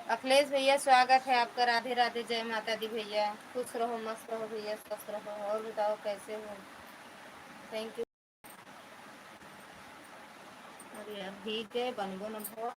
अखिलेश भैया स्वागत है आपका। राधे राधे, जय माता दी भैया। खुश रहो, मस्त रहो भैया, स्वस्थ रहो। और बताओ कैसे हो? Thank you. अरे यार ठीक है, बनबो न भो।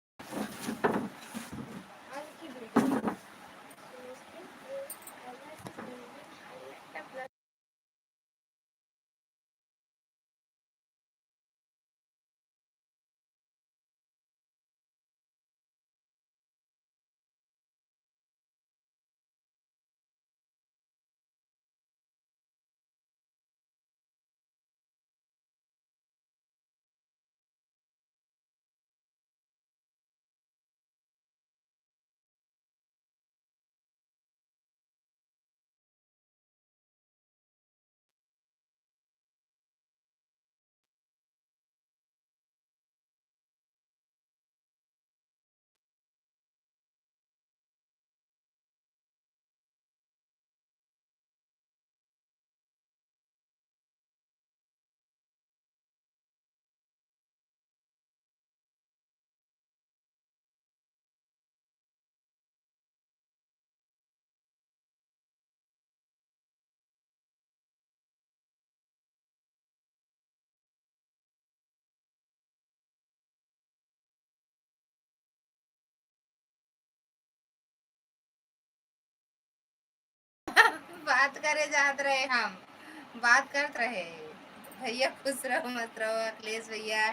बात करे जात रहे हम, बात करते रहे। भैया खुश रहो, मस्त रहो। अखिलेश भैया,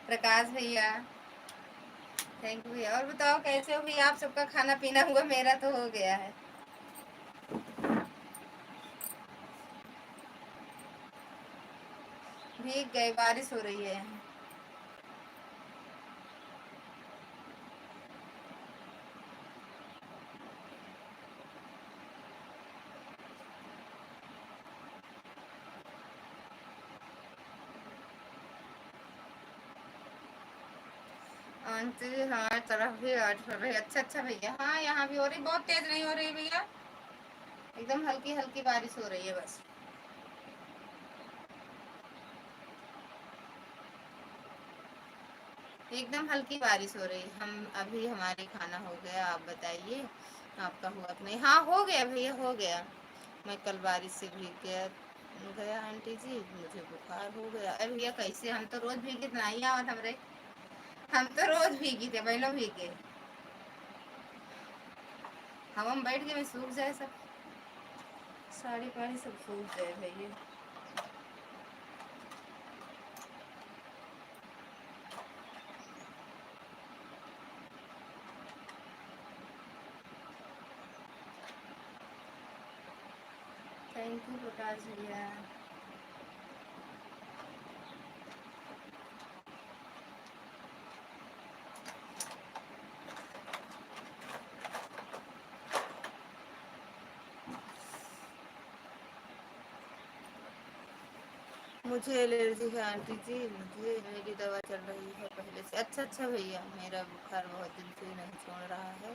प्रकाश भैया, थैंक यू भैया। और बताओ कैसे हो भैया? आप सबका खाना पीना हुआ? मेरा तो हो गया है। भीग गए, बारिश हो रही है। आंटी हमारी तरफ भी बारिश हो रही है। अच्छा अच्छा भैया, हाँ यहाँ भी हो रही, बहुत तेज नहीं हो रही भैया, एकदम हल्की हल्की बारिश हो रही है बस। एकदम हल्की बारिश हो रही। हम अभी हमारे खाना हो गया, आप बताइए आपका हुआ कि नहीं? हाँ हो गया भैया, हो गया। मैं कल बारिश से भीग गया गया आंटी जी, मुझे बुखार हो गया। अरे भैया कैसे, हम तो रोज भीगे, नहीं आवत हमरे। हम तो रोज भीगी थे, बहनों भीगे। हम बैठ के में सूख जाए सब, साड़ी पाड़ी सब सूख जाए भैया। थैंक यू प्रकाश भैया। मुझे एलर्जी है आंटी जी, मुझे मेरी दवा चल रही है पहले से। अच्छा अच्छा भैया, मेरा बुखार बहुत दिन से नहीं छोड़ रहा है।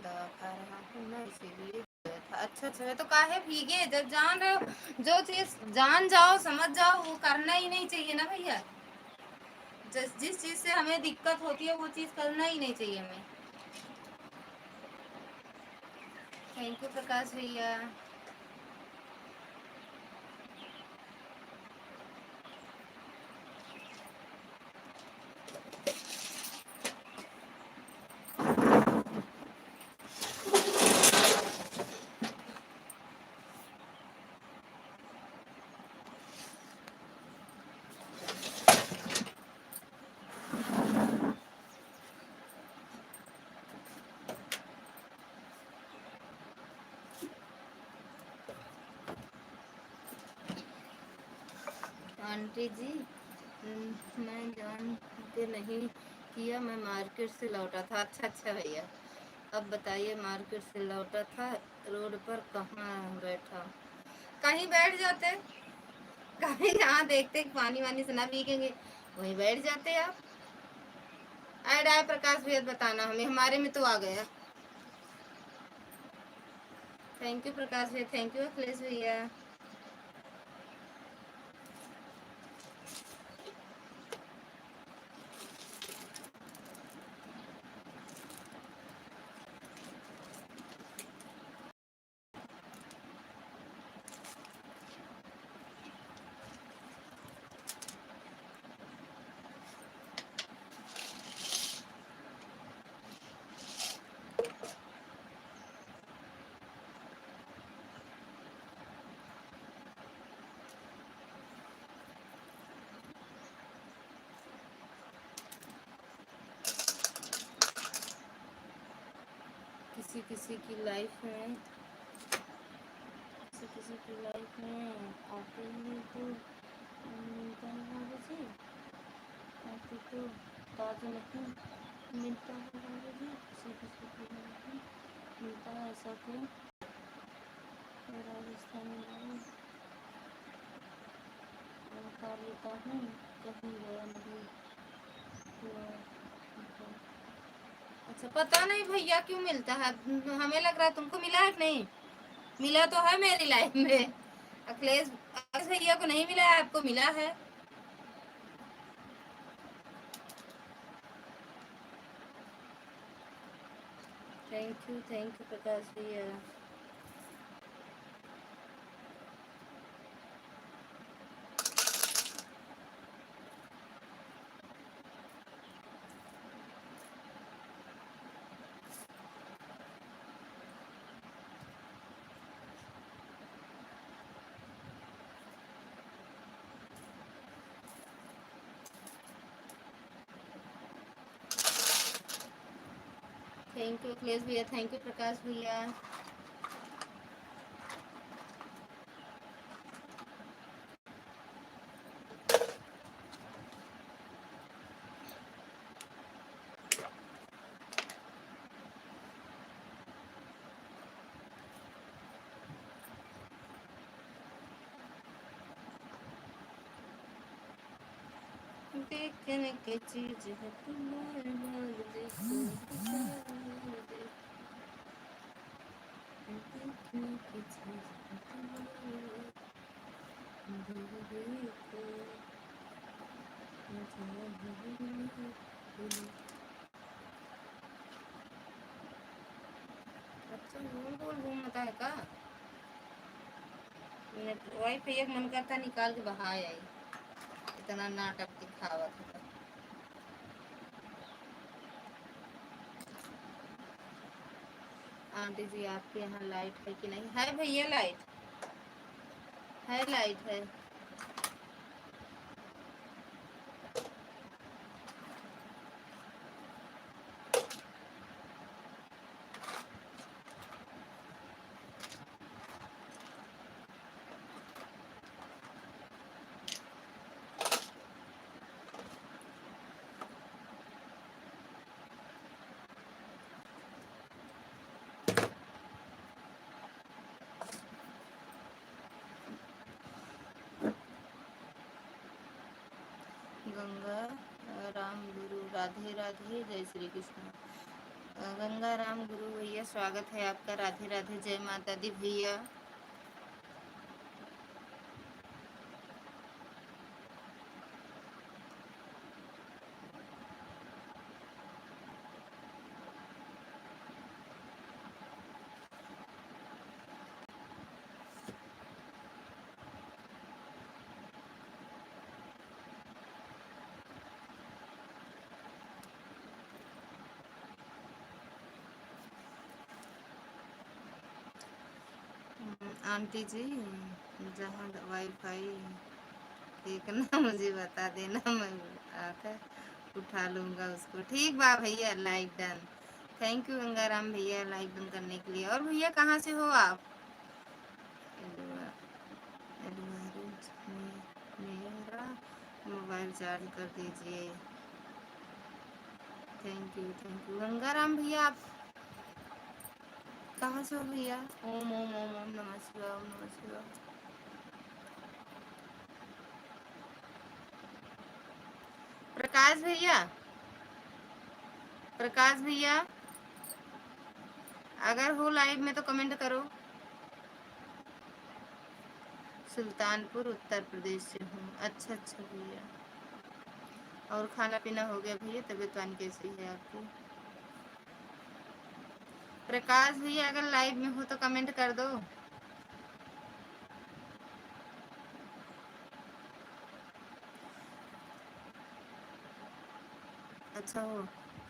दवा खा रहा हूँ ना, इसीलिए गया था। अच्छा अच्छा, तो काहे भीगे? जब जान रहे हो, जो चीज जान जाओ समझ जाओ वो करना ही नहीं चाहिए ना भैया। जिस चीज से हमें दिक्कत होती है वो चीज करना ही नहीं चाहिए हमें। थैंक यू प्रकाश भैया। आंटी जी, मैं जान के नहीं किया, मैं मार्केट से लौटा था। अच्छा अच्छा भैया, अब बताइए, मार्केट से लौटा था, रोड पर कहाँ बैठा? कहीं बैठ जाते, कहीं जहाँ देखते पानी वानी से ना भीगेंगे वहीं बैठ जाते आप। ऐड आए प्रकाश भैया, बताना हमें, हमारे में तो आ गया। थैंक यू प्रकाश भैया, थैंक यू अखिलेश भैया। किसी किसी की लाइफ में, किसी किसी की लाइफ में आते ही तो मिलता है बाबू जी, आते तो ताज नहीं मिलता है बाबू जी, किसी किसी की लाइफ में मिलता है, ऐसा क्यों? राजस्थानी लाइफ कर लेता हूँ, कहीं गया नहीं हुआ। अच्छा पता नहीं भैया क्यों मिलता है, हमें लग रहा है तुमको मिला है कि नहीं? मिला तो है मेरी लाइफ में, अखिलेश भैया को नहीं मिला है, आपको मिला है। थैंक यू प्रकाश भैया। थैंक यू अखिलेश भैया, थैंक यू प्रकाश भैया। देखने की चीज है तुम्हारे नाम देखो, देखने की चीज है तुम्हारे अच्छा गोल गोल घूमता है का? वाईफाई एक मन करता निकाल के बहा आई, इतना नाटक दिखावत है। आंटी जी आपके यहाँ लाइट है कि नहीं? है भैया लाइट है, लाइट है। गंगा राम गुरु राधे राधे, जय श्री कृष्ण। गंगा राम गुरु भैया स्वागत है आपका, राधे राधे, जय माता दी भैया। आंटी जी जहाँ वाईफाई देखना मुझे बता देना, मैं आकर उठा लूँगा उसको। ठीक बा भैया, like done. Thank you Gangaram भैया लाइक डन करने के लिए। और भैया कहाँ से हो आप? एडवाइस में मेरा मोबाइल चार्ज कर दीजिए। थैंक यू गंगाराम भैया, आप कहाँ से हो भैया? ओम ओम ओम ओम नमः शिवाय, ओम नमः शिवाय। प्रकाश भैया, प्रकाश भैया अगर हो लाइव में तो कमेंट करो। सुल्तानपुर उत्तर प्रदेश से हूँ। अच्छा अच्छा भैया, और खाना पीना हो गया भैया? तबीयत पानी कैसी है आपकी? प्रकाश भैया अगर लाइव में हो तो कमेंट कर दो। अच्छा हो,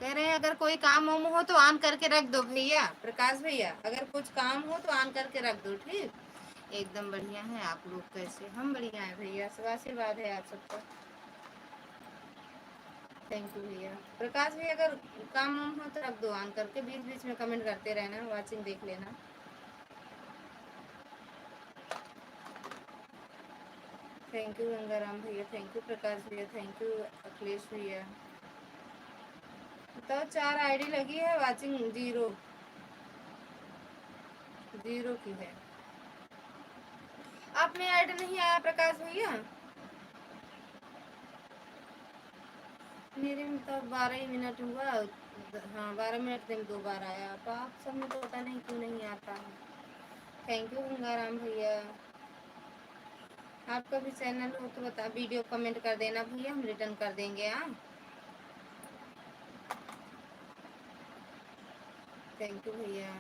कह रहे हैं अगर कोई काम वाम हो तो ऑन करके रख दो भैया। प्रकाश भैया अगर कुछ काम हो तो ऑन करके रख दो। ठीक, एकदम बढ़िया है। आप लोग कैसे? हम बढ़िया हैं भैया, सब आशीर्वाद है आप सबका। थैंक यू भैया। प्रकाश भैया अगर काम वाम हो तो रख दो ऑन करके, बीच बीच में कमेंट करते रहना, वाचिंग देख लेना। थैंक यू गंगाराम भैया, थैंक यू प्रकाश भैया, थैंक यू अखिलेश भैया। तो 4 आईडी लगी है, वाचिंग जीरो जीरो की है। आप में ऐड नहीं आया प्रकाश भैया? मेरे में तो 12 ही मिनट हुआ। हाँ 12 मिनट में 2 बार आया, तो आप सब में तो पता नहीं क्यों नहीं आता है। थैंक यू गंगाराम भैया। आपका भी चैनल हो तो बता, वीडियो कमेंट कर देना भैया, हम रिटर्न कर देंगे। हाँ थैंक यू भैया।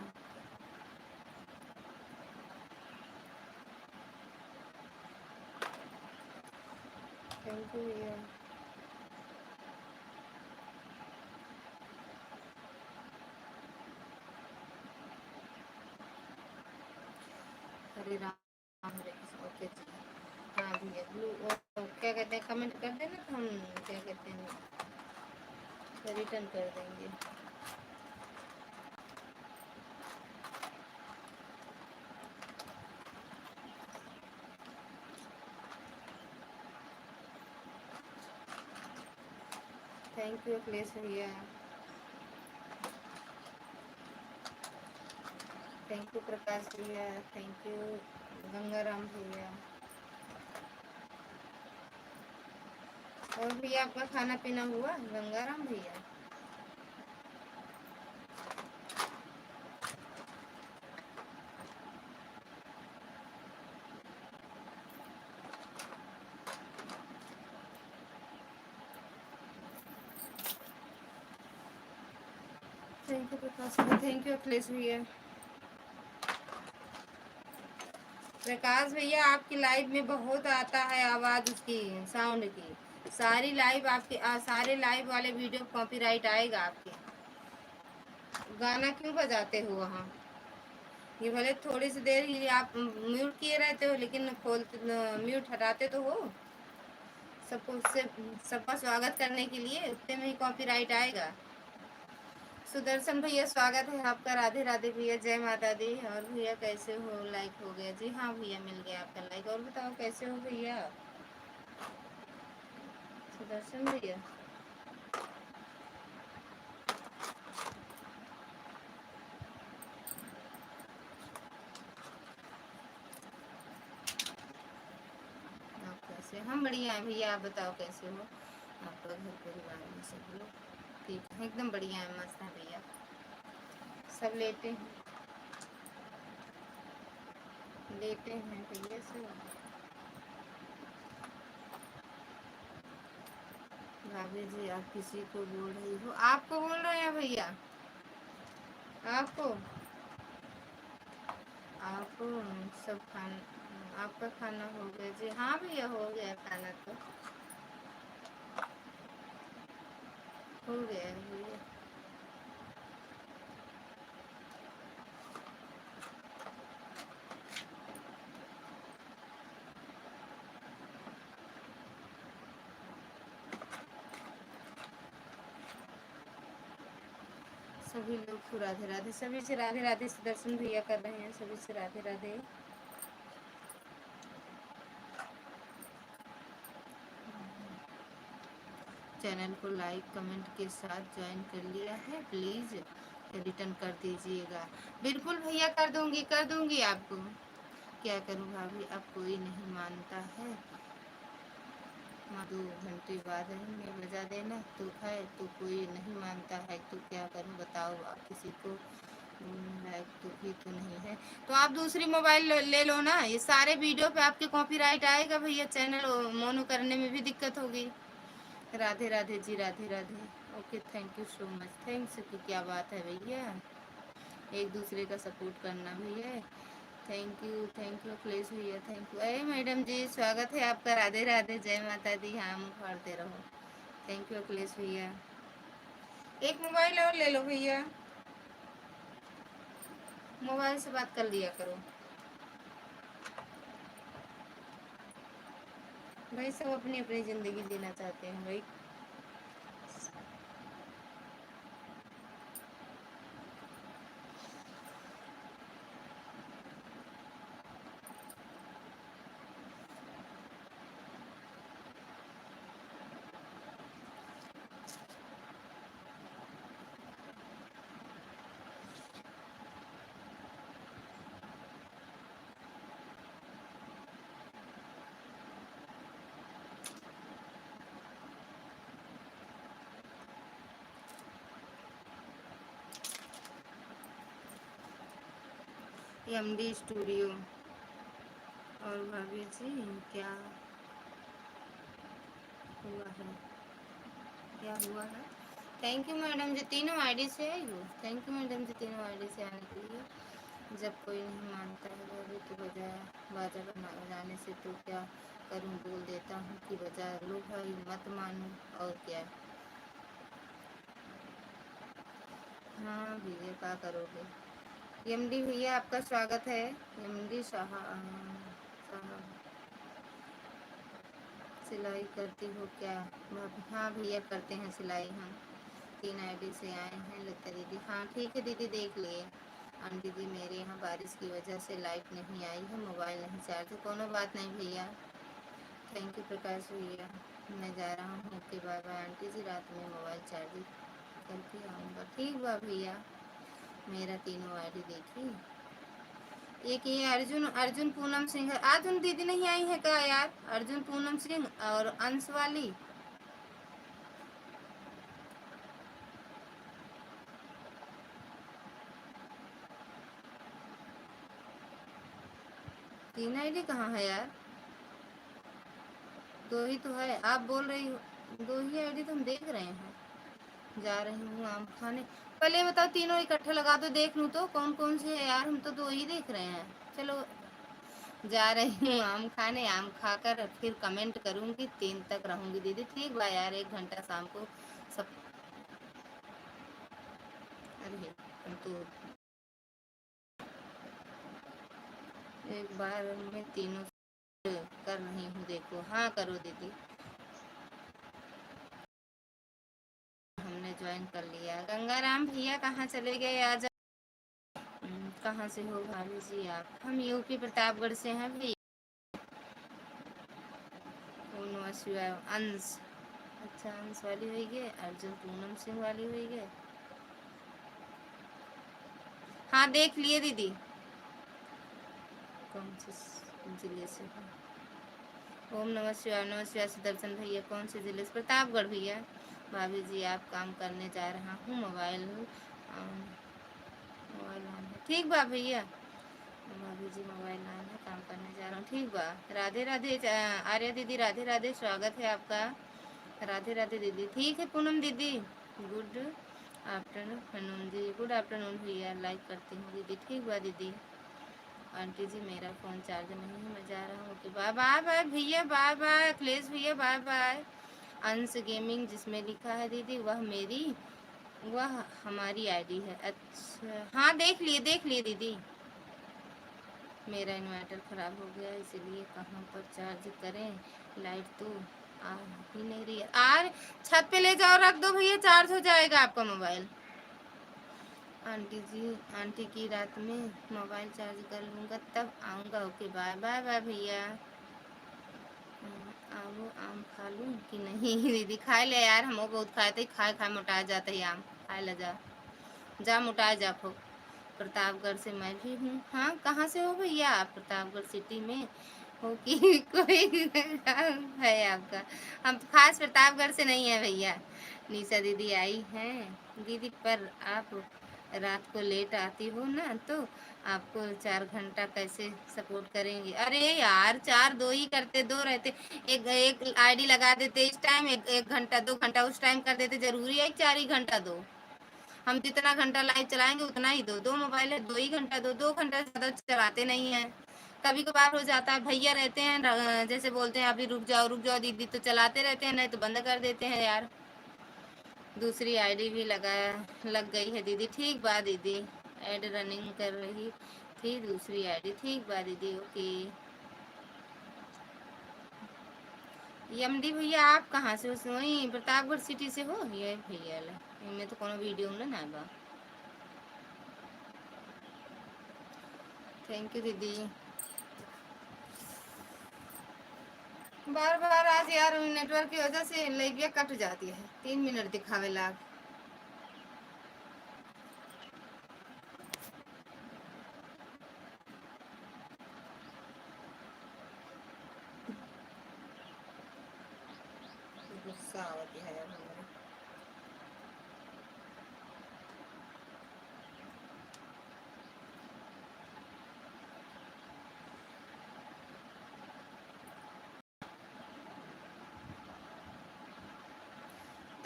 थैंक यू भैया। हरे राम हरे कृष्ण। ओके जी। हाँ भैया ब्लू क्या कहते हैं, कमेंट कर देना तो हम क्या कहते हैं रिटर्न कर देंगे। थैंक यू अखिलेश भैया। थैंक यू प्रकाश भैया, थैंक यू गंगाराम भैया। और भैया आपका खाना पीना हुआ गंगाराम भैया? थैंक यू प्रकाश भैया, थैंक यू अखिलेश भैया। प्रकाश भैया आपकी लाइव में बहुत आता है आवाज़ उसकी, साउंड की। सारी लाइव आपके सारे लाइव वाले वीडियो कॉपीराइट आएगा आपके। गाना क्यों बजाते हो वहाँ? ये भले थोड़ी सी देर ही आप म्यूट किए रहते हो, लेकिन खोल म्यूट हटाते तो हो। सबको उससे सबका स्वागत करने के लिए उतने में ही कॉपीराइट आएगा। सुदर्शन भैया स्वागत है आपका। राधे राधे भैया, जय माता दी। और भैया कैसे हो? लाइक हो गया जी? हाँ भैया मिल गया आपका लाइक। और बताओ कैसे हो भैया सुदर्शन भैया? आप कैसे? हम बढ़िया हैं भैया, आप बताओ कैसे हो? आपका घर परिवार में सब लोग ठीक है? एकदम बढ़िया है, मस्त है भैया। सब लेटे हैं, लेटे हैं भैया सब। भाभी जी आप किसी को बोल रही हो? आपको बोल रहे हैं भैया, आपको। आपको सब खाना, आपका खाना हो गया जी? हाँ भैया हो गया खाना तो, हो गया है भैया। सभी लोग को राधे राधे, सभी से राधे राधे। सुदर्शन भैया कर रहे हैं सभी से राधे राधे। चैनल को लाइक कमेंट के साथ ज्वाइन कर लिया है, प्लीज़ रिटर्न कर दीजिएगा। बिल्कुल भैया कर दूंगी आपको। क्या करूँ भाभी, अब कोई नहीं मानता है। माँ 2 घंटे बाद में बजा देना तो है, तो कोई नहीं मानता है तो क्या करूँ बताओ। आप किसी को लाइक तो भी तो नहीं है, तो आप दूसरी मोबाइल ले लो ना। ये सारे वीडियो पे आपके कॉपीराइट आएगा भैया, चैनल मोनो करने में भी दिक्कत होगी। Radhe Radhe ji, Radhe Radhe. Okay thank you so much. Thanks की क्या बात है भैया, एक दूसरे का सपोर्ट करना भैया। थैंक यू अखिलेश भैया, थैंक यू। अरे मैडम जी स्वागत है आपका, राधे राधे, जय माता दी। हाँ मुँह फाड़ते रहो। थैंक यू अखिलेश भैया। एक मोबाइल और ले लो भैया, मोबाइल से बात कर लिया करो भाई। सब अपनी अपनी ज़िंदगी जीना चाहते हैं भाई, एमडी स्टूडियो। और भाभी जी क्या हुआ है, क्या हुआ है? थैंक यू मैडम जी, तीनों आईडी से आई हो। थैंक यू मैडम जी, तीनों आईडी से आने के लिए। जब कोई नहीं मानता है भाभी तो बाजा बजाने से तो क्या करूं, बोल देता हूँ कि बजा लो भाई, मत मानो और क्या। हाँ भैया क्या करोगे। एमडी भैया आपका स्वागत है। एमडी साहब सिलाई करती हो क्या भाभी? हाँ भैया करते हैं सिलाई हम। 3 आईडी से आए हैं लता दीदी। हाँ ठीक है दीदी, देख लिए। आंटी जी मेरे यहाँ बारिश की वजह से लाइट नहीं आई है, मोबाइल नहीं चार्ज है। कोनो बात नहीं भैया। थैंक यू प्रकाश भैया। मैं जा रहा हूँ, ओके बाय बाय आंटी जी, रात में मोबाइल चार्ज करके आऊँगा। ठीक बा भैया। मेरा तीनों आईडी देखी। एक ये अर्जुन अर्जुन पूनम सिंह है। आज उन दीदी नहीं आई है क्या यार? अर्जुन पूनम सिंह और अंश वाली। तीन आईडी कहाँ है यार? दो ही तो है, आप बोल रही हो दो ही आईडी तो हम देख रहे हैं। जा रही हूँ आम खाने। पहले बताओ, तीनों इकट्ठे लगा दो, देख लूँ तो कौन कौन से है यार। हम तो दो ही देख रहे हैं। चलो जा रही हूँ आम खाने, आम खाकर फिर कमेंट करूँगी। 3 तक रहूँगी दीदी। ठीक बा यार, 1 घंटा शाम को सब। अरे हम तो एक बार में तीनों कर रही हूँ, देखो। हाँ करो दीदी, हमने ज्वाइन कर लिया। गंगाराम भैया कहाँ चले गए आज? कहाँ से हो भाभी जी आप? हम यूपी प्रतापगढ़ से हैं भैया। अंश। अच्छा अंश वाली हुई है, अर्जुन पूनम सिंह वाली हुई है। हाँ देख लिए दीदी। कौन से जिले से है? ओम नमः शिवाय। नमः शिवाय सुदर्शन भैया। कौन से जिले से? प्रतापगढ़ भैया। भाभी जी आप काम करने जा रहा हूँ, मोबाइल मोबाइल ऑन है। ठीक बा भैया। भाभी जी मोबाइल ऑन है, काम करने जा रहा हूँ। ठीक बा। राधे राधे आर्या दीदी, राधे राधे, स्वागत है आपका। राधे राधे दीदी। ठीक है पूनम दीदी। गुड आफ्टरनून जी। गुड आफ्टरनून भैया, लाइक करती हूँ दीदी। ठीक बा दीदी। आंटी जी मेरा फ़ोन चार्ज नहीं है, मैं जा रहा हूँ। ओके बाय बाय बाय भैया, बाय बाय अखिलेश भैया, बाय बाय। अंश गेमिंग जिसमें लिखा है दीदी, वह हमारी आईडी है। अच्छा हाँ देख लिए दीदी। मेरा इन्वर्टर ख़राब हो गया, इसीलिए कहाँ पर चार्ज करें, लाइट तो आ ही नहीं रही है। छत पे ले जाओ, रख दो भैया, चार्ज हो जाएगा आपका मोबाइल। आंटी जी, आंटी की रात में मोबाइल चार्ज कर लूँगा तब आऊँगा। ओके बाय बाय बाय भैया। आओ आम खा लूँ कि नहीं? दीदी खाए ले यार, हम बहुत खाए थे। खाए खाए मोटा जाते ही आम खाए ले। जा जा मोटा जा खूब। प्रतापगढ़ से मैं भी हूँ। हाँ कहाँ से हो भैया आप? प्रतापगढ़ सिटी में हो कि कोई है आपका? हम तो खास प्रतापगढ़ से नहीं है भैया। निशा दीदी आई हैं दीदी, पर आप रात को लेट आती हो ना, तो आपको 4 घंटा कैसे सपोर्ट करेंगे? अरे यार 4 दो ही करते, दो रहते। एक एक आईडी लगा देते इस टाइम, 1 घंटा 2 घंटा उस टाइम कर देते। जरूरी है 4 ही घंटा दो? हम जितना घंटा लाइव चलाएंगे उतना ही दो। 2 मोबाइल है, 2 ही घंटा दो। 2 घंटा से ज़्यादा चलाते नहीं हैं। कभी कभार हो जाता है, भैया रहते हैं जैसे बोलते हैं अभी रुक जाओ दीदी, तो चलाते रहते हैं, नहीं तो बंद कर देते हैं यार। दूसरी आईडी भी लग गई है दीदी। ठीक बा दीदी, ऐड रनिंग कर रही थी दूसरी आईडी। ठीक बा दीदी ओके। एमडी भैया आप कहाँ से हो? वहीं प्रतापगढ़ सिटी से हो? ये भैया इनमें तो कोनो वीडियो ना बा। थैंक यू दीदी। बार बार आज यार नेटवर्क की वजह से लाइविया कट जाती है। 3 मिनट दिखावे लाग। गुस्सा आवती है यार हमारे।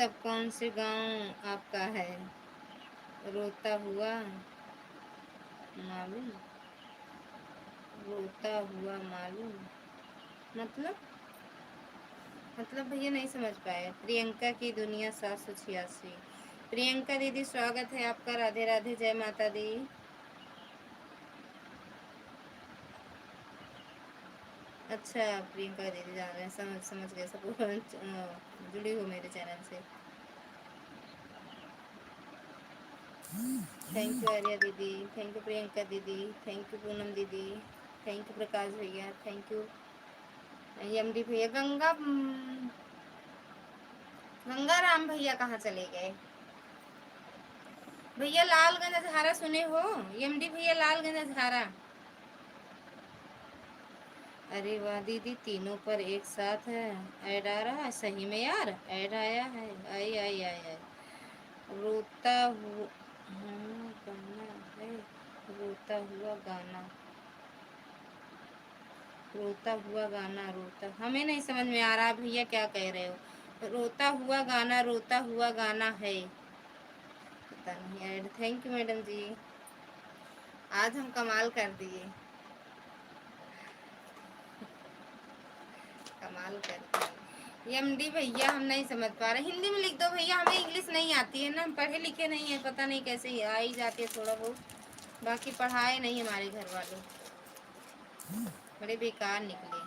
तब कौन से गांव आपका है? रोता हुआ मालूम, रोता हुआ मालूम मतलब भैया नहीं समझ पाए। प्रियंका की दुनिया 786। प्रियंका दीदी स्वागत है आपका, राधे राधे, जय माता दी। अच्छा प्रियंका दीदी जान रहे हैं, समझ गए, सब जुड़ी हो मेरे चैनल से। थैंक यू आर्या दीदी, थैंक यू प्रियंका दीदी, थैंक यू पूनम दीदी, थैंक यू प्रकाश भैया, थैंक यू एमडी भैया। गंगा राम भैया कहाँ चले गए? भैया लालगंज अजहारा सुने हो? एमडी भैया लालगंज अजहारा। अरे वाह दीदी, तीनों पर एक साथ है, ऐड आ रहा है सही में यार, ऐड आया है, आई आई आई आई। रोता हुआ गाना है, रोता हुआ गाना, रोता हुआ गाना, रोता, हमें नहीं समझ में आ रहा भैया क्या कह रहे हो। रोता हुआ गाना, रोता हुआ गाना है, पता नहीं ऐड। थैंक यू मैडम जी, आज हम कमाल कर दिए, कमाल कर दिए। एमडी भैया हम नहीं समझ पा रहे, हिंदी में लिख दो भैया, हमें इंग्लिश नहीं आती है ना, हम पढ़े लिखे नहीं है, पता नहीं कैसे ही आ ही जाती है थोड़ा बहुत, बाकी पढ़ाए नहीं हमारे घर वालों, बड़े बेकार निकले।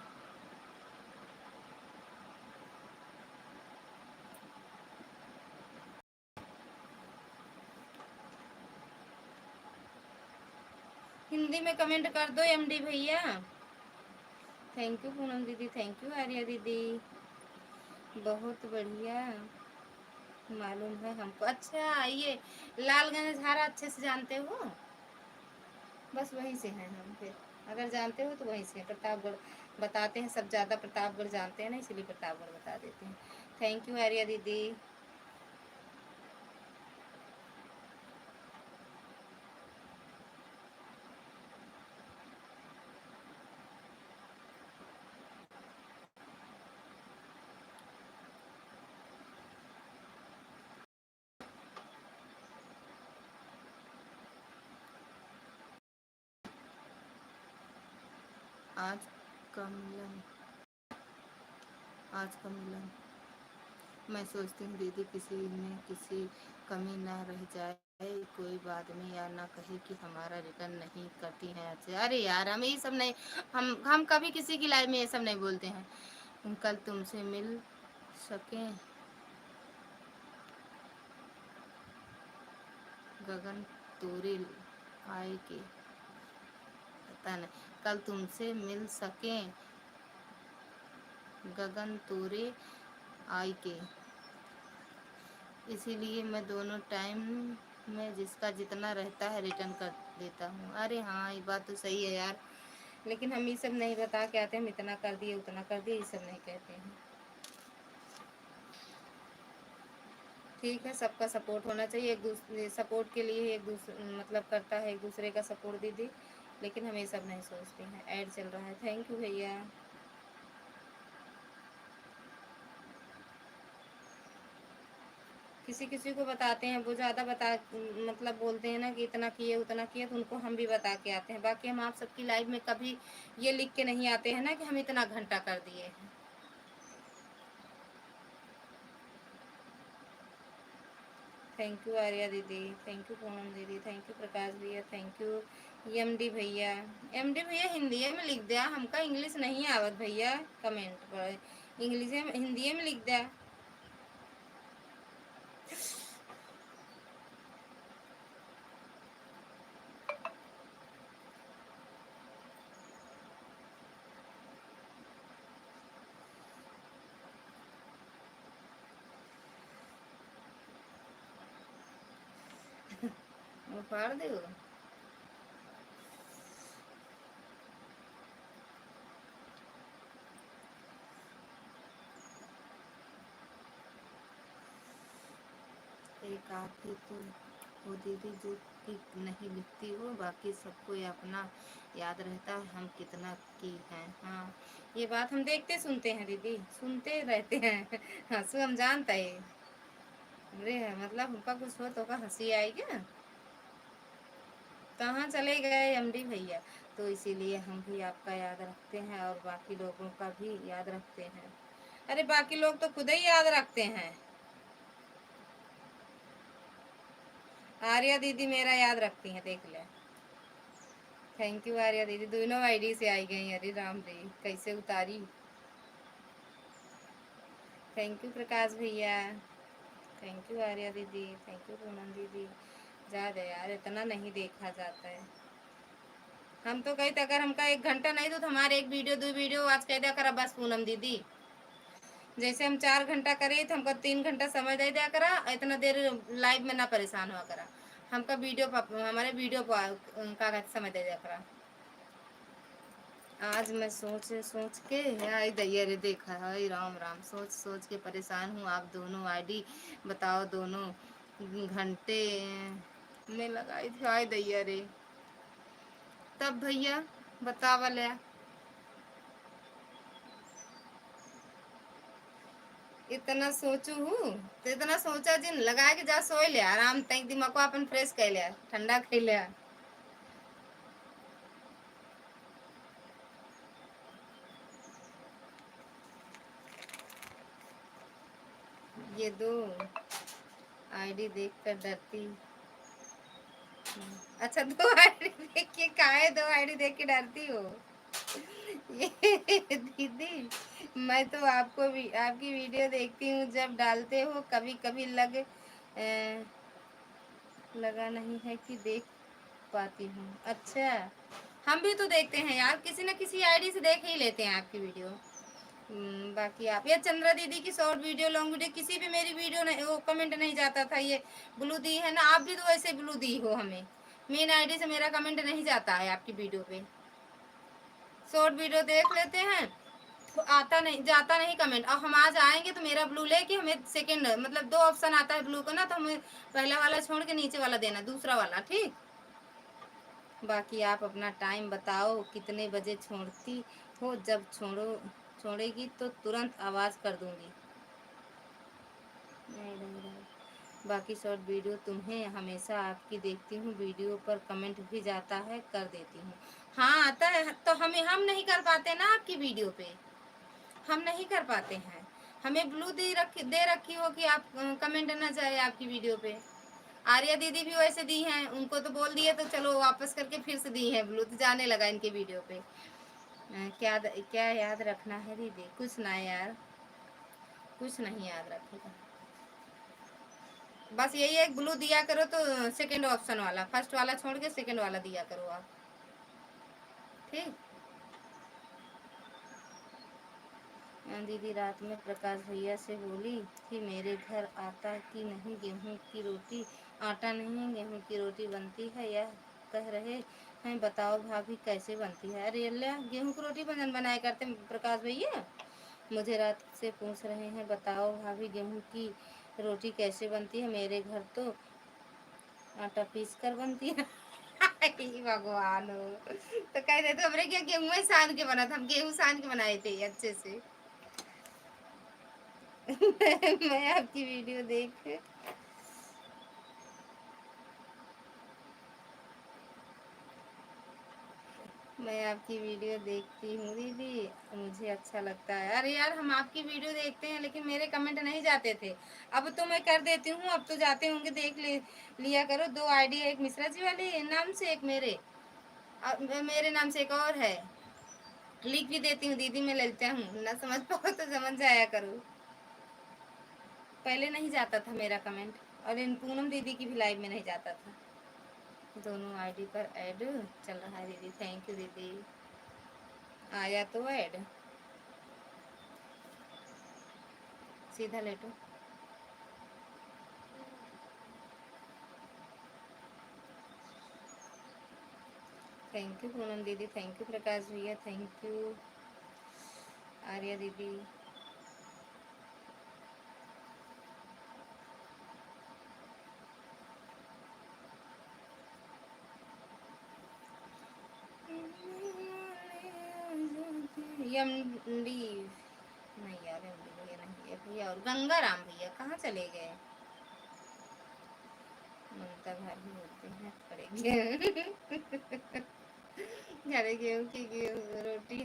हिंदी में कमेंट कर दो एमडी भैया। थैंक यू पूनम दीदी, थैंक यू आर्या दीदी, बहुत बढ़िया मालूम है हमको। अच्छा ये लालगंज झारा अच्छे से जानते हो? बस वहीं से हैं हम फिर, अगर जानते हो तो वहीं से। प्रतापगढ़ बताते हैं सब, ज़्यादा प्रतापगढ़ जानते हैं ना, इसलिए प्रतापगढ़ बता देते हैं। थैंक यू आर्या दीदी। आज का मिलन, आज का मिलन, मैं सोचती हूँ दीदी किसी में किसी कमी ना रह जाए, कोई बाद में या ना कहे कि हमारा रिटर्न नहीं करती हैं। अच्छा अरे यार, हम ये सब नहीं, हम कभी किसी की लाइफ में ये सब नहीं बोलते हैं। कल तुमसे मिल सके गगन तोरे आए के, पता नहीं, कल तुमसे मिल सके गगन तोरे आए के, इसीलिए मैं दोनों टाइम में जिसका जितना रहता है रिटर्न कर देता हूँ। अरे हाँ ये बात तो सही है यार, लेकिन हम ये सब नहीं बता के आते, हम इतना कर दिए उतना कर दिए, ये सब नहीं कहते हैं। ठीक है, सबका सपोर्ट होना चाहिए, एक दूसरे सपोर्ट के लिए एक दूसरे मतलब करता है एक दूसरे का सपोर्ट दीदी, लेकिन हम ये सब नहीं सोचते हैं। ऐड चल रहा है, थैंक यू भैया। किसी किसी को बताते हैं, वो ज़्यादा बता मतलब बोलते हैं ना कि इतना किए उतना किए, तो उनको हम भी बता के आते हैं। बाकी हम आप सबकी लाइफ में कभी ये लिख के नहीं आते हैं ना कि हम इतना घंटा कर दिए हैं। थैंक यू आर्या दीदी, थैंक यू पूनम दीदी, थैंक यू प्रकाश भैया, थैंक यू एमडी भैया। एमडी भैया हिंदी में लिख दिया, हमका इंग्लिश नहीं आवत भैया, कमेंट पर इंग्लिश में हिंदी में लिख दिया। वो फाड़ दे। एक आप ही तो हो दीदी जो कि नहीं लिखती हो, बाकी सबको ये अपना याद रहता है हम कितना की हैं। हाँ ये बात हम देखते सुनते हैं दीदी, सुनते रहते हैं। हाँ सो हम जानते हैं। अरे मतलब हमका कुछ हो तो का हंसी आई क्या? कहाँ चले गए एमडी भैया? तो इसीलिए हम भी आपका याद रखते हैं और बाकी लोगों का भी याद रखते हैं। अरे बाकी लोग तो खुद ही याद रखते हैं। आर्या दीदी मेरा याद रखती हैं, देख ले। थैंक यू आर्या दीदी, दोनों आईडी से आई गई। अरे राम रे, कैसे उतारी। थैंक यू प्रकाश भैया। थैंक यू आर्या दीदी। थैंक यू पूनम दीदी। जा दे यार, इतना नहीं देखा जाता है। हम तो कही थे अगर हमका 1 घंटा नहीं तो हमारे एक वीडियो 2 वीडियो आज कह दिया करा बस पूनम दीदी। जैसे हम 4 घंटा करे तो हमको 3 घंटा समय दे दिया करा, इतना देर लाइव में ना परेशान हुआ करा। हमका वीडियो हमारे वीडियो का समय दे दिया करा। आज मैं सोच सोच के आई दैया रे, देखा है राम राम, सोच सोच के परेशान हूँ। आप दोनों आईडी बताओ, दोनों घंटे में लगाई थी। आई दैया रे, तब भैया बतावा ले। इतना सोचू हूँ तो इतना सोचा जिन लगा के जा सोई ले आराम तक दिमाग को अपन फ्रेश कर लिया, ठंडा खा लिया। ये दो आईडी देख कर डरती। अच्छा, दो आईडी देख के काहे दो आईडी देख के डरती हो? ये दीदी, मैं तो आपको भी आपकी वीडियो देखती हूँ जब डालते हो, कभी कभी लगा नहीं है कि देख पाती हूँ। अच्छा, हम भी तो देखते हैं यार, किसी न किसी आईडी से देख ही लेते हैं आपकी वीडियो। बाकी आप ये चंद्रा दीदी की शॉर्ट वीडियो लॉन्ग वीडियो किसी भी मेरी वीडियो नहीं, वो कमेंट नहीं जाता था। ये ब्लू दी है ना, आप भी तो वैसे ब्लू दी हो, हमें मेन आईडी से मेरा कमेंट नहीं जाता है आपकी वीडियो पे। शॉर्ट वीडियो देख लेते हैं तो आता नहीं जाता नहीं कमेंट, और हम आज आएंगे तो मेरा ब्लू लेके हमें सेकंड मतलब 2 ऑप्शन आता है ब्लू का ना, तो हमें पहला वाला छोड़ के नीचे वाला देना, दूसरा वाला, ठीक। बाकी आप अपना टाइम बताओ, कितने बजे छोड़ती हो? जब छोड़ेगी तो तुरंत आवाज़ कर दूंगी। नहीं, नहीं, नहीं। बाकी शॉर्ट वीडियो तुम्हें हमेशा आपकी देखती हूँ, वीडियो पर कमेंट भी जाता है, कर देती हूँ। हाँ आता है, तो हम नहीं कर पाते ना आपकी वीडियो पे, हम नहीं कर पाते हैं। हमें ब्लू दे रखी हो कि आप कमेंट ना जाए आपकी वीडियो पे। आर्या दीदी भी वैसे दी हैं, उनको तो बोल दिए तो चलो वापस करके फिर से दी है ब्लू, तो जाने लगा इनके वीडियो पे। क्या क्या याद रखना है दीदी? कुछ ना यार, कुछ नहीं याद रखेगा। बस यही एक ब्लू दिया करो, तो सेकंड ऑप्शन वाला, फर्स्ट वाला छोड़ के सेकंड वाला दिया करो आप, ठीक। दीदी रात में प्रकाश भैया से बोली कि मेरे घर आता कि नहीं गेहूं की रोटी, आटा नहीं गेहूं की रोटी बनती है, यह कह रहे हैं, बताओ भाभी कैसे बनती है? अरे अल्लाह, गेहूं की रोटी बनाया करते प्रकाश भैया, मुझे रात से पूछ रहे हैं बताओ भाभी गेहूं की रोटी कैसे बनती है? मेरे घर तो आटा पीस कर बनती है। भगवान हो, तो कह रहे थे हमने क्या गेहूं सान के बना था, हम गेहूं सान के बनाए थे अच्छे से। मैं आपकी वीडियो देख मैं आपकी वीडियो देखती हूँ दीदी, मुझे अच्छा लगता है। अरे यार, हम आपकी वीडियो देखते हैं लेकिन मेरे कमेंट नहीं जाते थे, अब तो मैं कर देती हूँ, अब तो जाते होंगे, देख लिया करो। 2 आईडी है, एक मिश्रा जी वाले नाम से, एक मेरे नाम से एक और है, लिख भी देती हूँ दीदी, मैं लेता हूँ ना, समझ पाओ तो समझ जाया करो। पहले नहीं जाता था मेरा कमेंट, और इन पूनम दीदी की भी लाइव में नहीं जाता था। दोनों आईडी पर ऐड चल रहा है दीदी, थैंक यू दीदी। आया तो ऐड, सीधा लेटो। थैंक यू पूनम दीदी, थैंक यू प्रकाश भैया, थैंक यू आर्या दीदी। एमडी नहीं यार, एमडी भैया नहीं है भैया, और गंगा राम भैया कहाँ चले गए? ममता भाभी होते हैं खड़े गेहूं खड़े गेहूं की रोटी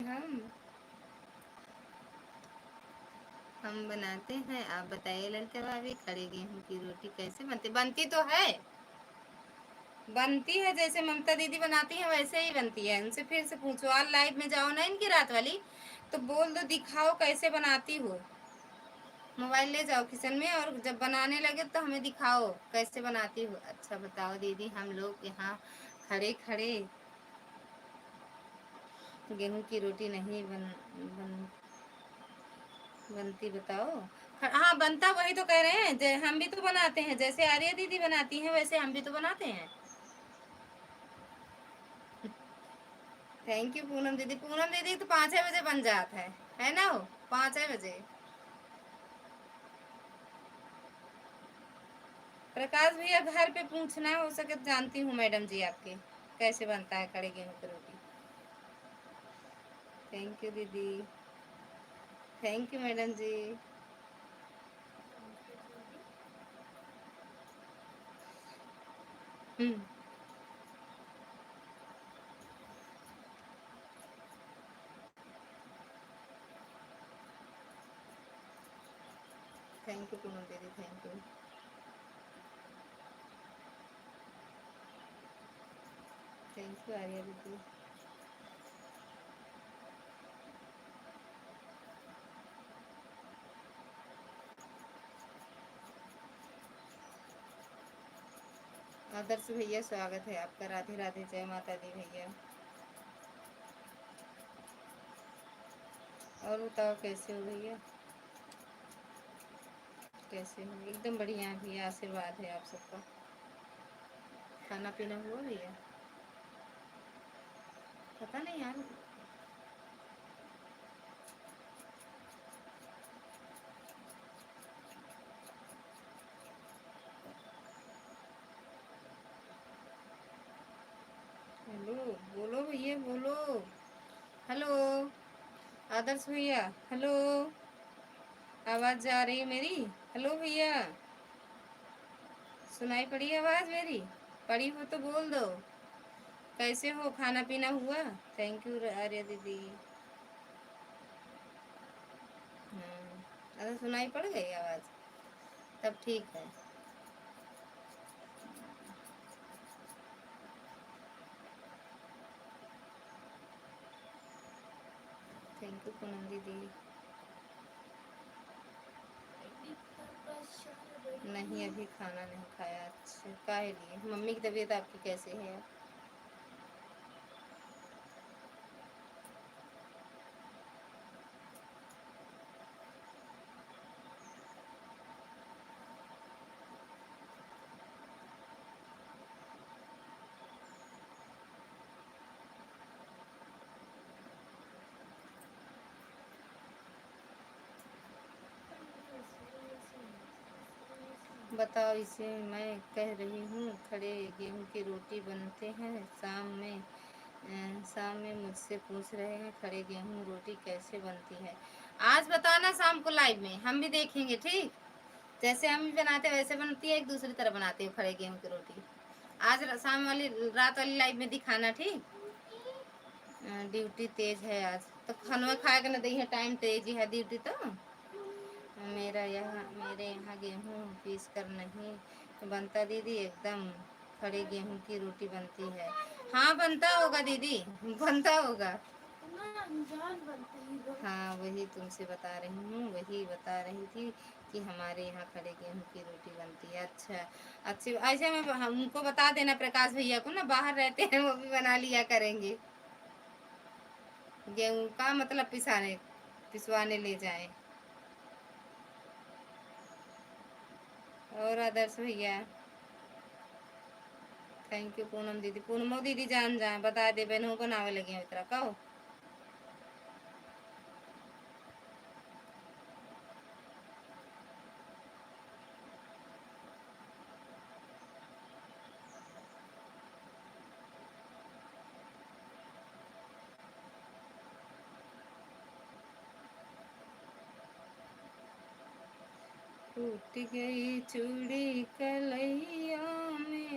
हम बनाते हैं। आप बताइए ललिता भाभी, खड़े गेहूं की रोटी कैसे बनती? बनती तो है, बनती है जैसे ममता दीदी बनाती है वैसे ही बनती है। उनसे फिर से पूछो, आज लाइव में जाओ ना इनकी रात वाली, तो बोल दो दिखाओ कैसे बनाती हो। मोबाइल ले जाओ किचन में और जब बनाने लगे तो हमें दिखाओ कैसे बनाती हो। अच्छा बताओ दीदी, हम लोग यहाँ खड़े खड़े गेहूं की रोटी नहीं बनती बताओ। हाँ बनता, वही तो कह रहे हैं, हम भी तो बनाते हैं, जैसे आर्या दीदी बनाती हैं वैसे हम भी तो बनाते हैं। थैंक यू पूनम दीदी। पूनम दीदी तो 5 बजे बन जाता है ना? वो 5 बजे। प्रकाश भैया घर पे पूछना हो सके तो जानती हूँ मैडम जी आपके कैसे बनता है खड़े गेहूं की रोटी। थैंक यू दीदी, thank you madam ji. Thank you Poonam दीदी, thank you. Thank you Arya दीदी। आदर्श भैया स्वागत है आपका। राधे राधे, जय माता दी भैया। और बताओ कैसे हो भैया? कैसे हो? एकदम बढ़िया भैया, आशीर्वाद है आप सबका। खाना पीना हुआ भैया? पता नहीं यार। हेलो, बोलो भैया बोलो। हेलो आदर्श भैया, हेलो, आवाज जा रही है मेरी? हेलो भैया, सुनाई पड़ी आवाज मेरी? पड़ी हो तो बोल दो। कैसे हो, खाना पीना हुआ? थैंक यू आर्या दीदी। अरे सुनाई पड़ गई आवाज, तब ठीक है। थैंक यू पूनम दीदी। नहीं अभी खाना नहीं खाया। अच्छा काहे लिए? मम्मी की तबीयत आपकी कैसे है? बताओ इसे मैं कह रही हूँ। खड़े गेहूं की रोटी बनते हैं शाम में मुझसे पूछ रहे हैं खड़े गेहूं रोटी कैसे बनती है। आज बताना शाम को लाइव में, हम भी देखेंगे ठीक। जैसे हम भी बनाते वैसे बनती है, एक दूसरी तरह बनाते हो खड़े गेहूं की रोटी। आज शाम वाली रात वाली लाइव में दिखाना ठीक। ड्यूटी तेज है आज तो खाना खाएगा ना, दही टाइम तेज ही है ड्यूटी तो। मेरे यहाँ गेहूँ पीस कर नहीं बनता दीदी, एकदम खड़े गेहूँ की रोटी बनती है। हाँ बनता होगा दीदी, बनता होगा। हाँ वही तुमसे बता रही हूँ, वही बता रही थी कि हमारे यहाँ खड़े गेहूँ की रोटी बनती है। अच्छा अच्छी, ऐसे में हमको बता देना प्रकाश भैया को ना, बाहर रहते हैं वो भी बना लिया करेंगे। गेहूँ का मतलब पिसवाने ले जाए। और आदर्श भैया थैंक यू। पूनम दीदी, पूनमो दीदी जान जाए बता दे, बहनों बनावे लगे हैं इतना कहो। टूट गई चूड़ी कलैया में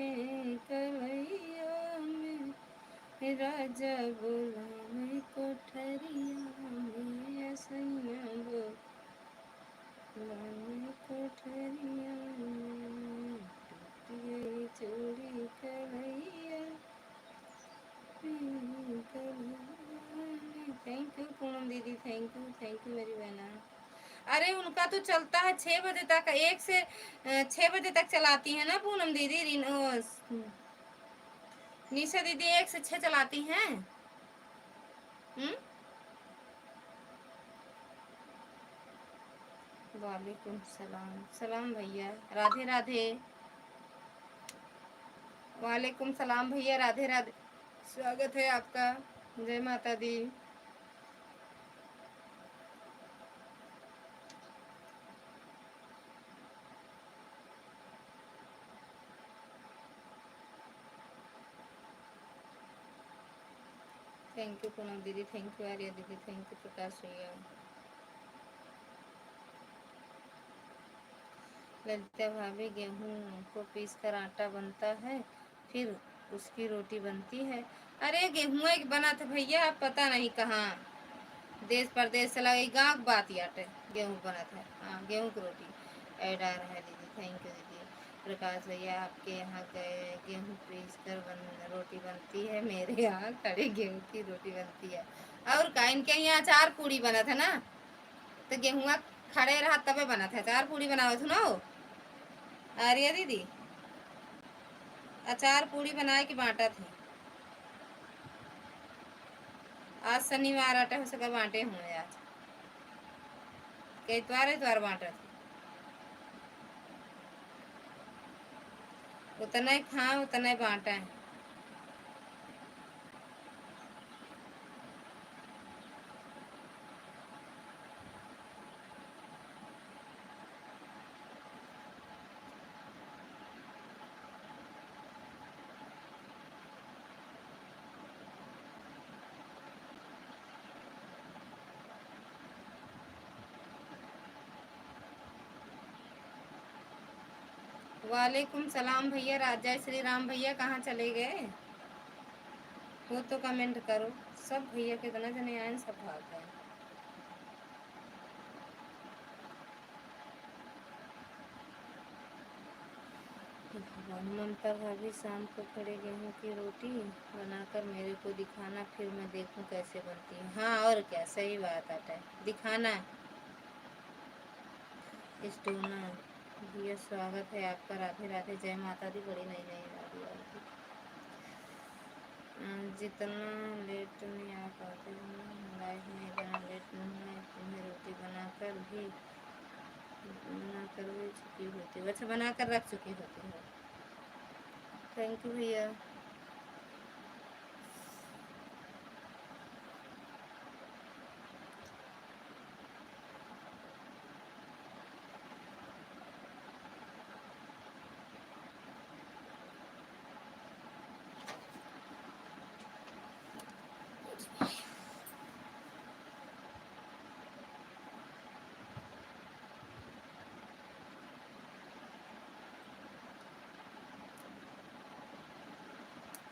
आजा बोला मैं कोठरिया में सैया बोला मैं कोठरिया में टूट गई चोरी कलैया। थैंक यू पूनम दीदी, थैंक यू मेरी बहना। अरे उनका तो चलता है 6 बजे तक, 1 से 6 बजे तक चलाती है ना पूनम दीदी। निशा दीदी 1 से 6 चलाती हैं। वालेकुम सलाम, सलाम भैया, राधे राधे। वालेकुम सलाम भैया, राधे राधे, स्वागत है आपका। जय माता दी। थैंक यू पूनम दीदी, थैंक यू आर्या दीदी, थैंक यू प्रकाश भैया। ललिता भाभी, गेहूं को पीस कर आटा बनता है, फिर उसकी रोटी बनती है। अरे गेहूं एक बना था भैया, आप पता नहीं कहाँ देश परदेश से लगे गाँव बात याटे गेहूं बना था। हाँ गेहूं की रोटी ऐड आ रहा है दीदी, थैंक यू दीदी। प्रकाश भैया, आपके यहाँ गए गेहूँ पीस कर रोटी बनती है, मेरे यहाँ खड़े गेहूं की रोटी बनती है। और का इनके यहाँ अचार पूड़ी बना था ना, तो गेहुआ खड़े रहा तबे बना था। अचार पूड़ी बनाओ सुनो आर्या दीदी, अचार पूड़ी बनाए कि बांटा थे। आज शनिवार आटा हो सका बांटे हुए आज, कई इतवार बांटा थे। उतना ही खाए उतना ही बांटा है। वालेकुम सलाम भैया, राजा श्री राम भैया, कहाँ चले गए वो तो कमेंट करो। सब भैया कितना जने आए, सब भाग गए। ममता भाभी, शाम को खड़े गेहूं की रोटी बनाकर मेरे को दिखाना, फिर मैं देखूं कैसे बनती है। हाँ और क्या, सही बात आता है, दिखाना। स्टोना भैया, स्वागत है आपका, राधे राधे, जय माता दी। बड़ी नई नई राधे राधे। जितना लेट में आप आते हो लाइफ में, इतना लेट नहीं है, तुम्हें रोटी बनाकर भी चुकी होती हो। अच्छा बनाकर रख चुकी होती हो। थैंक यू भैया।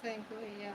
थैंक यू भैया।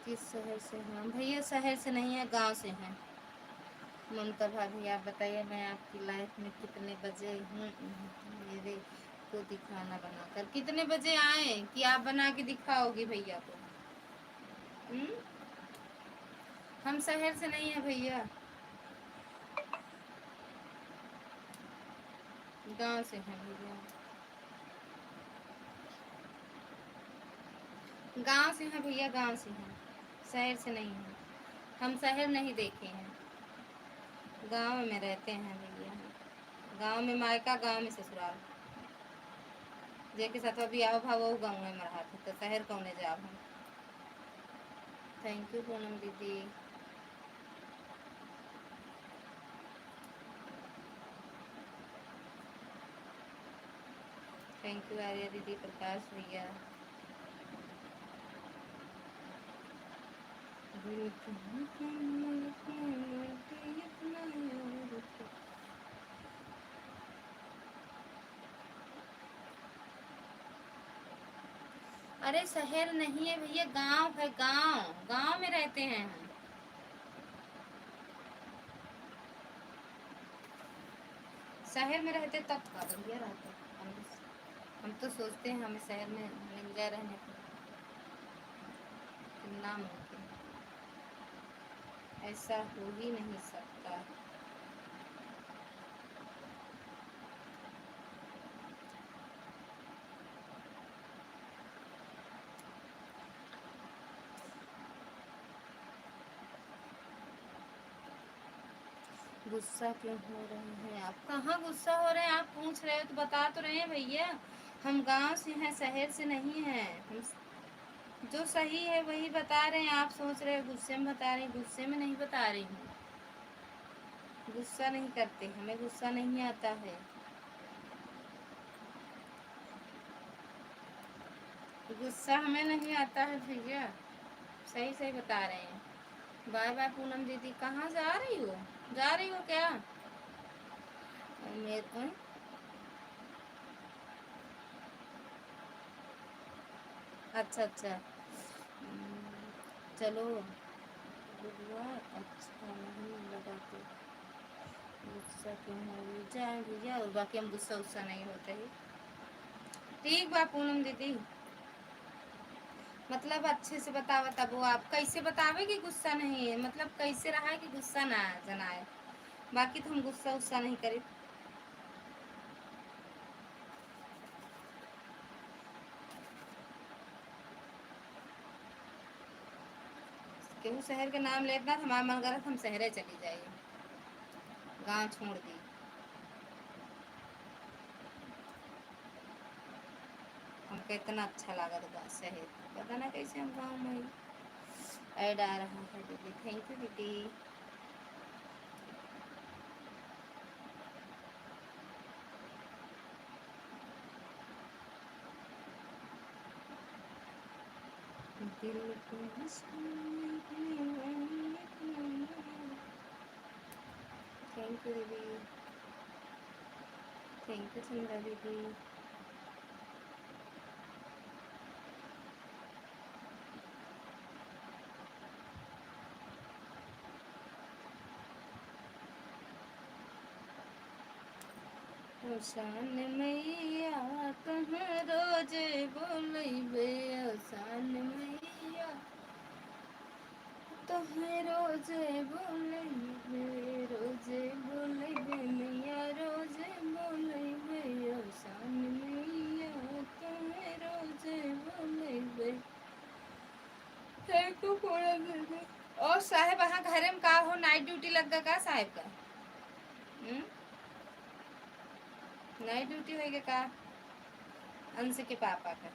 किस शहर से? हाँ भैया शहर से नहीं है, गांव से हैं। ममता भाभी, आप बताइए मैं आपकी लाइफ में कितने बजे हूँ, मेरे को दिखाना बनाकर। कितने बजे आए कि आप बना के दिखाओगी भैया को? हम शहर से नहीं है भैया, गांव से हैं भैया। गांव से हैं भैया, गांव से हैं, शहर से नहीं हैं। हम शहर नहीं देखे हैं, गांव में रहते हैं भैया। गांव में मायका, गांव में ससुराल। जेके साथ अभी आओ भाव गाँव में रहा था, तो शहर कौने जाओ हम। थैंक यू पूनम दीदी। थैंक यू आर्या दीदी, प्रकाश भैया। अरे शहर नहीं है भैया, गांव है, गांव, गांव में रहते हैं हम। शहर में रहते तब का भैया रहते हम तो सोचते हैं हमें शहर में मिल जाए रहने को, नामुमकिन, ऐसा हो ही नहीं सकता। गुस्सा क्यों हो रहे हैं आप? कहाँ गुस्सा हो रहे हैं? आप पूछ रहे हो तो बता तो रहे हैं भैया, हम गांव से हैं, शहर से नहीं हैं। हम जो सही है वही बता रहे हैं। आप सोच रहे हो गुस्से में बता रहे हैं, गुस्से में नहीं बता रही हूँ। गुस्सा नहीं करते, हमें गुस्सा नहीं आता है। गुस्सा हमें नहीं आता है भैया, सही सही बता रहे हैं। बाय बाय पूनम दीदी। कहाँ जा रही हो? जा रही हो क्या? मेरे अच्छा अच्छा, चलो बुआ, अच्छा नहीं लगा तो गुस्सा क्यों हो रही जाए भैया, और बाकी हम गुस्सा उस्सा नहीं होते ही। ठीक बा पूनम दीदी, मतलब अच्छे से बतावा, तब वो आप कैसे बतावे कि गुस्सा नहीं है, मतलब कैसे रहा है कि गुस्सा ना जनाए। बाकी तो हम गुस्सा उस्सा नहीं करे। केहू शहर के नाम लेतना था, हमारा मन करा हम शहरे चली जाइए, गांव छोड़ दी। हमको इतना अच्छा लगा था शहर, पता ना कैसे हम गाँव में ऐड आ रहा है दीदी। थैंक यू दीदी। दिल को थैंक यू दीदी, थैंक यू चंद्रा दीदी। शान मैया कहाँ रोज बोलबे, शान मैया तुम्हें रोज बोलबे, रोज बोलबे मैया, रोज बोलबे, शान मैया तुम्हें रोज बोलबे। थैंक यू पूरा दीदी। और साहेब वहाँ घरे में का हो, नाइट ड्यूटी लग गया का साहेब का? नाइट ड्यूटी होएगा का अंश के पापा का?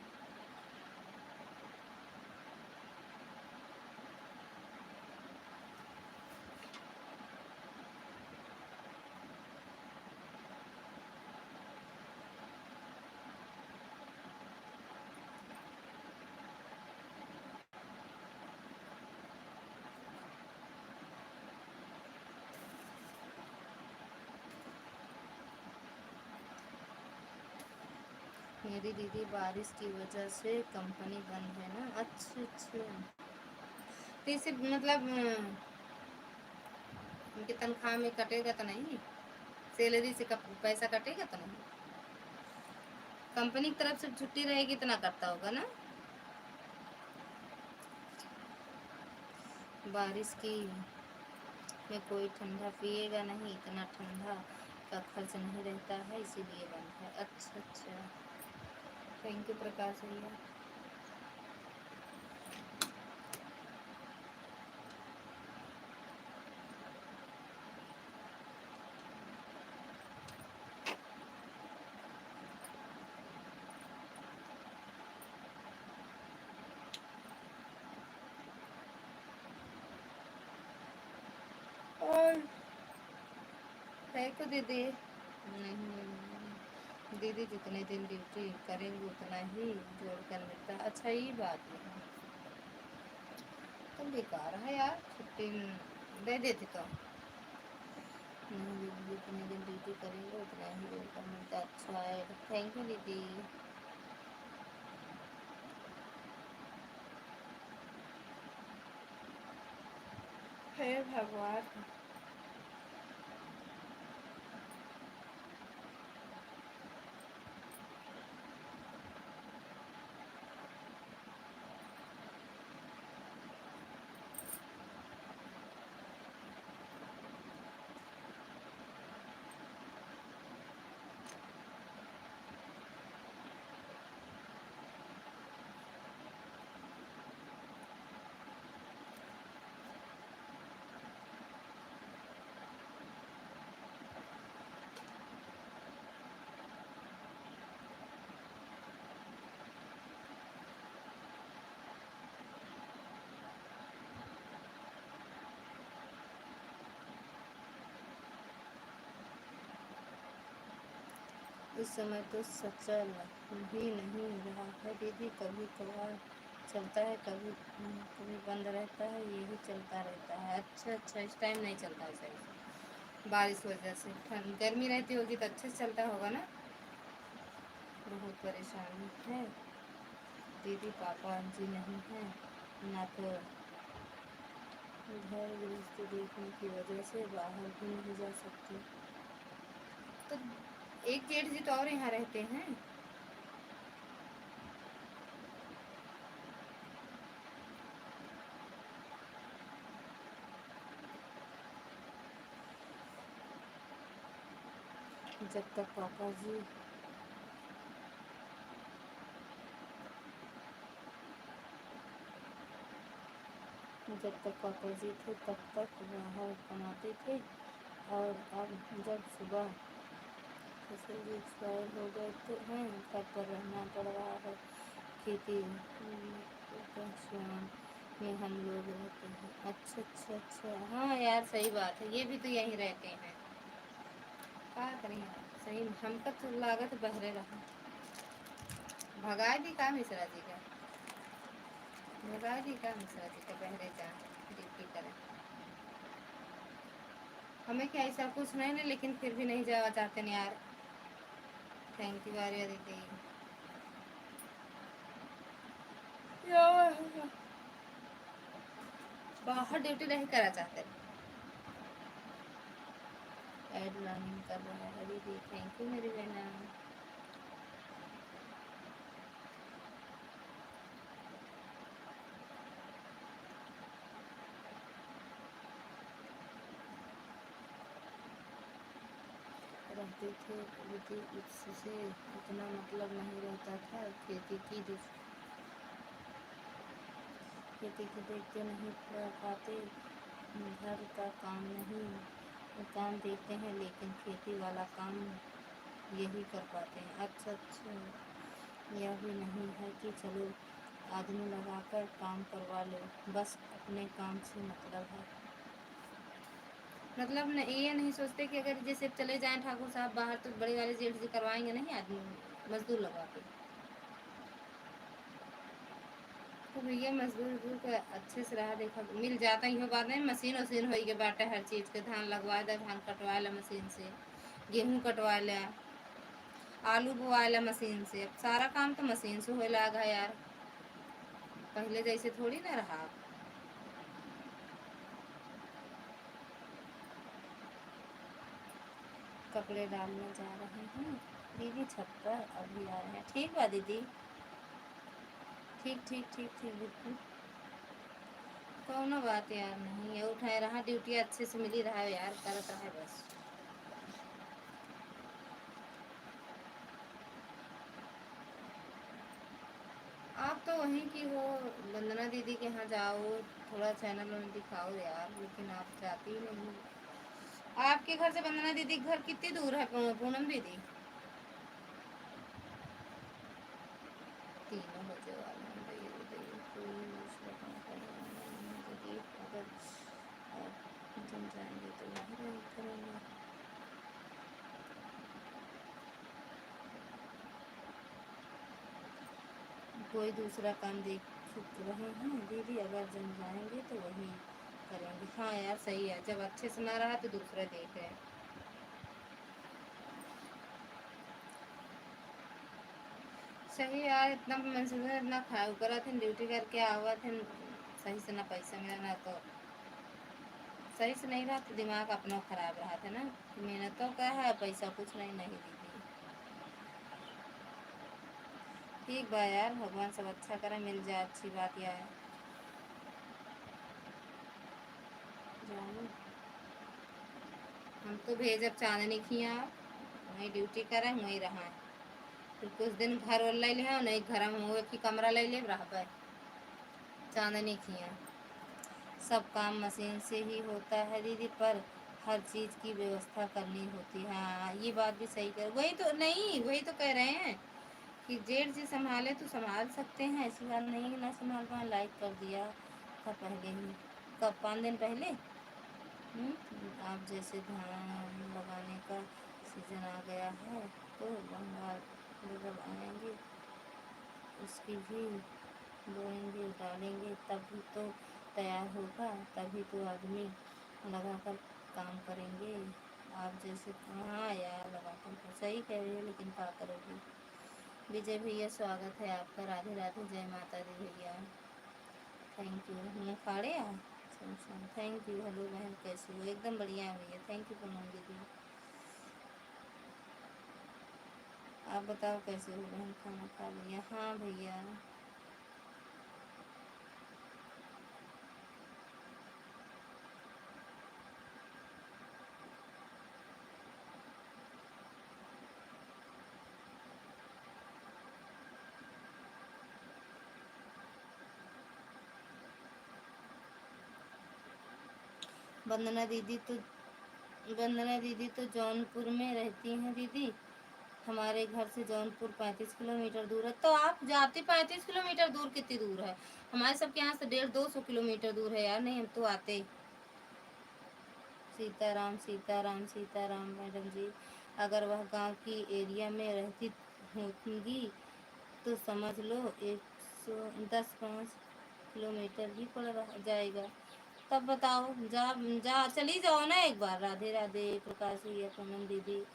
मेरी दीदी बारिश की वजह से कंपनी बंद है ना। अच्छा अच्छा, तो इसे मतलब उनकी तनख्वाह में कटेगा तो नहीं, सैलरी से पैसा कटेगा तो नहीं? कंपनी की तरफ से छुट्टी रहेगी इतना करता होगा ना। बारिश की में कोई ठंडा पिएगा नहीं, इतना ठंडा का खर्च नहीं रहता है, इसीलिए बंद है। अच्छा अच्छा, थैंक यू प्रकाश भैया। है को दीदी नहीं, दीदी जितने दिन ड्यूटी करेंगे उतना ही जोड़ कर मिलता है। अच्छा ये बात है, तुम बेकार है यार, छुट्टी दे देती तो नहीं। दीदी जितने दिन ड्यूटी करेंगे उतना ही जोड़ कर मिलता है। अच्छा है, थैंक यू दीदी। हे भगवान, इस समय तो सचल भी नहीं रहा है दीदी, कभी कभार चलता है, कभी कभी बंद रहता है, यही चलता रहता है। अच्छा अच्छा, इस टाइम नहीं चलता है सही से, बारिश वजह से ठंड गर्मी रहती होगी तो अच्छे से चलता होगा ना। बहुत परेशानी है दीदी, पापा जी नहीं है ना, तो घर गृहस्थी देखने की वजह से बाहर भी नहीं जा सकते। तो एक जेठ जी तो और यहाँ रहते हैं। जब तक पापा जी जब तक पापा जी थे तब तक बाहर कमाते थे, और अब जब सुबह फसल जी एक्सपायर हो गए तो हैं, घर पर रहना पड़ रहा है। खेती श्याम में हम लोग रहते हैं। अच्छा अच्छा अच्छा, हाँ यार सही बात है, ये भी तो यहीं रहते हैं। क्या करें यार, सही हमका तो लागत बहरे रहा। भगाए दी का मिश्रा जी का, भगाए दी का मिश्रा जी का बहरे जा ड्यूटी करें। हमें क्या ऐसा कुछ नहीं ना, लेकिन फिर भी नहीं जाना चाहते ना यार। थैंक यू आर्या दीदी। बाहर ड्यूटी नहीं करा चाहते, एड रनिंग कर रहा है दीदी, थैंक यू मेरी बहना। रहते थे दीदी, इससे उतना मतलब नहीं रहता था। खेती की देखते नहीं पाते, घर का काम नहीं, काम देखते हैं लेकिन खेती वाला काम यही कर पाते हैं। अच्छा अच्छा, यह भी नहीं है कि चलो आदमी लगाकर काम करवा लो, बस अपने काम से मतलब है। मतलब ये नहीं सोचते कि अगर जैसे चले जाएं ठाकुर साहब बाहर तो बड़ी वाले जेठ जी करवाएंगे नहीं, आदमी मजदूर लगा के। तो भैया मजदूर का अच्छे से रहा देखा मिल जाता ही हो, बात नहीं, मशीन वशीन हो के बाटे हर चीज़ के, धान लगवा दे, धान कटवा ला मशीन से, गेहूँ कटवा ला, आलू बुआ ला मशीन से, अब सारा काम तो मशीन से हो लगा यार, पहले जैसे थोड़ी ना रहा। कपड़े डालने जा रहे हैं दीदी छत पर, अभी आ रहे हैं। ठीक बा दीदी, ठीक ठीक ठीक ठीक बिल्कुल, कौनो बात यार नहीं है, उठाए रहा ड्यूटी अच्छे से मिली रहा है यार, करता है बस। आप तो वहीं की हो, वंदना दीदी के यहाँ जाओ, थोड़ा चैनल में दिखाओ यार, लेकिन आप जाती ही नहीं। आपके घर से वंदना दीदी के घर कितनी दूर है पूनम दीदी? 3 बजे वाले हैं कोई दूसरा काम करवाना नहीं दीदी, अगर आप जम जाएंगे तो वहीं रह करेंगे। कोई दूसरा काम देख रहे हैं दीदी, अगर जम जाएंगे तो वही करेंगे। हाँ यार सही है, जब अच्छे से ना रहा तो दूसरा देख रहे हैं। सही यार, इतना महसूस इतना खाया करा थे, ड्यूटी करके आवा थे, सही से ना पैसा मिला ना तो सही से नहीं रहा तो दिमाग अपना खराब रहा था ना। मेहनतों का है, पैसा कुछ नहीं नहीं दीदी। ठीक बा यार, भगवान सब अच्छा करे, मिल जाए अच्छी बात यह है। जानो हम तो भेजब चांदनी खिया, वहीं ड्यूटी करे वहीं रहा। फिर कुछ दिन घर और ले ले, नहीं घर में हुए कि कमरा ले ले रह चांदनी खिया। सब काम मशीन से ही होता है दीदी, पर हर चीज़ की व्यवस्था करनी होती है। हाँ ये बात भी सही कर, वही तो नहीं, वही तो कह रहे हैं कि जेठ जी संभाले तो संभाल सकते हैं, ऐसी बात नहीं ना संभाल पाए। लाइक कर दिया था पहले ही, कब 5 दिन पहले। आप जैसे धान लगाने का सीजन आ गया है तो बंगाल जब आएंगे उसकी भी बोएंगे डालेंगे, तभी तो तैयार होगा, तभी तो आदमी लगाकर काम करेंगे। आप जैसे हाँ यार लगाकर तो सही कह रही है, लेकिन क्या करोगी। विजय भैया स्वागत है आपका, राधे राधे, जय माता दी भैया, थैंक यू। मैं फाड़े आ थैंक यू। हेलो बहन कैसी हो, एकदम बढ़िया है भैया, थैंक यू पूनम दीदी। आप बताओ कैसे हो बहन, खाना खा लिया? हाँ भैया। वंदना दीदी तो जौनपुर में रहती हैं दीदी, हमारे घर से जौनपुर 35 किलोमीटर दूर है। तो आप जाते 35 किलोमीटर दूर, कितनी दूर है? हमारे सबके यहाँ से 150-200 किलोमीटर दूर है यार, नहीं हम तो आते। सीताराम सीताराम सीताराम मैडम जी, अगर वह गांव की एरिया में रहती होंगी तो समझ लो 110-5 किलोमीटर ही पड़ जाएगा। तब बताओ, जा जा चली जाओ ना एक बार। राधे राधे प्रकाश भैया, पूनम दीदी,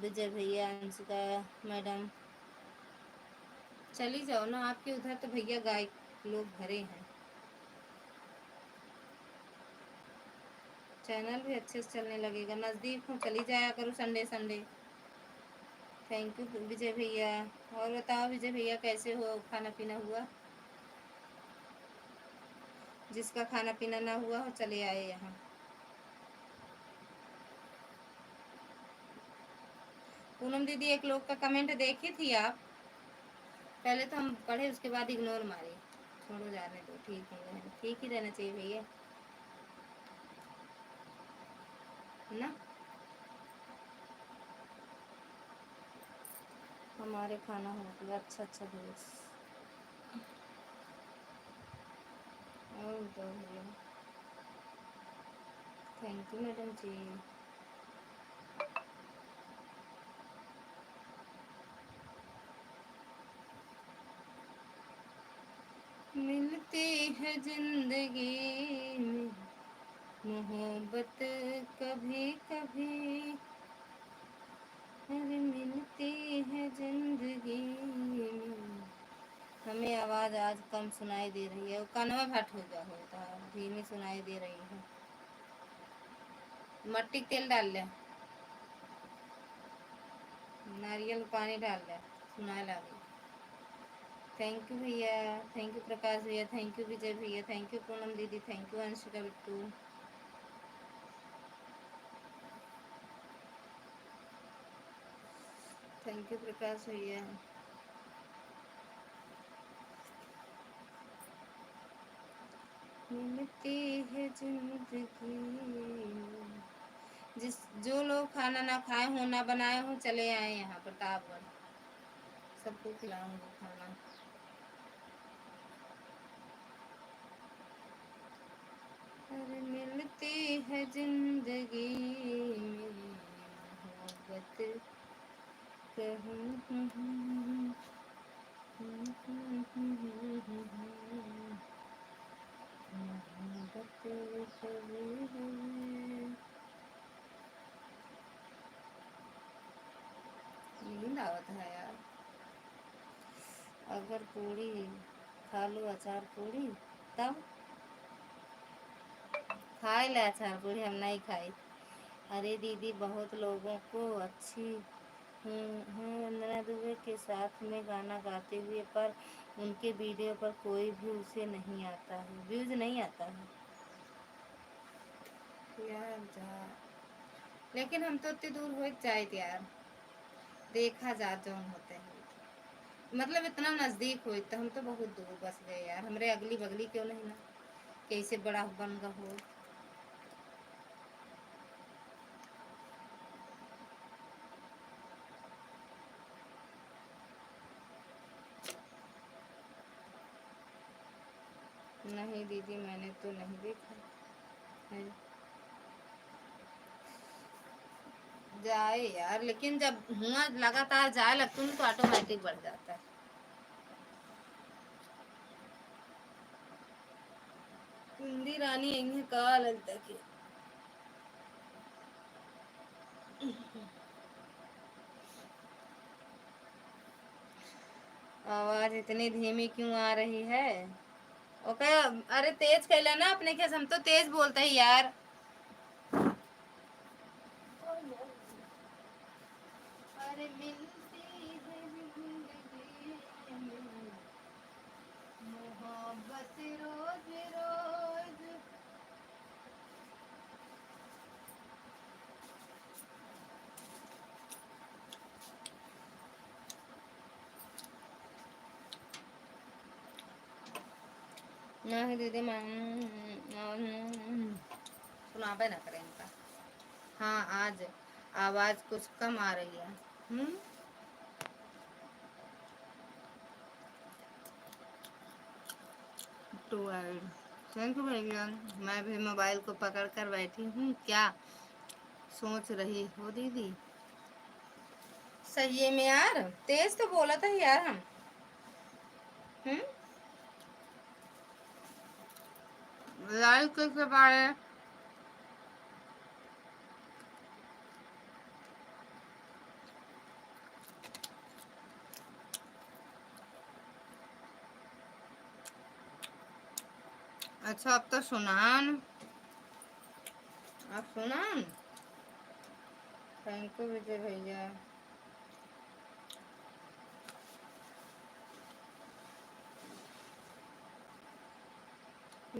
विजय भैया, अंशिका मैडम, चली जाओ ना। आपके उधर तो भैया गाय लोग भरे हैं, चैनल भी अच्छे से चलने लगेगा। नज़दीक हूँ, चली जाया करो Sunday Sunday. Thank you Vijay भैया। और बताओ विजय भैया कैसे हो, खाना पीना हुआ? जिसका खाना पीना ना हुआ हो चले आए यहाँ। पूनम दीदी एक लोग का कमेंट देखी थी आप? पहले तो हम पढ़े, उसके बाद इग्नोर मारे। छोड़ो जाने दो, ठीक है, ठीक ही रहना चाहिए भैया ना। हमारे खाना हो गया, अच्छा अच्छा दोस्त। और दो भैया, थैंक यू मैडम जी। मिलती है जिंदगी में मोहब्बत कभी कभी, अरे मिलती है जिंदगी में। हमें आवाज़ आज कम सुनाई दे रही है, वो कानवा घाट हो गया होता है, धीमी सुनाई दे रही है। मट्टी तेल डाल ले, नारियल पानी डाल ले, सुनाए लगे। थैंक यू भैया, थैंक यू प्रकाश भैया, थैंक यू विजय भैया, थैंक यू पूनम दीदी, thank you Anshika Bittu. Thank you Prakash भैया। मिलती है जिंदगी में। जिस जो लोग खाना ना खाए हो ना बनाए हो चले आए यहाँ प्रतापगढ़, सबको खिलाऊंगी खाना। अरे मिलती है जिंदगी में मोहब्बत कहूँ। नींद आवत है यार। अगर पूड़ी खा लो अचार पूड़ी तब खाए ले अचार पूड़ी, हम नहीं खाई। अरे दीदी बहुत लोगों को अच्छी हूँ वंदना दुबे के साथ में गाना गाते हुए, पर उनके वीडियो पर कोई भी उसे नहीं आता है, व्यूज नहीं आता है यार जा। लेकिन हम तो इतनी दूर हो जाए यार, देखा जा जौन होते हैं, मतलब इतना नज़दीक हो तो हम तो बहुत दूर बस गए यार, हमरे अगली बगली क्यों नहीं ना, कैसे बड़ा बन गा हो। नहीं दीदी मैंने तो नहीं देखा है। जाए यार, लेकिन जब हुआ लगातार जाए लगता है तो ऑटोमेटिक बढ़ जाता है। हिंदी रानी यही कहा लगता कि आवाज इतनी धीमी क्यों आ रही है। ओके। अरे तेज कहला ना अपने के, हम तो तेज बोलते हैं यार। अरे मिलती है जिंदगी में मोहब्बत रोज रोज। नहीं दीदी मैं सुनाबे ना करें इनका। हाँ आज आवाज कुछ कम आ रही है। हम्म। तो थैंक यू भैया। मैं भी मोबाइल को पकड़ कर बैठी हूँ, क्या सोच रही हो दीदी। सही में यार, तेज तो बोला था यार हम। हम्म। लाइक के बारे। अच्छा अब तो सुनान, आप सुनान। थैंक यू विजय भैया।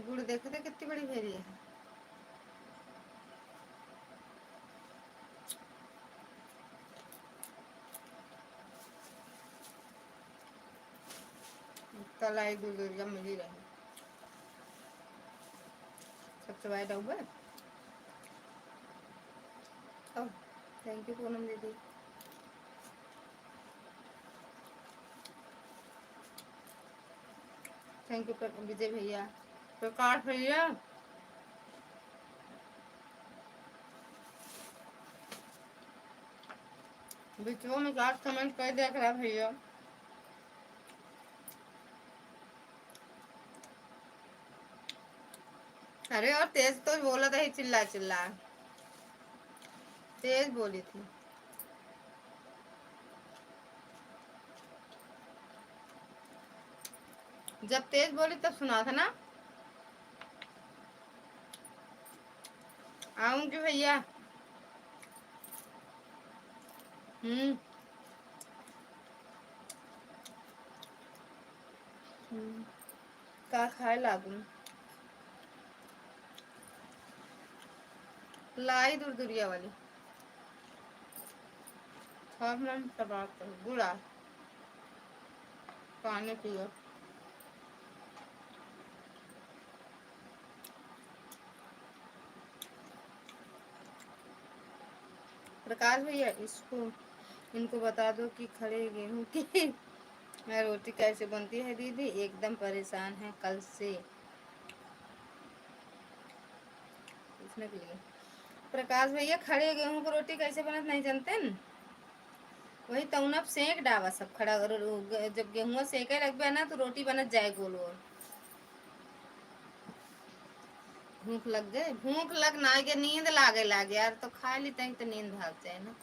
गुड़ देखते कितनी बड़ी भेजी है। तलाई गुजरिया मिली रही सबसे वाइट हुआ। थैंक यू पूनम दीदी। थैंक यू विजय भैया, प्रकाश भैया। बिचो में क्या कमेंट कर देख रहा भैया। अरे और तेज तो बोला था ही, चिल्ला चिल्ला तेज बोली थी। जब तेज बोली तब सुना था ना। आऊंगी भैया। हम्म। का खाए लागू लाई दूर दुरिया वाली बुरा पानी पियो। प्रकाश भैया इसको इनको बता दो कि खड़े गेहूं की रोटी कैसे बनती है दीदी, एकदम परेशान है कल से पूछने के लिए। प्रकाश भैया खड़े गेहूं की रोटी कैसे बनत नहीं जानते न? वही तउना सेक डावा सब खड़ा जब गेहुआ सेके रखबे ना तो रोटी बनत जाए गोल गोल। भूख लग गए, भूख लग ना के नींद लागे लागे यार, तो खा ली तक तो नींद भाग जाए ना।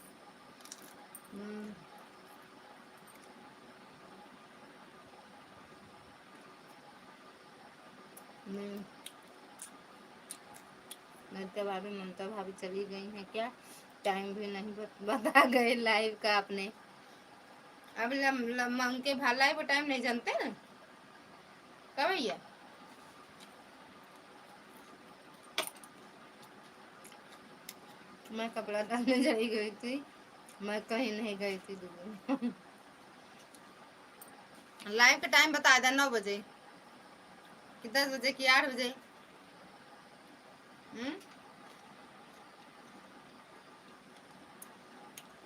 ममता भाभी, ममता भाभी चली गई हैं क्या? टाइम भी नहीं बता गए लाइव का आपने। अब उनके लाइव टाइम नहीं जानते ना क्या भैया? मैं कपड़ा डालने चली गई थी, मैं कहीं नहीं गई थी दूर। लाइव का टाइम बता दें 9 बजे कि 10 बजे कि 8 बजे।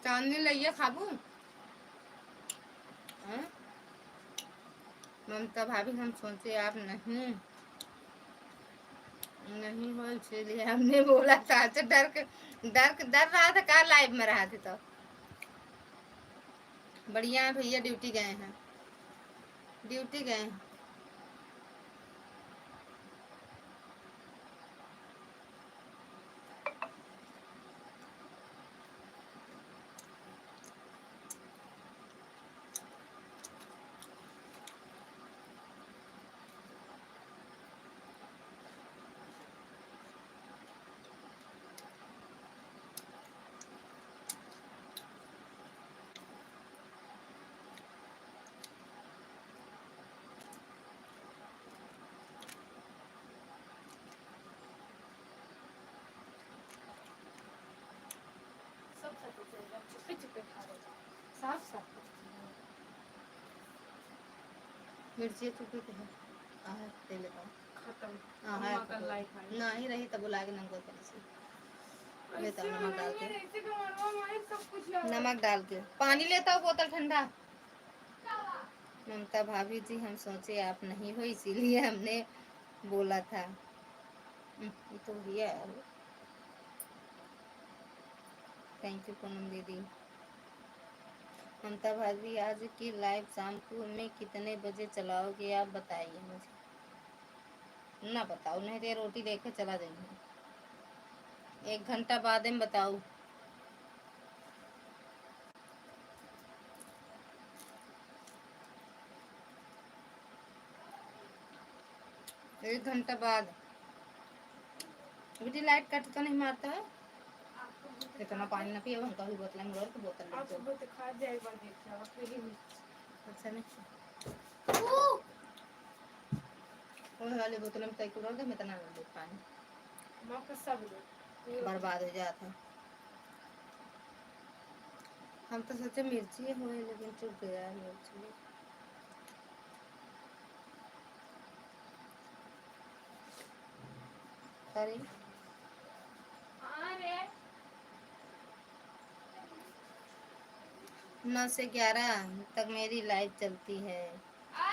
चांदनी लइया खाबू। ममता भाभी हम सोचे आप नहीं नहीं हो, इसलिए हमने बोला था। तो डर रहा था, कहाँ लाइव में रहा थे तो। बढ़िया है भैया, ड्यूटी गए हैं, ड्यूटी गए हैं। साफ साफ मिर्ची चुपे के है ले लेता खत्म ना ही रही तब बुला के नमक से लेता हूँ, नमक डाल के, नमक डाल के पानी लेता हूँ, बोतल ठंडा। ममता भाभी जी हम सोचे आप नहीं हो, इसीलिए हमने बोला था। ये तो भैया, थैंक यू पूनम दीदी। ममता भाभी आज की लाइव शाम को में कितने बजे चलाओगे आप बताइए मुझे। ना बताओ, नहीं तो रोटी लेकर चला जाएंगे। 1 घंटा बाद में बताओ। 1 घंटा बाद। बेटी लाइट कट तो नहीं मारता है? इतना पानी ना पिए, उनका भी बोतल में तो बोतल आप खा जाए एक बार देखा। अच्छा नहीं वो वाले बोतल में तय करो, मैं इतना ना दे पानी, मौका सब बर्बाद हो जाता है। हम तो सोचे मिर्ची हुए, लेकिन चुप गया मिर्ची। अरे 9 से 11 तक मेरी लाइव चलती है।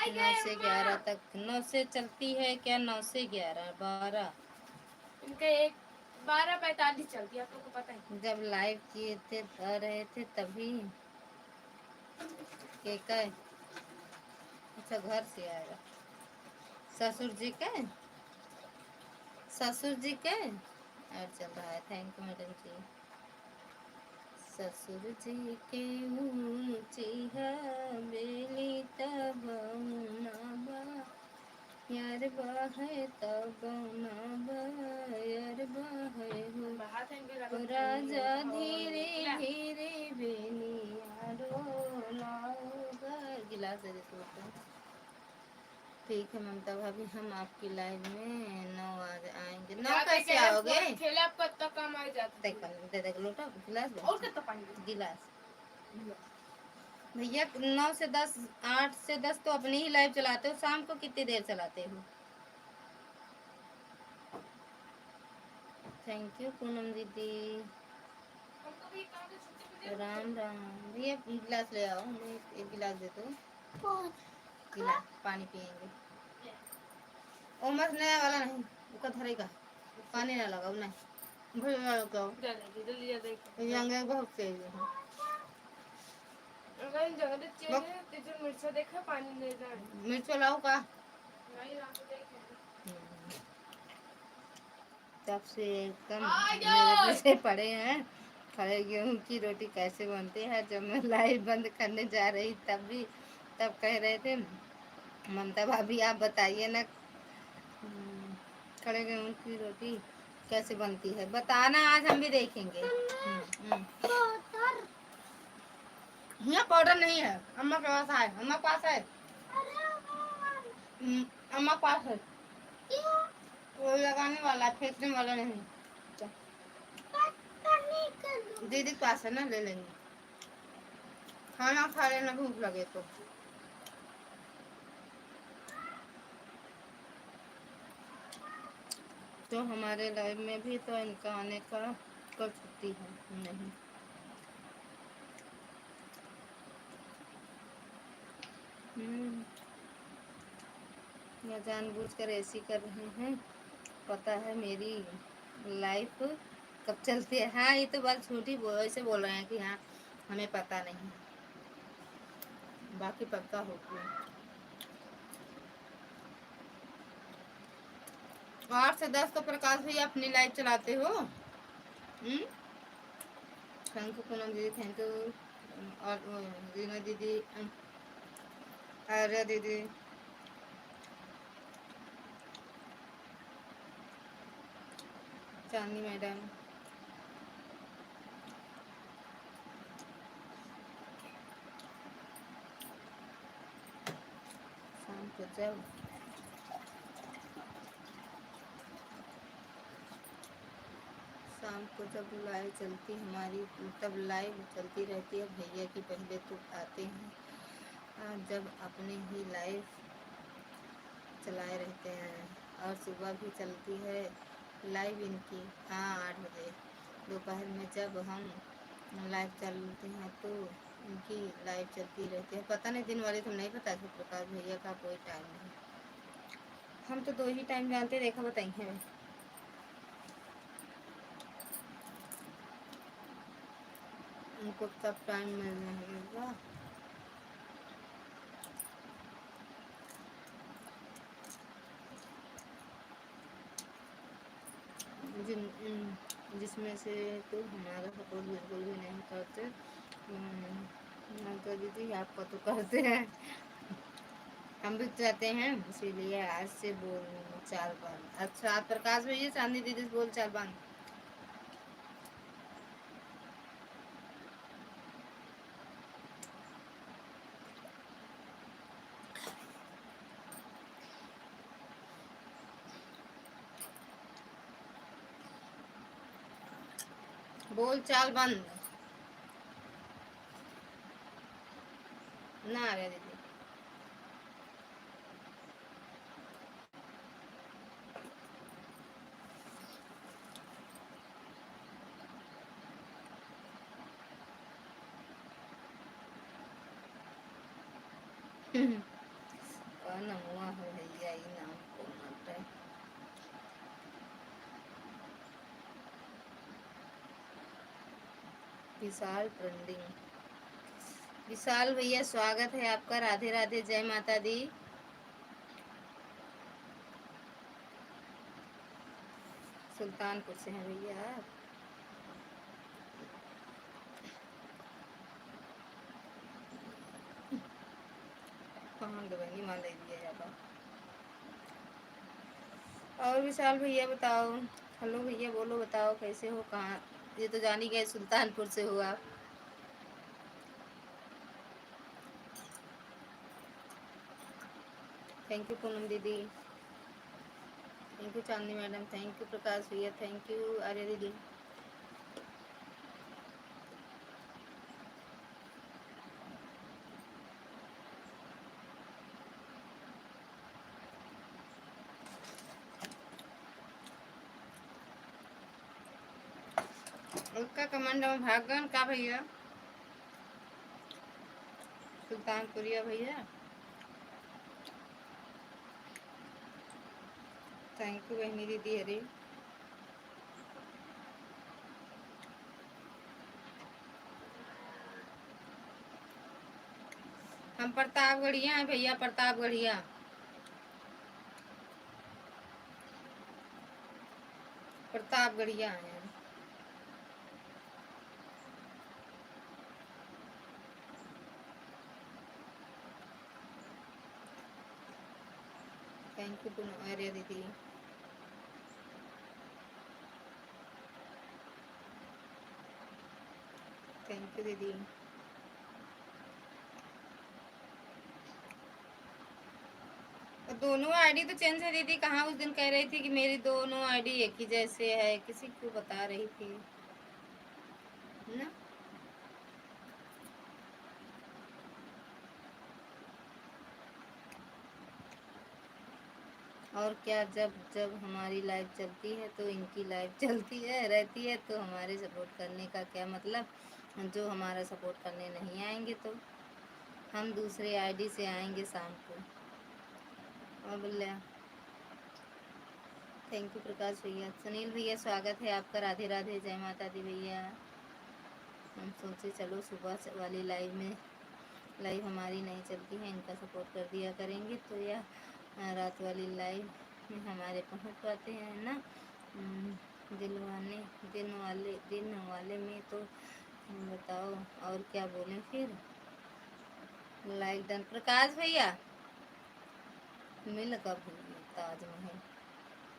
9 से 11 तक, 9 से चलती है क्या? 9 से 11 12 इनका एक 12:45 चलती है, आपको पता है। जब लाइव किए थे आ रहे थे तभी के अच्छा घर से आएगा ससुर जी के, ससुर जी के और चल रहा है। थैंक यू मैडम जी। ससुर जी के ऊंची हवेली तब यार बाहे तब यार बाहे हो राजा धीरे धीरे बेनिया डोलाओगा। गिलास दे दे तो। ठीक है ममता भाभी, हम आपकी लाइव में 9 आज आएंगे। 9 कैसे आओगे? खेले आपको इतना काम आ जाता है। दे दे लोटा गिलास और कितना पानी? गिलास भैया। 9 से 10, 8 से 10 तो अपनी ही लाइव चलाते हो, शाम को कितनी देर चलाते हो? थैंक यू पूनम दीदी। राम राम भैया, गिलास ले आओ, मैं एक गिलास दे दो। गिलास पानी पियेंगे। ओ मत नया वाला नहीं, उसका धरेगा पानी ना लगाओ नहीं भैया लगाओ, जल्दी बहुत तेज है। अगर जगह चेंज बक है तो मिर्चा देखा पानी ले जाए मिर्च लाओ का नहीं लाके देखे तब से एकदम मेरे पीछे पड़े हैं। खड़े गेहूं की रोटी कैसे बनती है। जब मैं लाइव बंद करने जा रही तब कह रहे थे ममता भाभी आप बताइए ना खड़े गेहूं की रोटी कैसे बनती है, बताना आज हम भी देखेंगे। यहाँ पाउडर नहीं है, अम्मा के पास है, अम्मा के पास है। अम्मा के पास है, वो लगाने वाला है, फेंकने वाला नहीं। दीदी के पास है ना, ले लेंगे। खाना खा लेना भूख लगे तो हमारे लाइव में भी तो इनका आने का कर सकती है नहीं। या जानबूझकर ऐसी कर रहे हैं। पता है मेरी लाइफ कब चलती है। हाँ ये तो बात छोटी ऐसे बोल रहे हैं कि हाँ हमें पता नहीं, बाकी पक्का होगी। 8 से 10 तो प्रकाश भैया अपनी लाइव चलाते हो। थैंक यू पूनम दीदी, थैंक यू। और रीना दीदी, आर्या दीदी, चांदनी मैडम, शाम को जब लाइव चलती हमारी तब लाइव चलती रहती है भैया की। पहले तो आते हैं जब अपने ही लाइव चलाए रहते हैं और सुबह भी चलती है लाइव इनकी। हाँ 8 बजे दोपहर में जब हम लाइव चलते हैं तो इनकी लाइव चलती रहती है। पता नहीं दिन वाले तो नहीं पता कि प्रकाश भैया का कोई टाइम नहीं। हम तो 2 ही टाइम जानते, देखा बताइए। उनको तब टाइम मिल जाएगा। जिसमें से तो हमारा सपोर्ट बिल्कुल भी नहीं करते। तो दीदी आपका तो करते हैं, हम भी चाहते हैं, इसीलिए आज से बोल चाल बंद। अच्छा प्रकाश भैया चांदनी दीदी से बोल चाल बंद। बोल चाल बंद ना आ रहा दीदी। कौन हुआ है भैया ये नाम को मत है। विशाल ट्रेंडिंग। विशाल भैया स्वागत है आपका, राधे राधे, जय माता दी। सुल्तानपुर से हैं भैया आप। कहाँ दवाई मान ले दिया आप। और विशाल भैया बताओ, हेलो भैया बोलो, बताओ कैसे हो, कहाँ। ये तो जानी गए सुल्तानपुर से हो आप। थैंक यू पूनम दीदी, thank you Chandni madam, thank you Prakash भैया, थैंक यू आर्या दीदी। उसका कमांड में भागन का भैया, सुल्तानपुरिया भैया, थैंक यू बहनी दीदी। अरे प्रतापगढ़िया है भैया, प्रतापगढ़िया। प्रतापगढ़िया है। थैंक यू अरे दीदी। थैंक यू दीदी। दोनों आईडी तो चेंज है दीदी। कहाँ उस दिन कह रही थी कि मेरी दोनों आईडी एक ही जैसे है, किसी को बता रही थी ना। और क्या, जब जब हमारी लाइव चलती है तो इनकी लाइव चलती है रहती है, तो हमारे सपोर्ट करने का क्या मतलब। जो हमारा सपोर्ट करने नहीं आएंगे तो हम दूसरे आईडी से आएंगे शाम को। और बोले थैंक यू प्रकाश भैया। सुनील भैया स्वागत है आपका। राधे राधे, जय माता दी भैया। हम सोचे चलो सुबह वाली लाइव में, लाइव हमारी नहीं चलती है, इनका सपोर्ट कर दिया करेंगे तो यह रात वाली लाइव में हमारे पहुंच पाते हैं ना। दिन वाले में तो बताओ और क्या बोलें फिर। लाइक डन प्रकाश भैया। मिल कब हुई ताजमहल,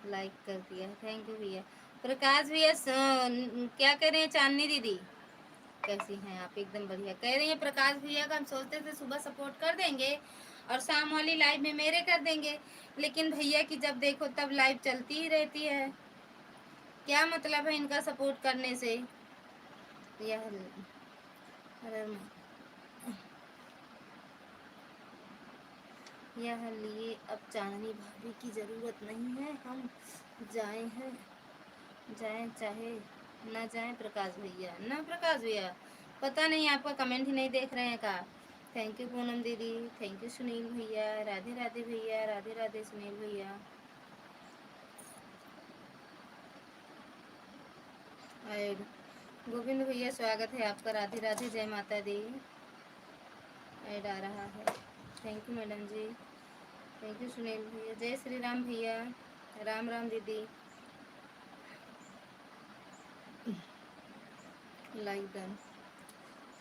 लाइक कर दिया, थैंक यू भैया। प्रकाश भैया क्या कह रहे हैं चांदनी दीदी, कैसी हैं आप? एकदम बढ़िया। कह रही हैं प्रकाश भैया का हम सोचते थे सुबह सपोर्ट कर देंगे और शाम वाली लाइव में मेरे कर देंगे, लेकिन भैया की जब देखो तब लाइव चलती ही रहती है। क्या मतलब है इनका सपोर्ट करने से। यह यह लिए अब चांदनी भाभी की ज़रूरत नहीं है, हम जाएं चाहे ना जाएं। प्रकाश भैया ना, प्रकाश भैया पता नहीं आपका कमेंट ही नहीं देख रहे हैं का। थैंक यू पूनम दीदी, थैंक यू सुनील भैया, राधे राधे भैया, राधे राधे सुनील भैया। ऐड गोविंद भैया स्वागत है आपका, राधे राधे, जय माता दी। ऐड आ रहा है, thank you madam ji, thank you Sunil भैया, जय श्री राम भैया, राम राम दीदी। लाइक डन,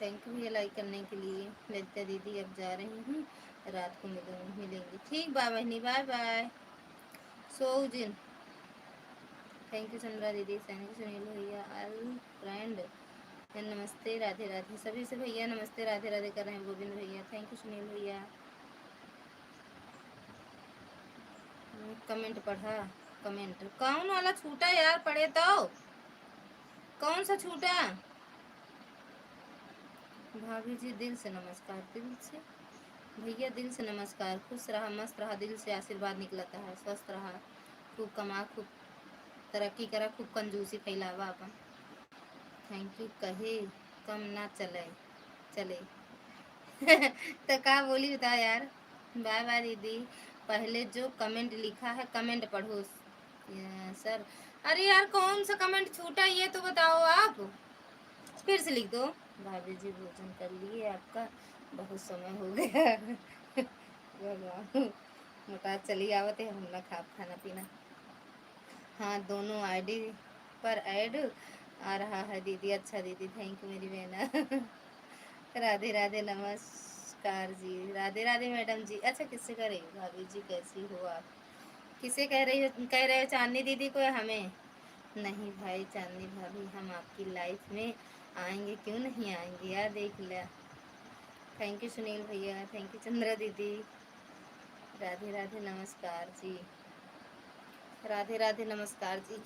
थैंक यू भैया लाइक करने के लिए। ललिता दीदी अब जा रही हूँ, रात को मिलेंगे। ठीक बाय बहनी, बाय बाय। सोजिन थैंक यू चंद्रा दीदी, थैंक यू सुनील भैया, ऑल फ्रेंड नमस्ते, राधे राधे सभी से भैया नमस्ते राधे राधे कर रहे हैं। गोविंद भैया थैंक यू, सुनील भैया। कमेंट पढ़ा, कमेंट कौन वाला छूटा यार, पढ़े तो कौन सा छूटा। भाभी जी दिल से नमस्कार, दिल से भैया दिल से नमस्कार। खुश रहा, मस्त रहा, दिल से आशीर्वाद निकलता है। स्वस्थ रहा, खूब कमा, खूब तरक्की करा, खूब कंजूसी फैलावा अपन। थैंक यू कहे कम ना चले तो क्या बोली बता यार। बाय बाय दीदी। पहले जो कमेंट लिखा है कमेंट पढ़ो सर। अरे यार कौन सा कमेंट छूटा ये तो बताओ आप, फिर से लिख दो। भाभी जी भोजन कर लिए आपका, बहुत समय हो गया भगवान मोटा चली आवत है, हम ना खाना पीना। हाँ दोनों आईडी पर ऐड आ रहा है दीदी। अच्छा दीदी थैंक यू मेरी बहना राधे राधे नमस्कार जी, राधे राधे मैडम जी। अच्छा किससे कह रही हो भाभी जी, कैसी हो आप? किसे कह रही हो, कह रहे हो चांदनी दीदी को या हमें? नहीं भाई चांदनी भाभी हम आपकी लाइफ में आएंगे, क्यों नहीं आएंगे यार, देख लिया। थैंक यू सुनील भैया, थैंक यू चंद्रा दीदी। राधे राधे नमस्कार जी, राधे राधे नमस्कार जी,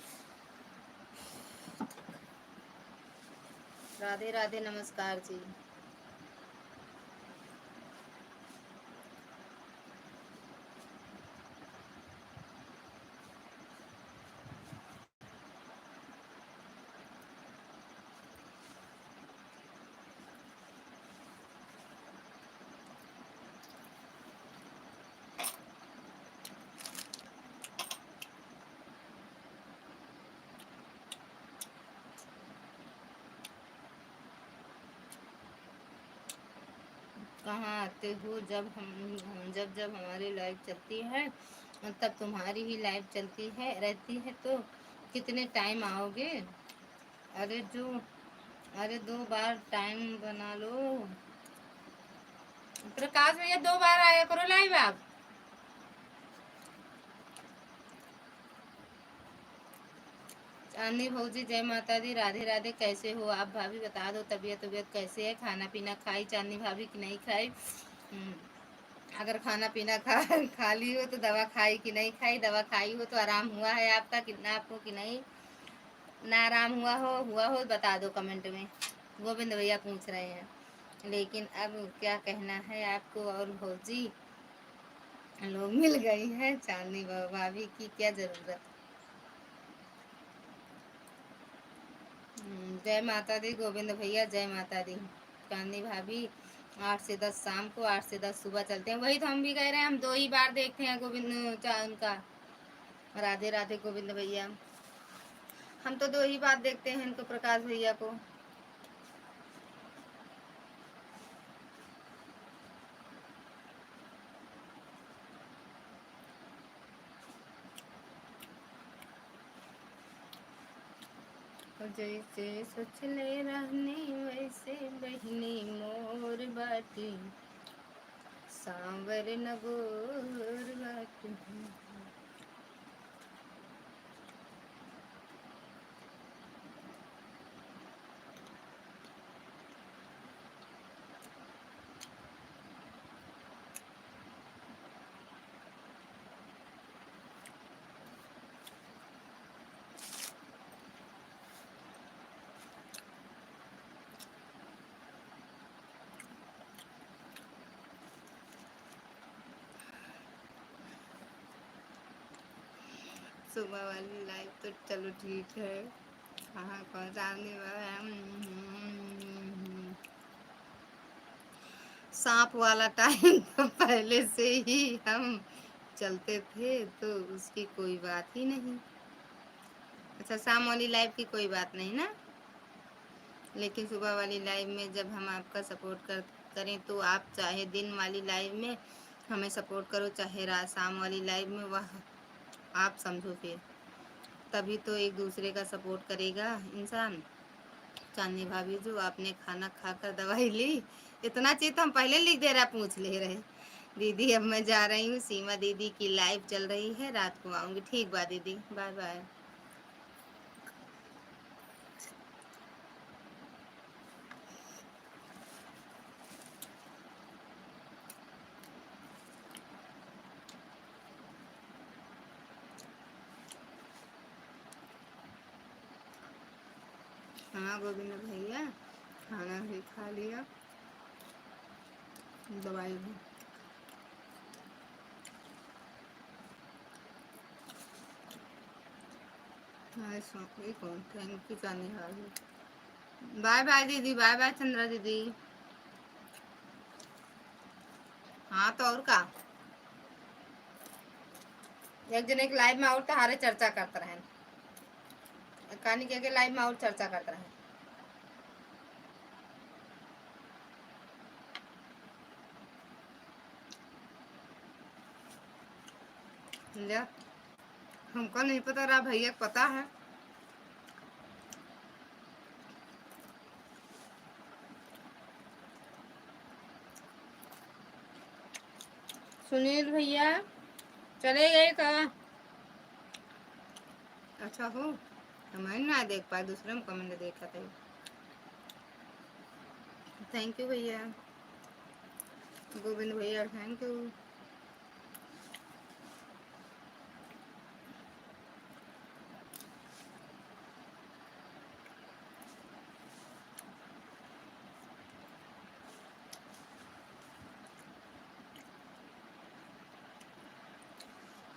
राधे राधे नमस्कार जी। कहाँ आते हो? जब जब हमारी लाइव चलती है तब तुम्हारी ही लाइव चलती है रहती है, तो कितने टाइम आओगे? अरे जो अरे 2 बार टाइम बना लो। प्रकाश भैया 2 बार आया करो लाइव आप। चांदनी भौजी जय माता दी, राधे राधे। कैसे हो आप भाभी? बता दो तबीयत कैसे है? खाना पीना खाई चांदनी भाभी की नहीं खाई? अगर खाना पीना खा ली हो तो दवा खाई कि नहीं खाई? दवा खाई हो तो आराम हुआ है आपका कितना, आपको कि नहीं? ना आराम हुआ हो बता दो कमेंट में। गोविंद भैया पूछ रहे हैं। लेकिन अब क्या कहना है आपको? और भौजी लोग मिल गई है, चांदनी भाभी की क्या जरूरत? जय माता दी गोविंद भैया, जय माता दी। चांदनी भाभी 8 से 10 शाम को, 8 से 10 सुबह चलते हैं। वही तो हम भी कह रहे हैं, हम 2 ही बार देखते हैं गोविंद उनका। राधे राधे गोविंद भैया। हम तो 2 ही बार देखते हैं इनको, प्रकाश भैया को। जैसे सोचले रहने वैसे बहनी मोर बाटी, सांवर नगोर बाटी। सुबह वाली लाइव तो चलो ठीक है, कहाँ पहुँचाने वाला सांप वाला टाइम तो पहले से ही हम चलते थे, तो उसकी कोई बात ही नहीं। अच्छा, शाम वाली लाइव की कोई बात नहीं ना, लेकिन सुबह वाली लाइव में जब हम आपका सपोर्ट करें तो आप चाहे दिन वाली लाइव में हमें सपोर्ट करो, चाहे रात शाम वाली लाइव में, वह आप समझो फिर, तभी तो एक दूसरे का सपोर्ट करेगा इंसान। चांदनी भाभी जो आपने खाना खाकर दवाई ली, इतना चीज तो हम पहले लिख दे रहा, पूछ ले रहे। दीदी अब मैं जा रही हूँ, सीमा दीदी की लाइव चल रही है, रात को आऊँगी। ठीक बा दीदी, बाय बाय। हाँ गोविंद भैया, खाना भी खा लिया, दवाई भी। हाँ कौन, थैंक यू चांदनी भाभी। बाय बाय दीदी, बाय बाय चंद्रा दीदी। हाँ तो और का, एक जन एक लाइव में और तहारे चर्चा करते रहे, कहानी के लाइव में और चर्चा करते रहे। हमको नहीं पता रहा, भैया को पता है। सुनील भैया चले गए का? अच्छा हो, हमें ना देख पाए, दूसरे में कमेंट देखा था। थैंक यू भैया, गोविंद भैया थैंक यू।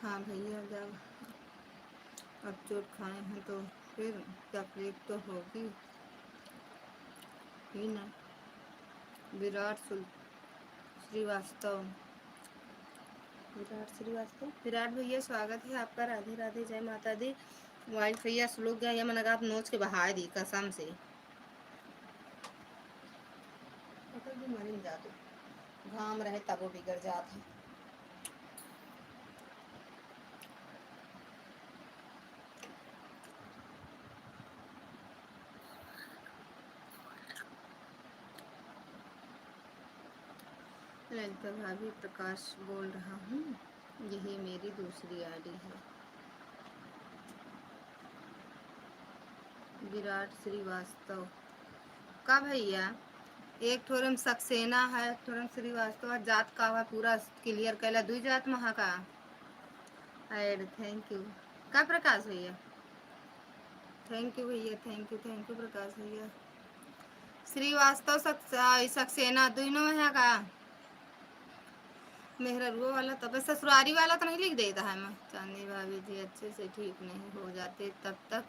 हाँ भैया, जब अब चोट खाए हैं तो फिर तकलीफ तो होगी ही ना। श्रीवास्तव, विराट भैया स्वागत है आपका, राधे राधे, जय माता दी। वाइफ भैया स्लोक गया, मैंने कहा आप नोच के बहा दी कसम से। घाम रहे तब वो बिगड़ जात है। ललिता भाभी, प्रकाश बोल रहा हूँ, यही मेरी दूसरी आईडी है। विराट श्रीवास्तव का भैया, एक ठोरम सक्सेना है, एक ठोरम श्रीवास्तव जात का हुआ पूरा क्लियर कैला, दुई जात महा का ऐड। थैंक यू का प्रकाश भैया, थैंक यू भैया, थैंक यू प्रकाश भैया। श्रीवास्तव सक्सेना दोनों है का। मेहररुआ वाला तो बस ससुरारी वाला तो नहीं लिख देता है। मैं चांदी भाभी जी अच्छे से ठीक नहीं हो जाते तब तक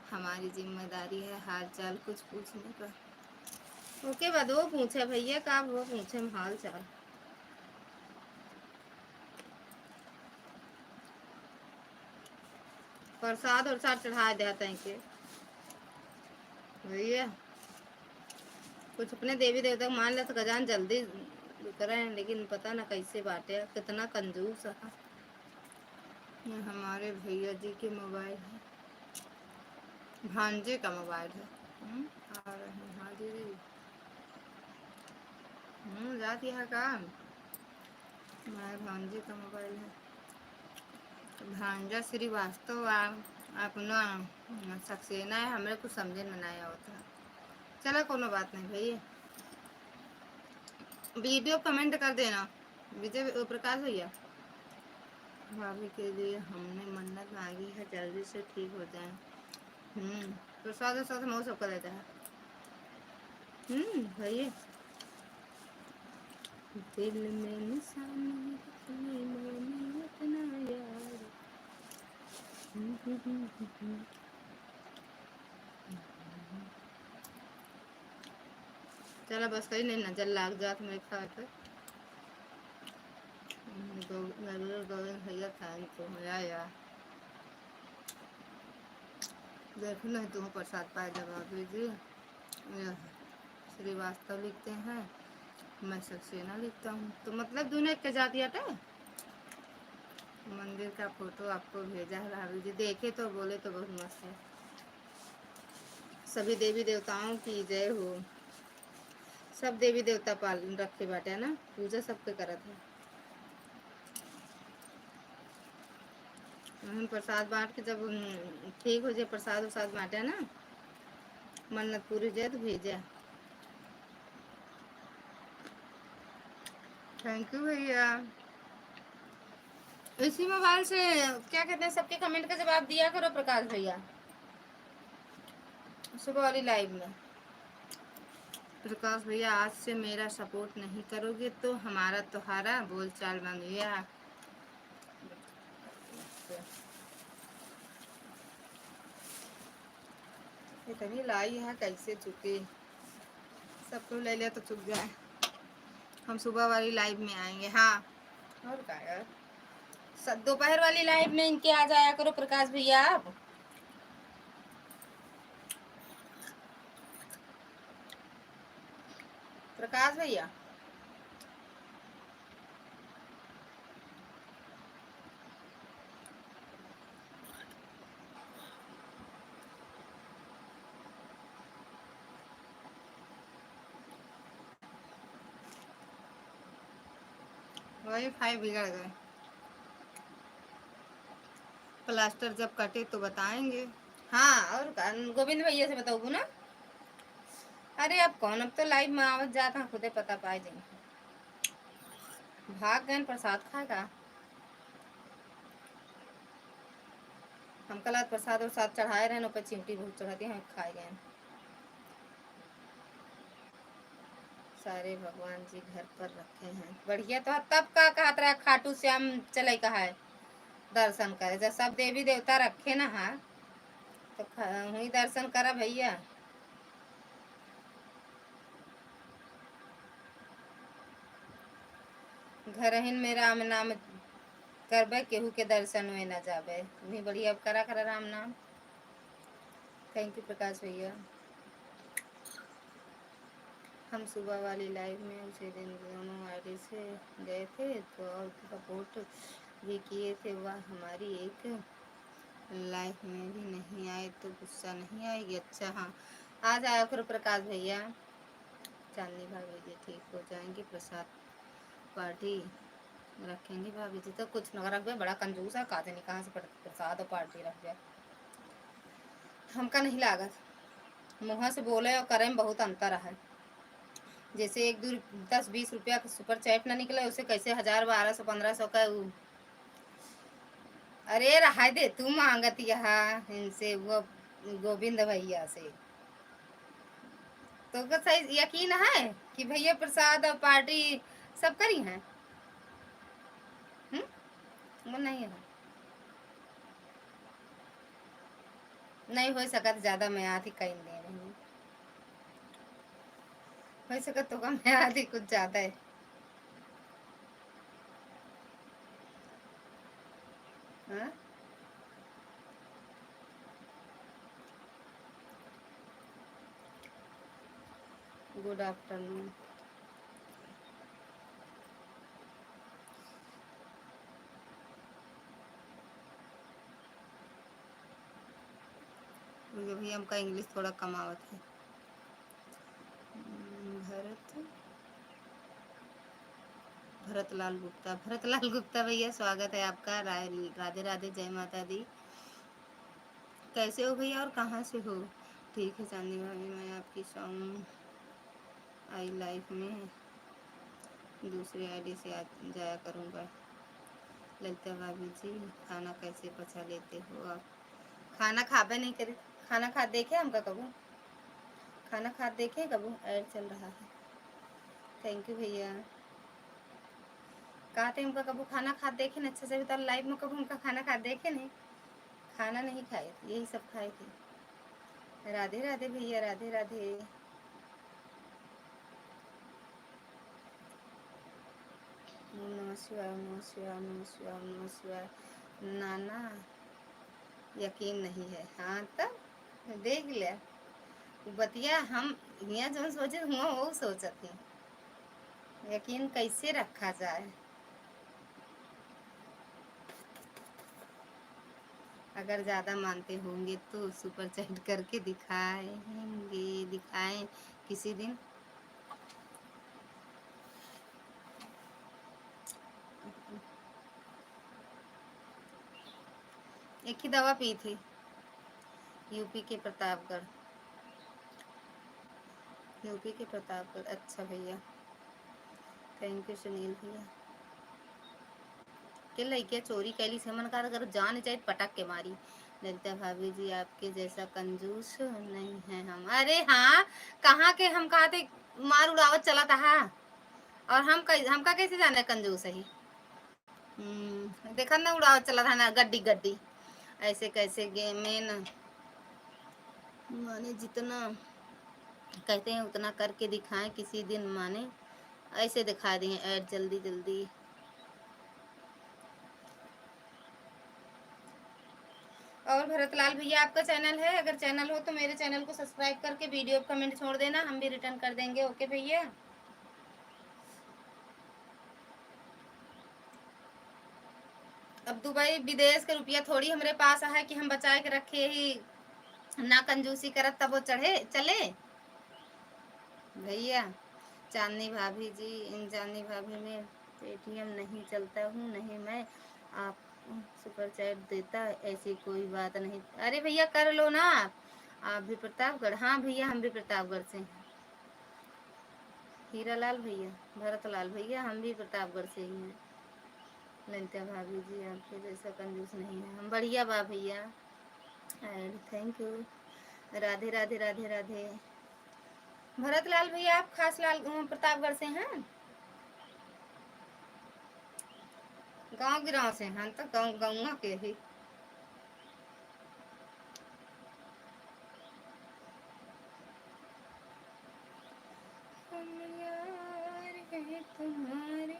हमारी जिम्मेदारी है हाल चाल कुछ पूछने का। ओके बाद वो पूछे भैया का, वो पूछे हाल चाल। प्रसाद और साथ चढ़ा देते हैं के भैया, कुछ अपने देवी देवता को मान ले तो गजान जल्दी करें, लेकिन पता ना कैसे बांटे, कितना कंजूस है। ये हमारे भैया जी के मोबाइल है, भांजे का मोबाइल है। आ रहे हैं हाँ दीदी। जाती है काम, हमारे भांजे का मोबाइल है। भांजा श्रीवास्तव अपना सक्सेना है, हमें कुछ समझे में नहीं होता। चलो कोनो बात नहीं भैया, वीडियो कमेंट कर देना विजय प्रकाश भैया। भाभी के लिए हमने मन्नत मांगी है जल्दी से ठीक हो जाए। तो साथ साथ मऊ सबका देता है। भैया दिल में निशान रखने मोनी इतना यार। चला बस कहीं नहीं नजर लाग जात मेरे खाते। गोविंद भैया थैंक तो यार देखो नहीं तुम प्रसाद पाए जवाब दीजिए। श्रीवास्तव लिखते हैं, मैं सक्सेना लिखता हूँ, तो मतलब दोनों एक जाती है। मंदिर का फोटो आपको भेजा है भाभी जी, देखे तो बोले तो बहुत मस्त है। सभी देवी देवताओं की जय हो। सब देवी देवता पालन रखे बाटे ना, पूजा सबके करत है। हम प्रसाद बांट के जब ठीक हो जाए, प्रसाद वसाद बांटे ना, मन्नत पूरी जाए तो भेजा। थैंक यू भैया। इसी मोबाइल से क्या कहते हैं सबके कमेंट का जवाब दिया करो प्रकाश भैया, सुबह वाली लाइव में। प्रकाश भैया आज से मेरा सपोर्ट नहीं करोगे तो हमारा तुम्हारा बोल चाल बन गया। इतनी लाई है कैसे चुके, सबको ले लिया तो चुक जाए। हम सुबह वाली लाइव में आएंगे। हाँ और क्या यार, दोपहर वाली लाइव में इनके आ जाया करो प्रकाश भैया आप। प्रकाश भैया वाईफाई बिगड़ गए, प्लास्टर जब कटे तो बताएंगे। हाँ और गोविंद भैया से बताओगे ना। अरे अब कौन, अब तो लाइव में आवत जाता खुदे पता पाए जाएंगे। भाग गए प्रसाद खाएगा, हम कल प्रसाद और साथ चढ़ाए रहे ऊपर चिमटी बहुत चढ़ाती हम खाए गए। सारे भगवान जी घर पर रखे हैं बढ़िया, तो तब का कहत रहा खाटू श्याम चले कहा है दर्शन करे, जब सब देवी देवता रखे ना हाँ तो वही दर्शन करा भैया। घर हिन में राम नाम करबे केहू के दर्शन में न जाबे, नहीं बढ़िया करा करा राम नाम। थैंक यू प्रकाश भैया। हम सुबह वाली लाइव में उसी दिन दोनों आईडी से गए थे तो और सपोर्ट भी किए थे, वह हमारी एक लाइफ में भी नहीं आए तो गुस्सा नहीं आएगी? अच्छा हाँ, आ जाया करो प्रकाश भैया। चांदनी भाभी जी ठीक हो जाएंगी, प्रसाद पार्टी रखेंगे भाभी जी तो कुछ न रख दे, बड़ा कंजूस है, काजे नहीं कहाँ से प्रसाद और पार्टी रख जाए। हमका नहीं लागत, मुँह से बोले और करे में बहुत अंतर है। जैसे एक दो 10-20 रुपया का सुपर चैट ना निकले, उसे कैसे 1000 1200 1500 का अरे रहा दे तू मांगती यहाँ इनसे, वो गोविंद भैया से तो सही यकीन है कि भैया प्रसाद और पार्टी सब करी हैं? वो नहीं है, नहीं हो सकत ज्यादा मैं आती कहीं दे रही हो सकत तो कम मैं आती कुछ ज्यादा है। हाँ गुड आफ्टरनून। भैया हमका इंग्लिश थोड़ा कम आवत है। भरत भरतलाल गुप्ता, भरतलाल गुप्ता भैया स्वागत है आपका। राधे राधे, जय माता दी। कैसे हो भैया और कहाँ से हो? ठीक है चांदनी भाभी, मैं आपकी सॉन्ग आई लाइफ में दूसरी आईडी से जाया करूँगा। ललिता भाभी जी खाना कैसे पचा लेते हो आप? खाना खाबे नहीं करे, खाना खा देखे हमका कबू, खाना खा देखे कबू, ऐड चल रहा है। थैंक यू भैया। कहा थे हमका कबू खाना खा देखे ना, अच्छा से बता लाइव में कबू हमका खाना खा देखे नहीं, खाना नहीं खाए थे, यही सब खाए थे। राधे राधे भैया, राधे राधे। नमः शिवाय, नमः शिवाय, नमः शिवाय, नमः शिवाय। नाना यकीन नहीं है, हाँ तब देख लिया बतिया, हम यहाँ जो सोचे हुआ वो सोचत ही, यकीन कैसे रखा जाए। अगर ज़्यादा मानते होंगे तो सुपर चैट करके दिखाएंगे, दिखाएं किसी दिन। एक ही दवा पी थी, यूपी के प्रतापगढ़, यूपी के प्रतापगढ़। अच्छा भैया, थैंक यू सुनील भैया। के लइके चोरी कैली से मन का अगर जान चाहिए पटक के मारी। ललिता भाभी जी आपके जैसा कंजूस नहीं है हम। अरे हाँ, कहाँ के हम कहा थे मार उड़ावत चला था, और हमका कैसे जाना कंजूस है? देखा ना उड़ावत चला था ना, गड्डी गड्डी ऐसे कैसे गेम में न माने जितना कहते हैं उतना करके दिखाएं किसी दिन, माने ऐसे दिखा दिए ऐड जल्दी जल्दी। और भरतलाल भैया आपका चैनल है? अगर चैनल हो तो मेरे चैनल को सब्सक्राइब करके वीडियो कमेंट छोड़ देना, हम भी रिटर्न कर देंगे। ओके भैया। अब दुबई विदेश का रुपया थोड़ी हमारे पास है कि हम बचा के रखे ही, ना कंजूसी करत तब वो चढ़े चले भैया। चांदनी भाभी जी, इन चांदनी भाभी में पेटीएम नहीं चलता हूँ, नहीं मैं आप सुपर चैट देता, ऐसी कोई बात नहीं। अरे भैया कर लो ना आप भी प्रतापगढ़? हाँ भैया हम भी प्रतापगढ़ से हैं। हीरालाल भैया, भरतलाल भैया हम भी प्रतापगढ़ से ही हैं। ललिता भाभी जी आपके जैसा कंजूस नहीं है हम। बढ़िया बा भैया, and thank you. Radhe Radhe, Radhe Radhe. Bharatlal भैया आप खास लाल प्रतापगढ़ से हैं? गांव गिराव से हैं तो गाँव गाँव के ही। हम यार हैं तुम्हारे।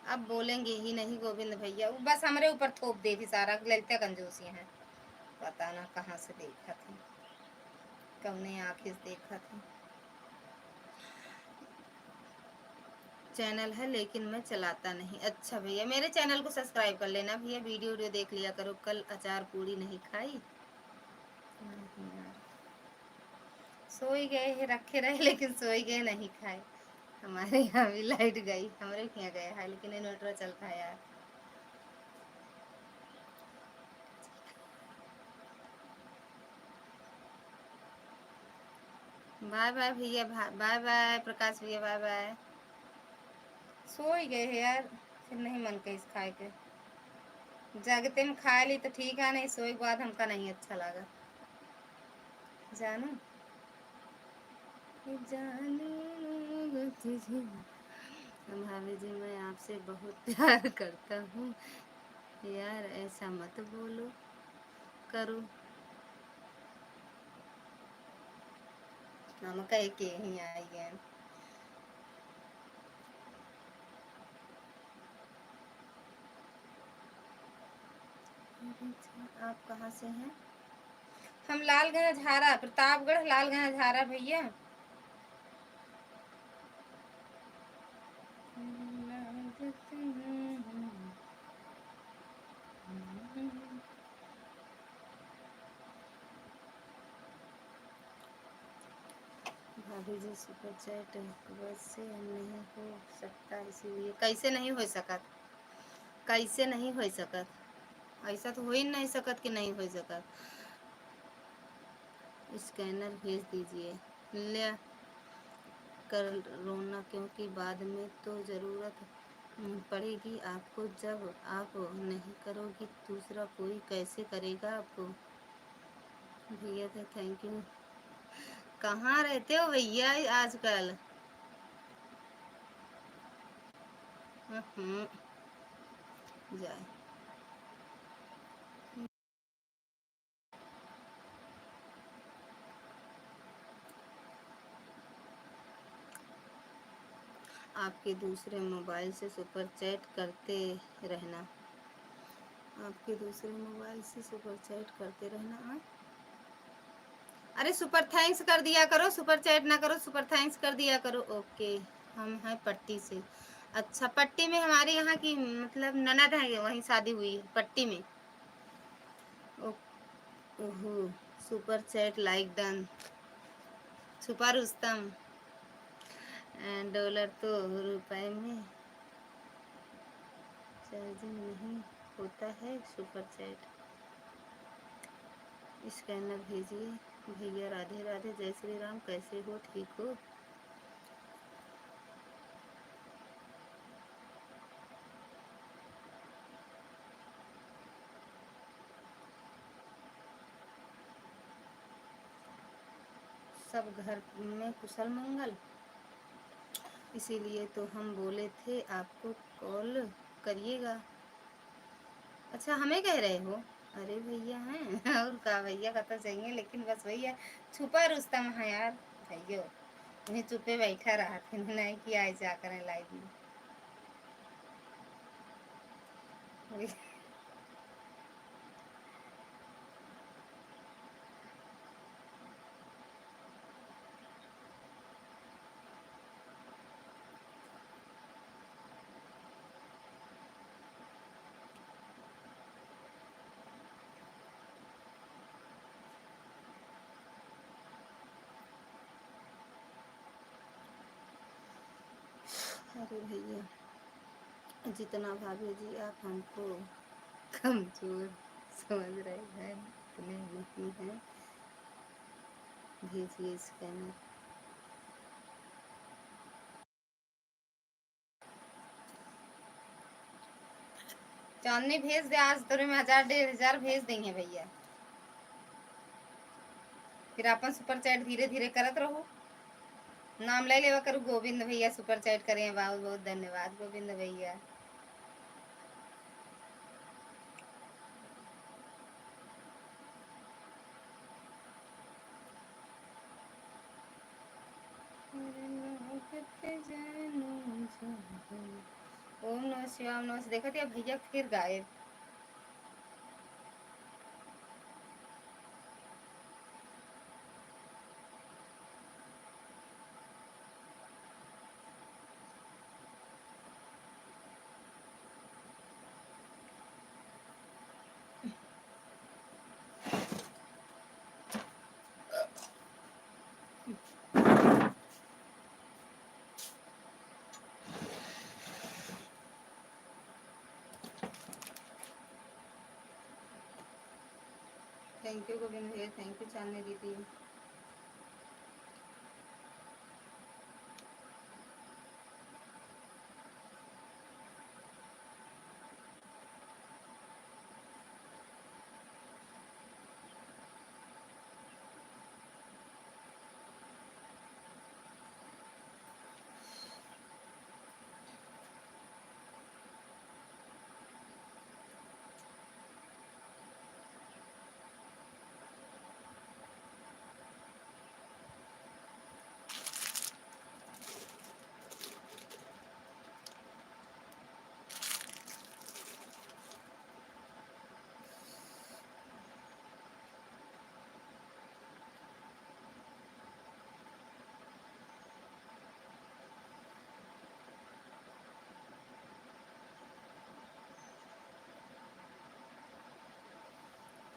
अब बोलेंगे ही नहीं गोविंद भैया, बस हमारे ऊपर थोप दे भी सारा, ललिता कंजूसी है बताना कहाँ से देखा था, कौने आँखें से देखा था। चैनल है लेकिन मैं चलाता नहीं। अच्छा भैया, मेरे चैनल को सब्सक्राइब कर लेना भैया, वीडियो वीडियो देख लिया करो। कल अचार पूड़ी नहीं खाई? नहीं यार, सोई गए हैं, रखे रहे लेकिन सोई गए, नहीं खाए। हमारे यहाँ भी लाइट गई, हमारे यहाँ गया है लेकिन इन्वर्टर चलता है यार। बाय बाय भैया, बाय बाय प्रकाश भैया, बाय बाय। सो ही गए हैं यार, फिर नहीं मन कहीं खाए के। जागते में खा ली तो ठीक है, नहीं सोए के बाद हमका नहीं अच्छा लगा। जानू जानू तुझे, भाभी जी मैं आपसे बहुत प्यार करता हूँ यार, ऐसा मत बोलो करो। हम कह के ही आई गए। आप कहाँ से हैं? हम लालगंज झारा, प्रतापगढ़ लालगंज झारा भैया। भाभी जी सुपर चैट बस से नहीं हो सकता, इसीलिए। कैसे नहीं हो सकत? कैसे नहीं हो सकत? ऐसा तो हो ही नहीं सकत कि नहीं हो सकत। स्कैनर भेज दीजिए ले कर रोना, क्योंकि बाद में तो ज़रूरत पड़ेगी आपको। जब आप नहीं करोगी दूसरा कोई कैसे करेगा आपको? भैया थे, थैंक यू। कहाँ रहते हो भैया आजकल? जाए आपके दूसरे मोबाइल से सुपर चैट करते रहना, आपके दूसरे मोबाइल से सुपर चैट करते रहना। अरे सुपर थैंक्स कर दिया करो, सुपर चैट ना करो, सुपर थैंक्स कर दिया करो। ओके, हम हैं पट्टी से। अच्छा, पट्टी में हमारे यहाँ की मतलब ननद है, वहीं शादी हुई है पट्टी में। ओहो, सुपर चैट लाइक डन। छुपा रुस्तम डॉलर तो रुपए में चार्जिंग नहीं होता है। सुपर चैट स्कैनर भेजिए भैया। राधे राधे, जय श्री राम, कैसे हो, ठीक हो? सब घर में कुशल मंगल? इसीलिए तो हम बोले थे आपको कॉल करिएगा। अच्छा, हमें कह रहे हो? अरे भैया हैं और का भैया का तो चाहिए, लेकिन बस भैया छुपा रुस्तम है यार। भैया उन्हें चुपे बैठा रहा था, नहीं कि आए जा करें लाइव में। अरे भैया, जितना भाभी जी आप हमको कमजोर समझ रहे हैं उतने नहीं हैं। भेजिए स्कैनर। चांदनी भेज दे, आज तोरे में 1000 1500 भेज देंगे भैया। फिर अपन सुपर चैट धीरे धीरे करत रहो। नाम ले लेवा करो, गोविंद भैया सुपर चैट करें, बहुत बहुत धन्यवाद गोविंद भैया। ओम नमः शिवाय, ओम नमः। देखा थे भैया फिर गायब। थैंक यू गोविंद भैया, थैंक यू चांदनी दीदी।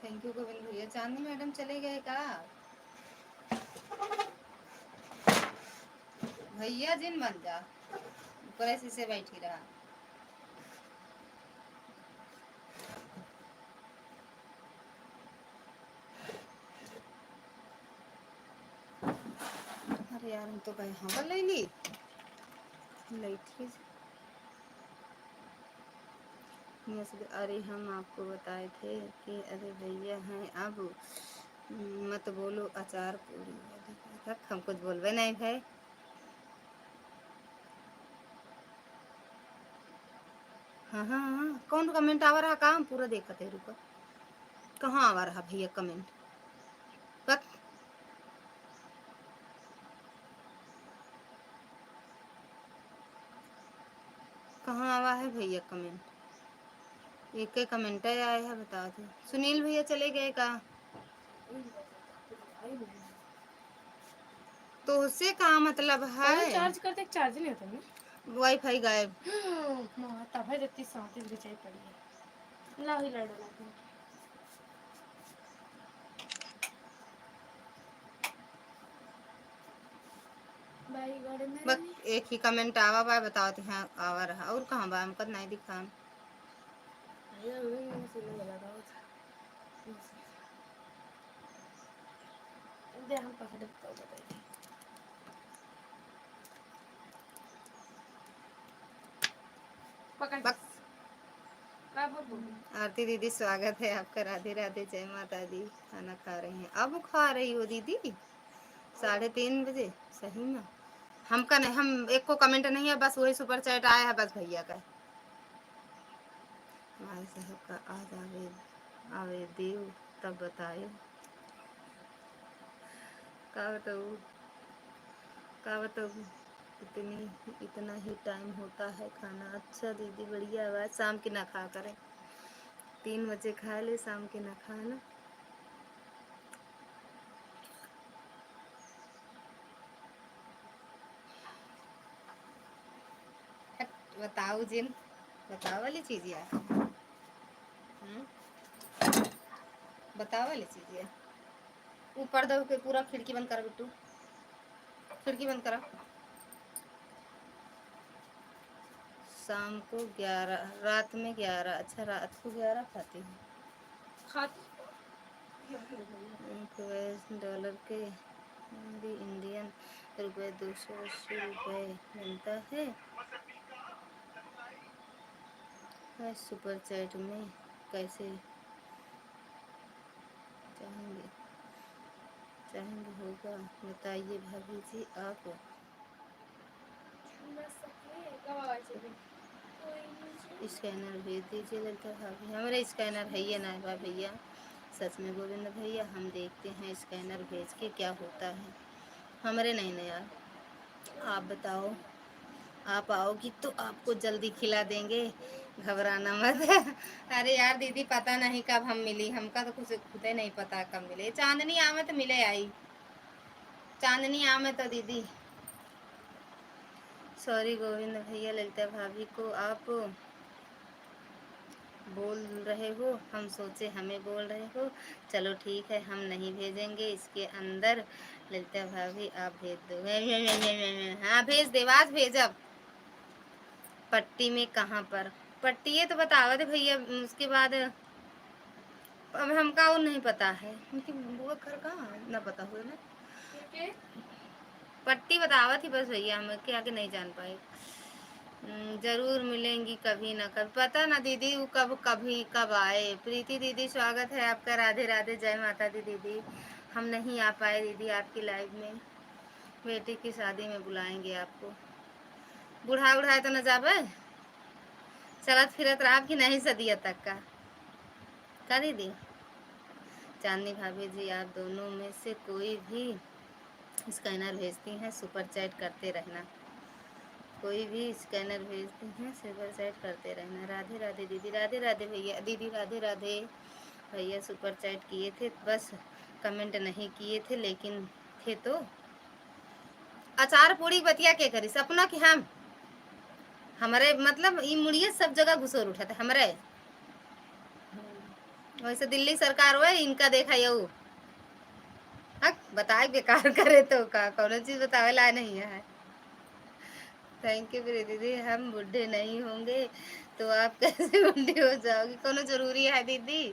थैंक यू गोविंद भैया। चांदनी मैडम चले गए का? भैया जिन बन जा, ऊपर ऐसे से बैठी रहा। अरे यार, हम तो कहीं हवा ले ली लाइट। अरे हम आपको बताए थे कि अरे भैया हैं अब मत बोलो अचार पूरी। तक हम कुछ बोलवे नहीं भाई। हाँ हाँ हाँ, कौन कमेंट आवा रहा? काम पूरा देखा थे, रुको कहाँ आवा रहा भैया कमेंट? बक कहाँ आवा है भैया कमेंट? एक ही कमेंट आया है, बता दो। सुनील भैया चले गए का? तो उससे का मतलब है? चार्ज करते चार्ज नहीं होता ना, वाईफाई गायब। माता भाई जत्ती 37 बिछाई पड़ी है, ला ही लड़ लगी। बस एक ही कमेंट आवा बा, बताओ तो हाँ आवा रहा। और कहाँ बा? हमको नहीं दिखा। हम पकड़ तो बताइए। पकड़ बक बोलो। आरती दीदी स्वागत है आपका। राधे राधे, जय माता दी। खाना खा रही हैं? अब खा रही हो दीदी? 3:30 बजे? सही में हमका नहीं, हम एक को कमेंट नहीं है, बस वही सुपर चैट आया है बस भैया का। भाई साहब का आज आवे आवे देव तब बताए। का बताऊँ का बताऊँ, इतना ही टाइम होता है खाना। अच्छा दीदी बढ़िया आवाज़। शाम की ना खा करें, 3 बजे खा ले, शाम के ना खाना। बताओ जिन, बताओ वाली चीज यार। बताओ वाली चीज यार। ऊपर दो के पूरा खिड़की बंद करा बिट्टू, खिड़की बंद करा। शाम को 11, रात में 11। अच्छा रात को 11 खाती हूँ। $डॉलर के इंडियन रुपए 280 मिलता है। सुपर चैट में कैसे चाहेंगे होगा बताइए भाभी जी आप। स्कैनर भेज दीजिए लड़का भाभी। हमारे स्कैनर है ये ना बा भैया, सच में गोविंद भैया। हम देखते हैं स्कैनर भेज के क्या होता है। हमारे नहीं ना यार, आप बताओ। आप आओगी तो आपको जल्दी खिला देंगे, घबराना मत। अरे यार दीदी पता नहीं कब हम मिली, हमका तो कुछ खुद ही नहीं पता कब मिले। चांदनी आमे तो मिले आई, चांदनी आमे तो दीदी। सॉरी गोविंद भैया, ललिता भाभी को आप बोल रहे हो, हम सोचे हमें बोल रहे हो। चलो ठीक है, हम नहीं भेजेंगे इसके अंदर। ललिता भाभी आप भेज दो। हाँ भेज दे, आज भेजब। पट्टी में कहाँ पर? पट्टी है तो बतावा दे भैया। उसके बाद अब हमका वो नहीं पता है, उनकी बुआ घर कहाँ है ना पता हुआ ना, पट्टी बतावा थी बस भैया, हम के आगे नहीं जान पाए। जरूर मिलेंगी कभी ना कभी, पता ना दीदी वो कब कभी कब आए। प्रीति दीदी स्वागत है आपका, राधे राधे, जय माता दी दीदी। हम नहीं आ पाए दीदी आपकी लाइव में, बेटी की शादी में बुलाएंगे आपको। बुढ़ा उढ़ाए तो न जाबे, चलत फिरत रहा कि नहीं सदिया तक का दीदी। चांदनी भाभी जी आप दोनों में से कोई भी स्कैनर भेजती हैं सुपर चैट करते रहना, कोई भी स्कैनर भेजती हैं सुपर चैट करते रहना। राधे राधे दीदी, राधे राधे भैया, दीदी राधे राधे भैया। सुपर चैट किए थे बस कमेंट नहीं किए थे, लेकिन थे तो अचार पूड़ी बतिया के करी सपना कि हम हमारे मतलब ये मुड़िए सब जगह घुसोर उठा था हमारे। वैसे दिल्ली सरकार हुआ इनका देखा यू हक बताए बेकार करे तो का कौन चीज बतावे ला नहीं है। थैंक यू प्रीति दीदी, हम बुढ़े नहीं होंगे तो आप कैसे बुढ़ी हो जाओगी, कोनो जरूरी है दीदी।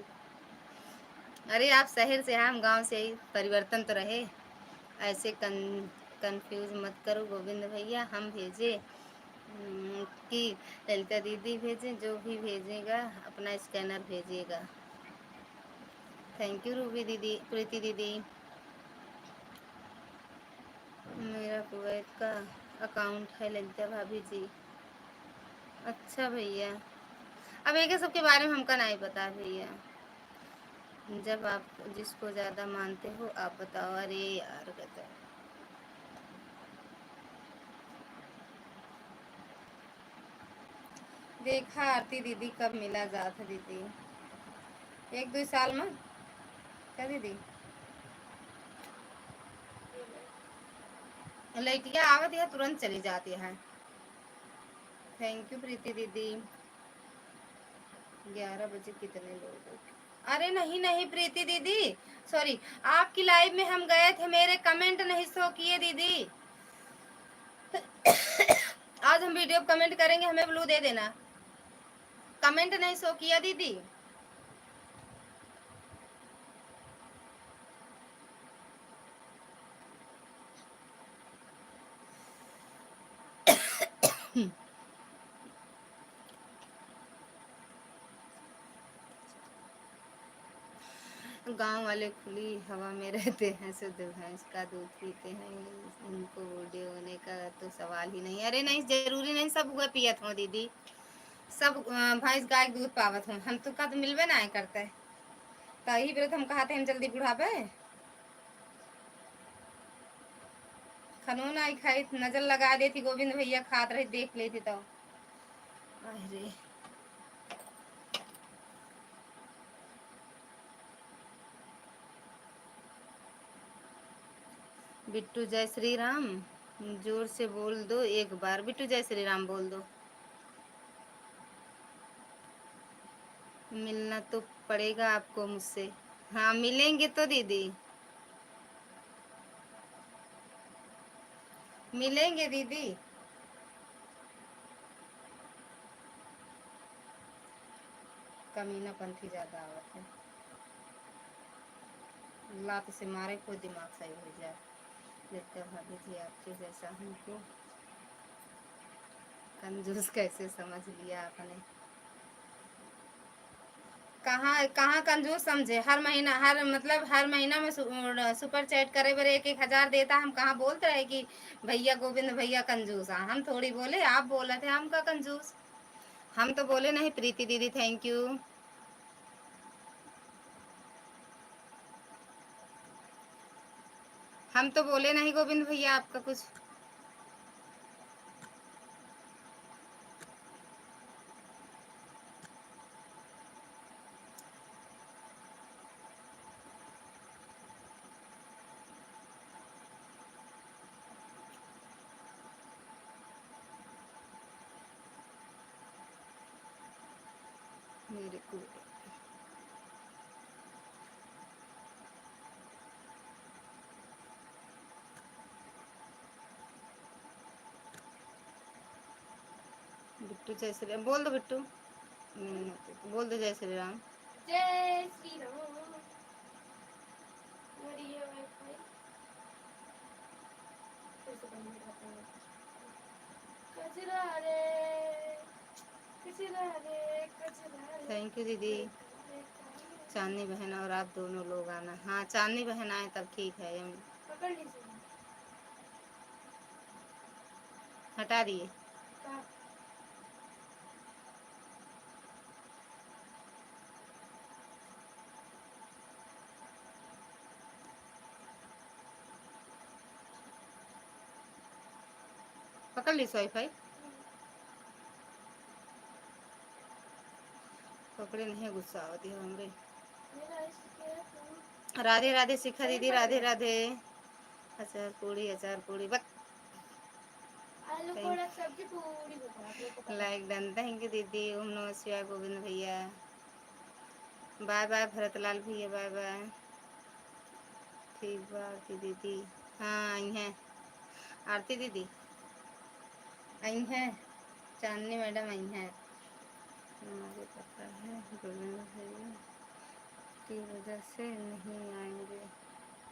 अरे आप शहर से हैं हम गांव से ही, परिवर्तन तो रहे। ऐसे कंफ्यूज मत करो गोविंद भैया, हम भेजे कि ललिता दीदी भेजें, जो भी भेजेगा अपना स्कैनर भेजिएगा। थैंक यू रूबी दीदी, प्रीति दीदी। मेरा कुवैत का अकाउंट है ललिता भाभी जी। अच्छा भैया, अब एक सबके बारे में हमका नहीं पता भैया, जब आप जिसको ज़्यादा मानते हो आप बताओ। अरे यार कहते देखा आरती दीदी कब मिला जाता दीदी, 1-2 साल में क्या दीदी। लड़कियाँ आवत है तुरंत चली जाती है। थैंक यू प्रीति दीदी। 11 बजे कितने लोग, अरे नहीं नहीं प्रीति दीदी सॉरी, आपकी लाइव में हम गए थे, मेरे कमेंट नहीं शो किए दीदी। आज हम वीडियो कमेंट करेंगे, हमें ब्लू दे देना। कमेंट नहीं शो किया दीदी। गांव वाले खुली हवा में रहते हैं, शुद्ध भैंस का दूध पीते हैं, उनको बूढ़े होने का तो सवाल ही नहीं। अरे नहीं जरूरी नहीं सब हुआ पियत हो दीदी, सब भैंस गाय दूध पावत हो, हम तो का तो मिलवे ना करता है, तही व्रत हम कहते हैं हम जल्दी बुढ़ापे। खनौन आई खाई नजर लगा देती, गोविंद भैया खात रहे देख लेती तो। अरे बिट्टू जय श्री राम, जोर से बोल दो एक बार, बिट्टू जय श्री राम बोल दो। मिलना तो पड़ेगा आपको मुझसे। हाँ मिलेंगे तो दीदी, मिलेंगे दीदी। कमीना पंथी ज्यादा आवत है, लात से मारे कोई दिमाग सही हो जाए। देखते भाभी जी आपके जैसा हमको कंजूस कैसे समझ लिया आपने। कहाँ कहाँ कंजूस समझे, हर महीना हर मतलब हर महीना में सुपर चैट करे बर 1-1 हजार देता, हम कहाँ बोलते रहे कि भैया गोविंद भैया कंजूस। हम थोड़ी बोले, आप बोले थे हम का कंजूस, हम तो बोले नहीं। प्रीति दीदी थैंक यू। हम तो बोले नहीं गोविंद भैया आपका कुछ। मेरे को बिट्टू जय श्री राम बोल दो, बिट्टू बोल दो जय श्री राम। जय श्री राम। कचरा रे कचरा रे कचरा रे। थैंक यू दीदी। चांदनी बहन और आप दोनों लोग आना। हाँ चांदनी बहन आए तब ठीक है। हम पकड़ लीजिए। हटा दिए। कहाँ? पकड़ ली वाईफाई। पकड़े नहीं, गुस्सा आती है हमरे। मेरा इश्क है तू। राधे राधे शिखा दीदी, राधे राधे। अचार पूड़ी, अचार पूड़ी बक। आलू कोड़ा सब्जी पूरी बता आप लोग को पता है। Like done. थैंक यू दीदी। ओम नमः शिवाय गोविंद भैया। बाय बाय भरतलाल भैया, बाय बाय। ठीक बा आरती दीदी। हाँ आई हैं आरती दीदी, आई हैं। चांदनी मैडम आई हैं। मुझे पता है गोविंद भैया की वजह से नहीं आएंगे।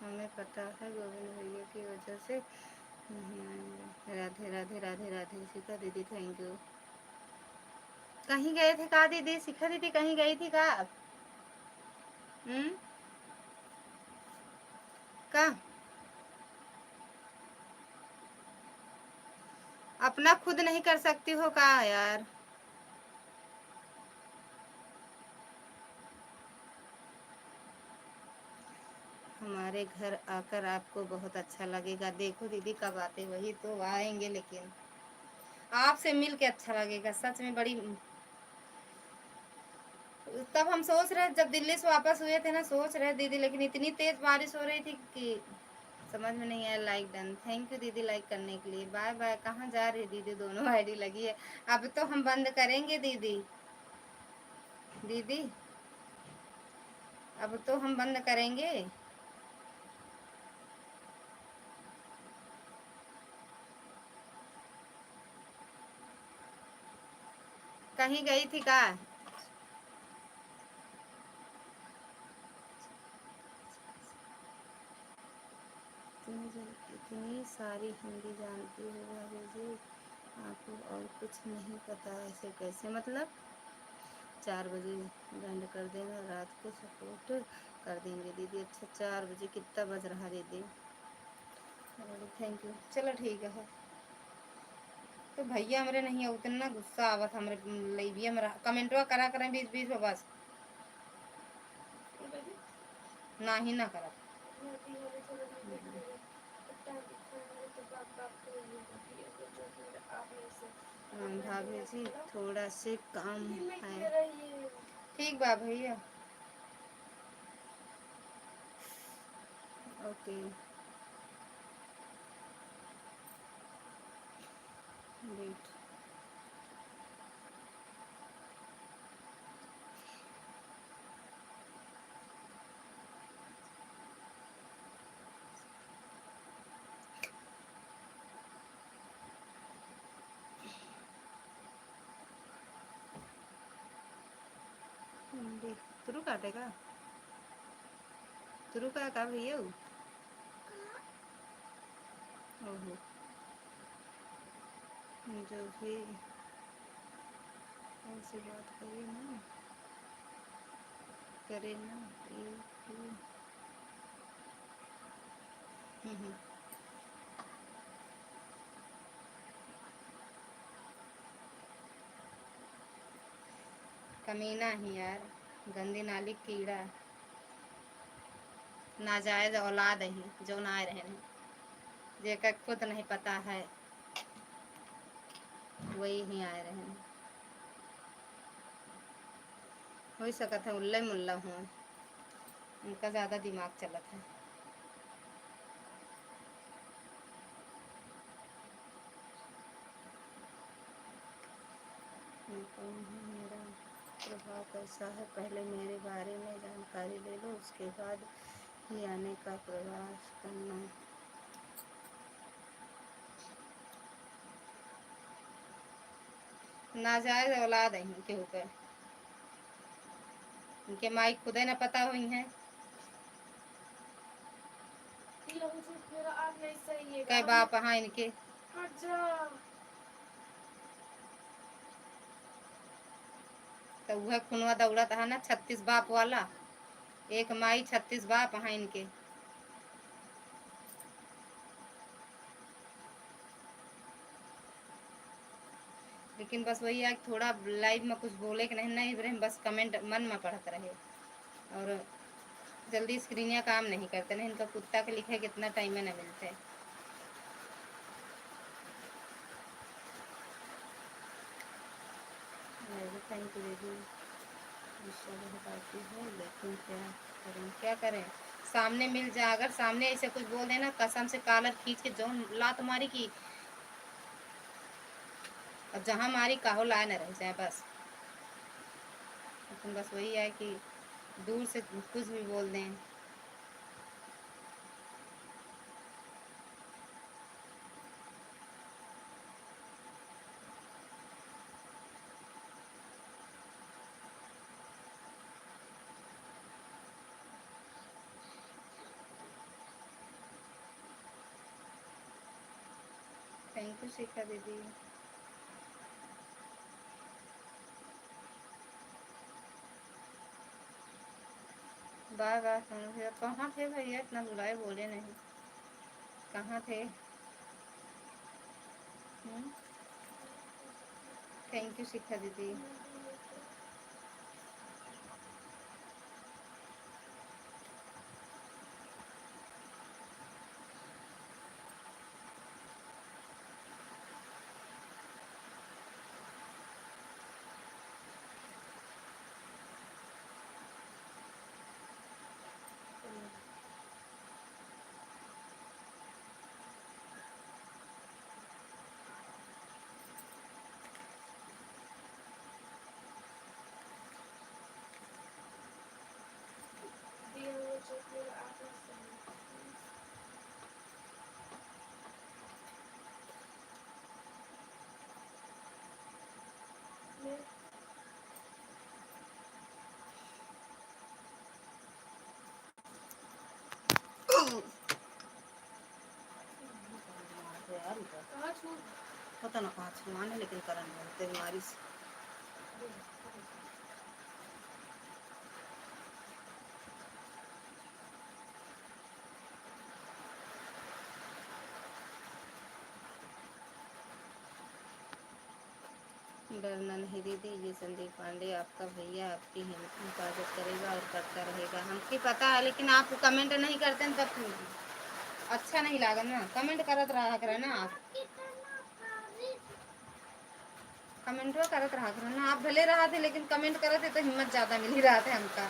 हमें पता है गोविंद भैया की वजह से नहीं आएंगे। राधे राधे राधे राधे शिखा दीदी, थैंक यू। कहीं गए थे का दीदी? शिखा दीदी कहीं गई थी का आप? का अपना खुद नहीं कर सकती हो का यार? हमारे घर आकर आपको बहुत अच्छा लगेगा। देखो दीदी कब आते, वही तो आएंगे, लेकिन आपसे मिल के अच्छा लगेगा सच में। बड़ी तब हम सोच रहे जब दिल्ली से वापस हुए थे ना, सोच रहे दीदी, लेकिन इतनी तेज बारिश हो रही थी कि समझ में नहीं आया। Like done. थैंक यू दीदी लाइक करने के लिए। Bye bye. कहाँ जा रही दीदी? दोनों आईडी लगी है। अब तो हम बंद करेंगे दीदी। दीदी अब तो हम बंद करेंगे। कहीं गई थी का? इतनी सारी हिंदी जानती हो भाभी जी, आपको और कुछ नहीं पता? ऐसे कैसे मतलब? 4 बजे बंद कर देना, रात को सपोर्ट कर देंगे दीदी। अच्छा 4 बजे कितना बज रहा दीदी? Thank you. चलो ठीक है। तो भैया हमरे नहीं उतना गुस्सा आवत हमरे भी हमरा कमेंटवा करा करें बीच बीच में बस ना ही ना करा। भाभी जी थोड़ा से काम है। ठीक बा भैया, ओके। वेट। तुरु काटेगा? तुरु का भैया? ओहो, जो भी ऐसी बात करे ना, करे ना हम्म। कमीना ही यार, गंदी नाली कीड़ा, नाजायज औलाद ही जो ना रहे, जेकर खुद नहीं पता है वही ही आए रहे। हो सकता है उल्ले मुल्ला हूँ, उनका ज़्यादा दिमाग चलत है। मेरा प्रभाव कैसा है, पहले मेरे बारे में जानकारी ले लो, उसके बाद ही आने का प्रयास करना। नाजायज औलाद है इनके ऊपर, इनके माई खुदे न पता हुई हैं। कई बाप हाँ इनके अच्छा तो वह खुनवा दौड़त है ना 36 बाप वाला, एक माई 36 बाप हैं इनके। लेकिन बस वही है कि थोड़ा लाइव में कुछ बोले कि नहीं नहीं रहे, बस कमेंट मन में पढ़ते रहे और जल्दी स्क्रीनिया काम नहीं करते। नहीं इनका कुत्ता के लिखे कितना टाइम में न मिलते। थैंक यू दीदी, बताती है लेकिन क्या करें, सामने मिल जाए अगर सामने ऐसे कुछ बोल देना कसम से कॉलर खींच के जो लात मारी की, और जहाँ मारी काहो लाए न रह जाए बस। लेकिन बस वही है कि दूर से कुछ भी बोल दें। थैंक यू शिखा दीदी। Bye bye. कहाँ थे भैया, इतना बुलाए बोले नहीं, कहाँ थे? थैंक यू शिखा दीदी। पता ना कहाँ छुआने, लेकिन करंट बहुत बीमारी से। डरना नहीं दीदी, ये संदीप पांडे आपका भैया आपकी हिफाजत करेगा और करता रहेगा, हमको पता है। लेकिन आप कमेंट नहीं करते हैं तब अच्छा नहीं लगा ना, कमेंट करत रहा करे ना आप, कमेंट करत रहा करे ना आप। भले रहा थे लेकिन कमेंट करते तो हिम्मत ज़्यादा मिल ही रहा था हमका।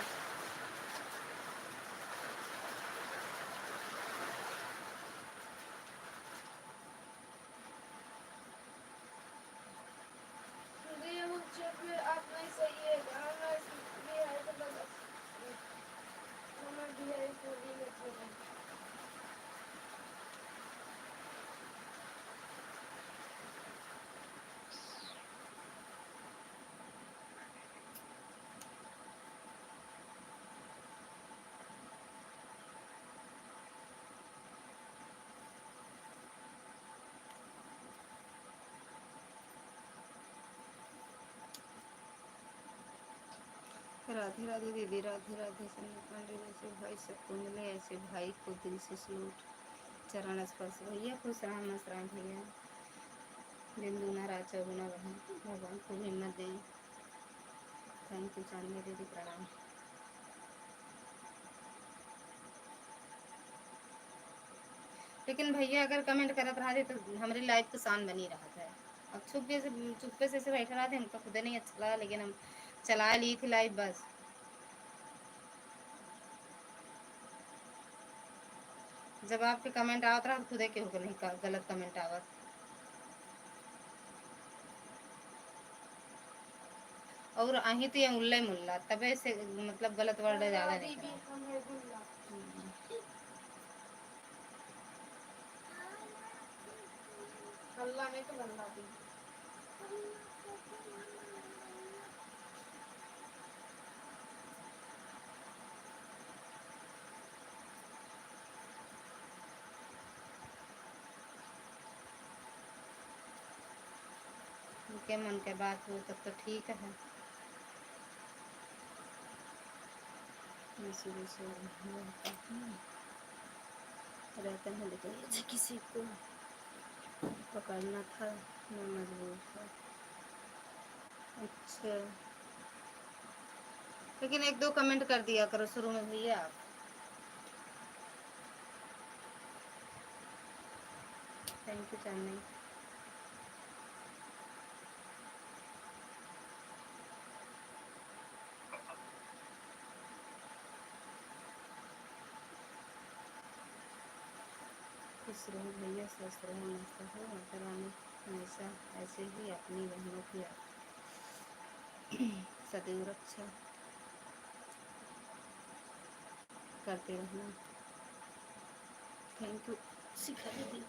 राधे राधे दीदी, राधे राधे। संदीप पांडे जैसे भाई सबको मिले, ऐसे भाई को दिल से सलूट, चरण स्पर्श। भैया खुश रहा मस्त रहा भैया, दिन दूना रात चौगुना बहन, भगवान को हिम्मत दें। थैंक यू चांदनी दीदी, प्रणाम। लेकिन भैया अगर कमेंट करत रहा थे तो हमारी लाइफ तो शान बनी रहा था। अब चुप्पे से बैठे रहा थे, हमको खुद नहीं अच्छा लगा, लेकिन हम चला ली थी लाइव बस। जब आपके कमेंट आवत रहा खुदे के होकर नहीं गलत कमेंट आवत, और अही तो ये मुल्ला मुल्ला तबे से मतलब गलत वर्ड ज़्यादा नहीं करा। अल्लाह ने तो बंदा दी। के मन के बात हो तब तो ठीक है। शुरू से रहता है, लेकिन मुझे किसी को पकड़ना था, मैं मजबूर था। अच्छा, लेकिन एक दो कमेंट कर दिया करो शुरू में भैया आप। थैंक यू चांदनी। खुश रहो भैया, स्वस्थ रहो, मस्त रहो, माता रानी हमेशा ऐसे ही अपनी बहनों की सदैव रक्षा करते रहना। थैंक यू शिखा दीदी।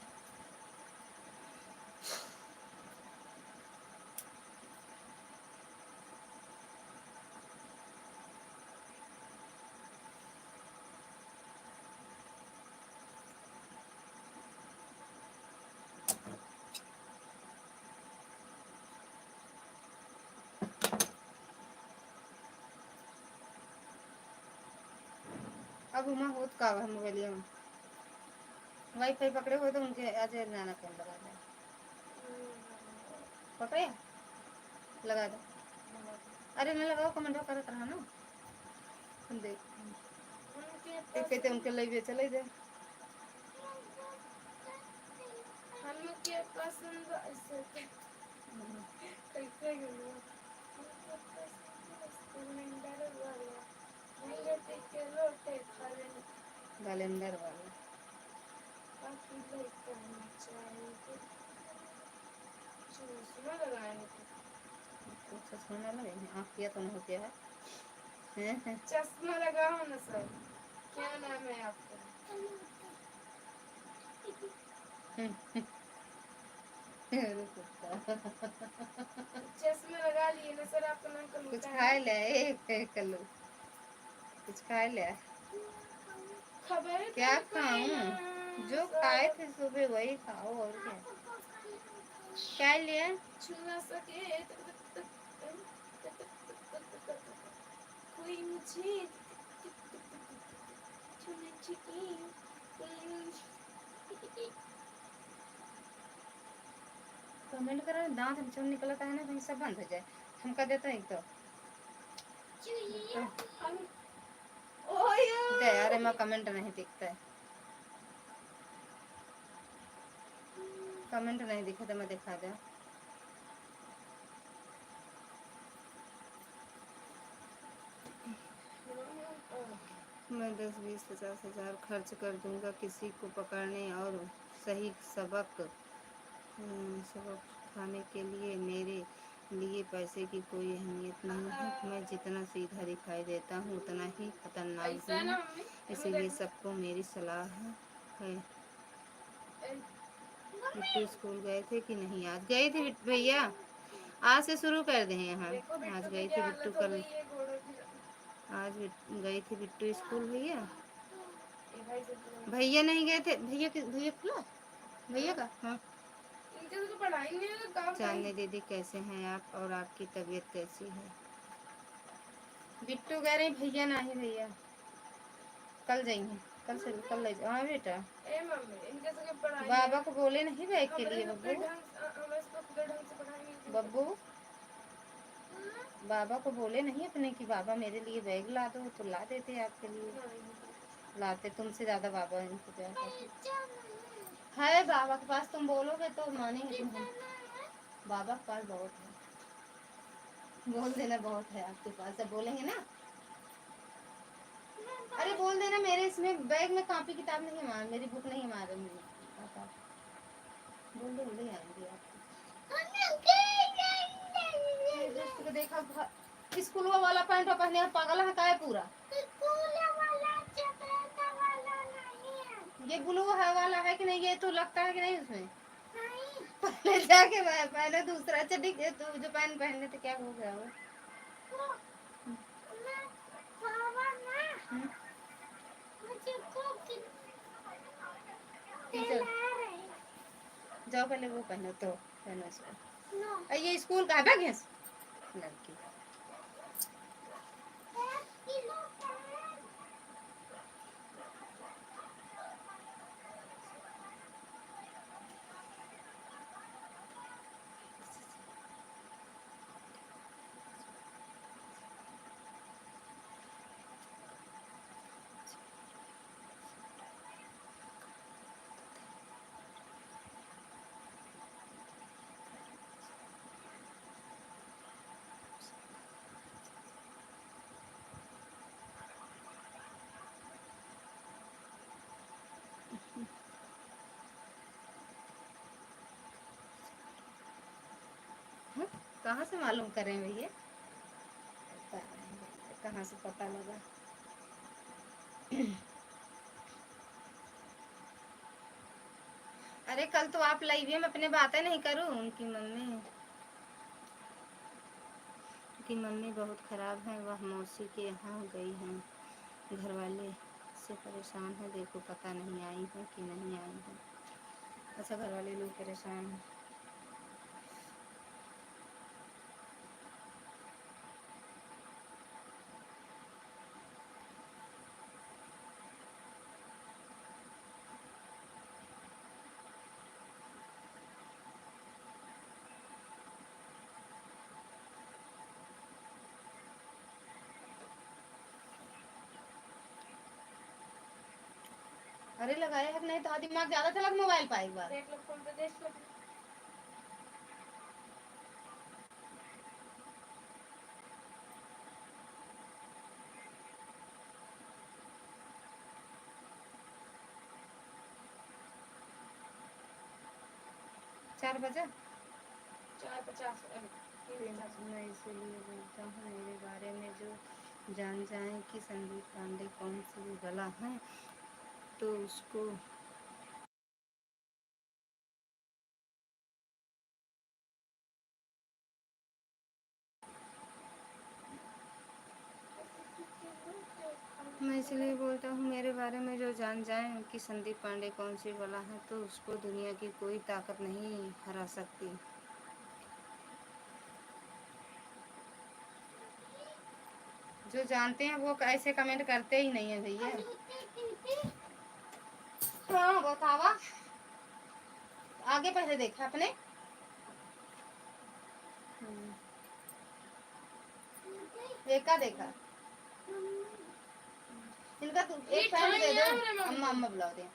अब उमा होत का है मोबाइलिया में वाईफाई पकड़े हुए तो उनके आज नाना फोन लगा दे। पकड़े लगा दो। अरे नहीं लगाओ, कमेंट करत रहा ना, हम देख एक कहते उनके लिए चले दे। हमके पसंद ऐसे कैसे गलो कैलेंडर वाला भैया के रोटे खाले कैलेंडर वाला बाकी लेकर चाहिए चश्मा लगाने तो चश्मा ना लगे, आँख किया तो नहीं होती है। चश्मा लगाओ ना सर। क्या नाम है आपका? चश्मा लगा लिए ना सर, आपका नाम कल कुछ खा ले कल्लू, कुछ खा ले। खबर क्या खाऊं? जो खाए थे सुबह वही खाओ, और क्या क्या लिया? छुआ सके कोई मुझे कमेंट करो, दांत हमसे निकलता है ना, कहीं सब बंद हो जाए, हम कर देते हैं तो यार मैं कमेंट नहीं दिखता है, कमेंट नहीं दिखा तो मैं दिखा दे। मैं 10-20-50 हज़ार खर्च कर दूंगा किसी को पकड़ने और सही सबक सिखाने के लिए। मेरे लिए पैसे की कोई अहमियत नहीं है, मैं जितना सीधा दिखाई देता हूँ उतना ही खतरनाक हूँ, इसीलिए सबको मेरी सलाह है। बिट्टू स्कूल गए थे कि नहीं? आज गए थे भैया, आज से शुरू कर दे यहाँ। आज गई थी बिट्टू, कल आज गई थी बिट्टू स्कूल। भैया भैया नहीं गए थे, भैया भैया खुला भैया का। हाँ चांदनी दीदी कैसे हैं आप, और आपकी तबीयत कैसी है? बिट्टू कह रही भैया नहीं, भैया कल जाएंगे, कल से कल ले जाओ। हाँ बेटा, बाबा को बोले नहीं बैग के लिए बब्बू, बाबा को बोले नहीं अपने कि बाबा मेरे लिए बैग ला दो, तो ला देते आपके लिए, लाते। तुमसे ज्यादा बाबा इंतजार करते है बाबा के पास, तुम बोलोगे तो मानेंगे तुम। बाबा के पास बहुत है, बोल देना बहुत है आपके पास, जब बोलेंगे ना। अरे बोल देना मेरे इसमें बैग में कॉपी किताब नहीं है, मेरी बुक नहीं है, बोल दो ले आएंगे आपको। देखा स्कूल वाला पैंट पहने पागल है का पूरा, ये ब्लू है वाला है कि नहीं? ये तो लगता है कि नहीं उसमें पहले जाके पहले दूसरा। अच्छा ठीक है, तू जो पैंट पहनने थे क्या हो गया वो? जाओ पहले वो पहनो तो पहनो इसको। ये स्कूल का है घिस लड़की। कहाँ से मालूम करें भैया, कहाँ से पता लगा। अरे कल तो आप लाई भी, मैं अपने बातें नहीं करूँ। उनकी मम्मी बहुत ख़राब है, वह मौसी के यहाँ गई हैं, घर वाले से परेशान है, देखो पता नहीं आई है कि नहीं आई है। अच्छा, घर वाले लोग परेशान हैं। अरे लगाया है नहीं तो दिमाग ज्यादा चला मोबाइल पर एक बार देख लो, फोन पे देख लो। चार बजे 4:50। मैं इसीलिए बोलता हूँ मेरे बारे में जो जान जाए कि संदीप पांडे कौन सी गला है तो उसको मैं इसलिए बोलता हूँ मेरे बारे में जो जान जाए कि संदीप पांडे कौन सी बला है तो उसको दुनिया की कोई ताकत नहीं हरा सकती। जो जानते हैं वो ऐसे कमेंट करते ही नहीं है भैया। हाँ बतावा, आगे पहले देखा अपने। एक का देखा, इनका तो एक पैंट दे दो, अम्मा अम्मा बुला दे।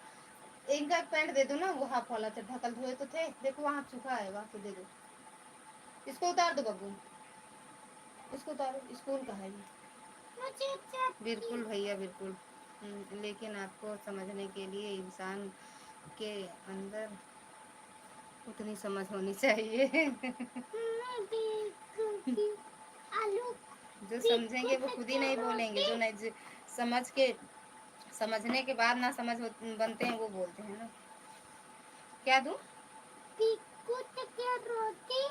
इनका एक पैंट दे दो ना, वो हाफ वाला चड्ढा कल धोए तो थे, देखो वहाँ सूखा है, वहाँ तो दे दो। इसको उतार दो बब्बू, इसको उतारो, स्कूल का है ये। बिल्कुल भैया बिल्कुल। लेकिन आपको समझने के लिए इंसान के अंदर उतनी समझ होनी चाहिए। जो समझेंगे वो खुद ही नहीं बोलेंगे, जो नहीं समझने के बाद ना समझ बनते हैं वो बोलते हैं ना। क्या दूं? रोटी,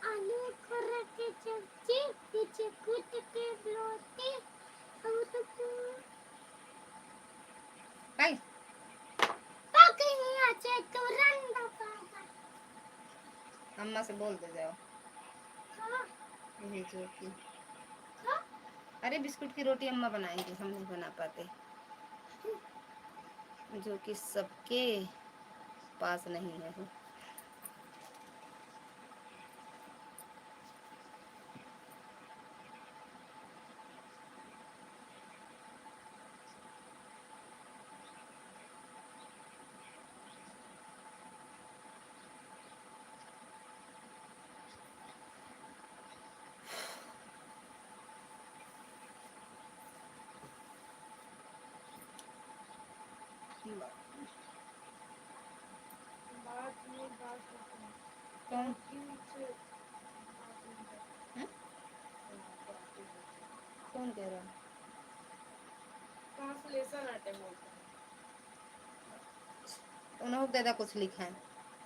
आलू के सब्जी, पीछे कूट के रोटी, अम्मा से बोल दे जाओ। जो कि अरे बिस्कुट की रोटी अम्मा बनाएंगी, हम नहीं बना पाते, जो कि सबके पास नहीं है। कौन कह रहा? उन्होंने दादा कुछ लिखा है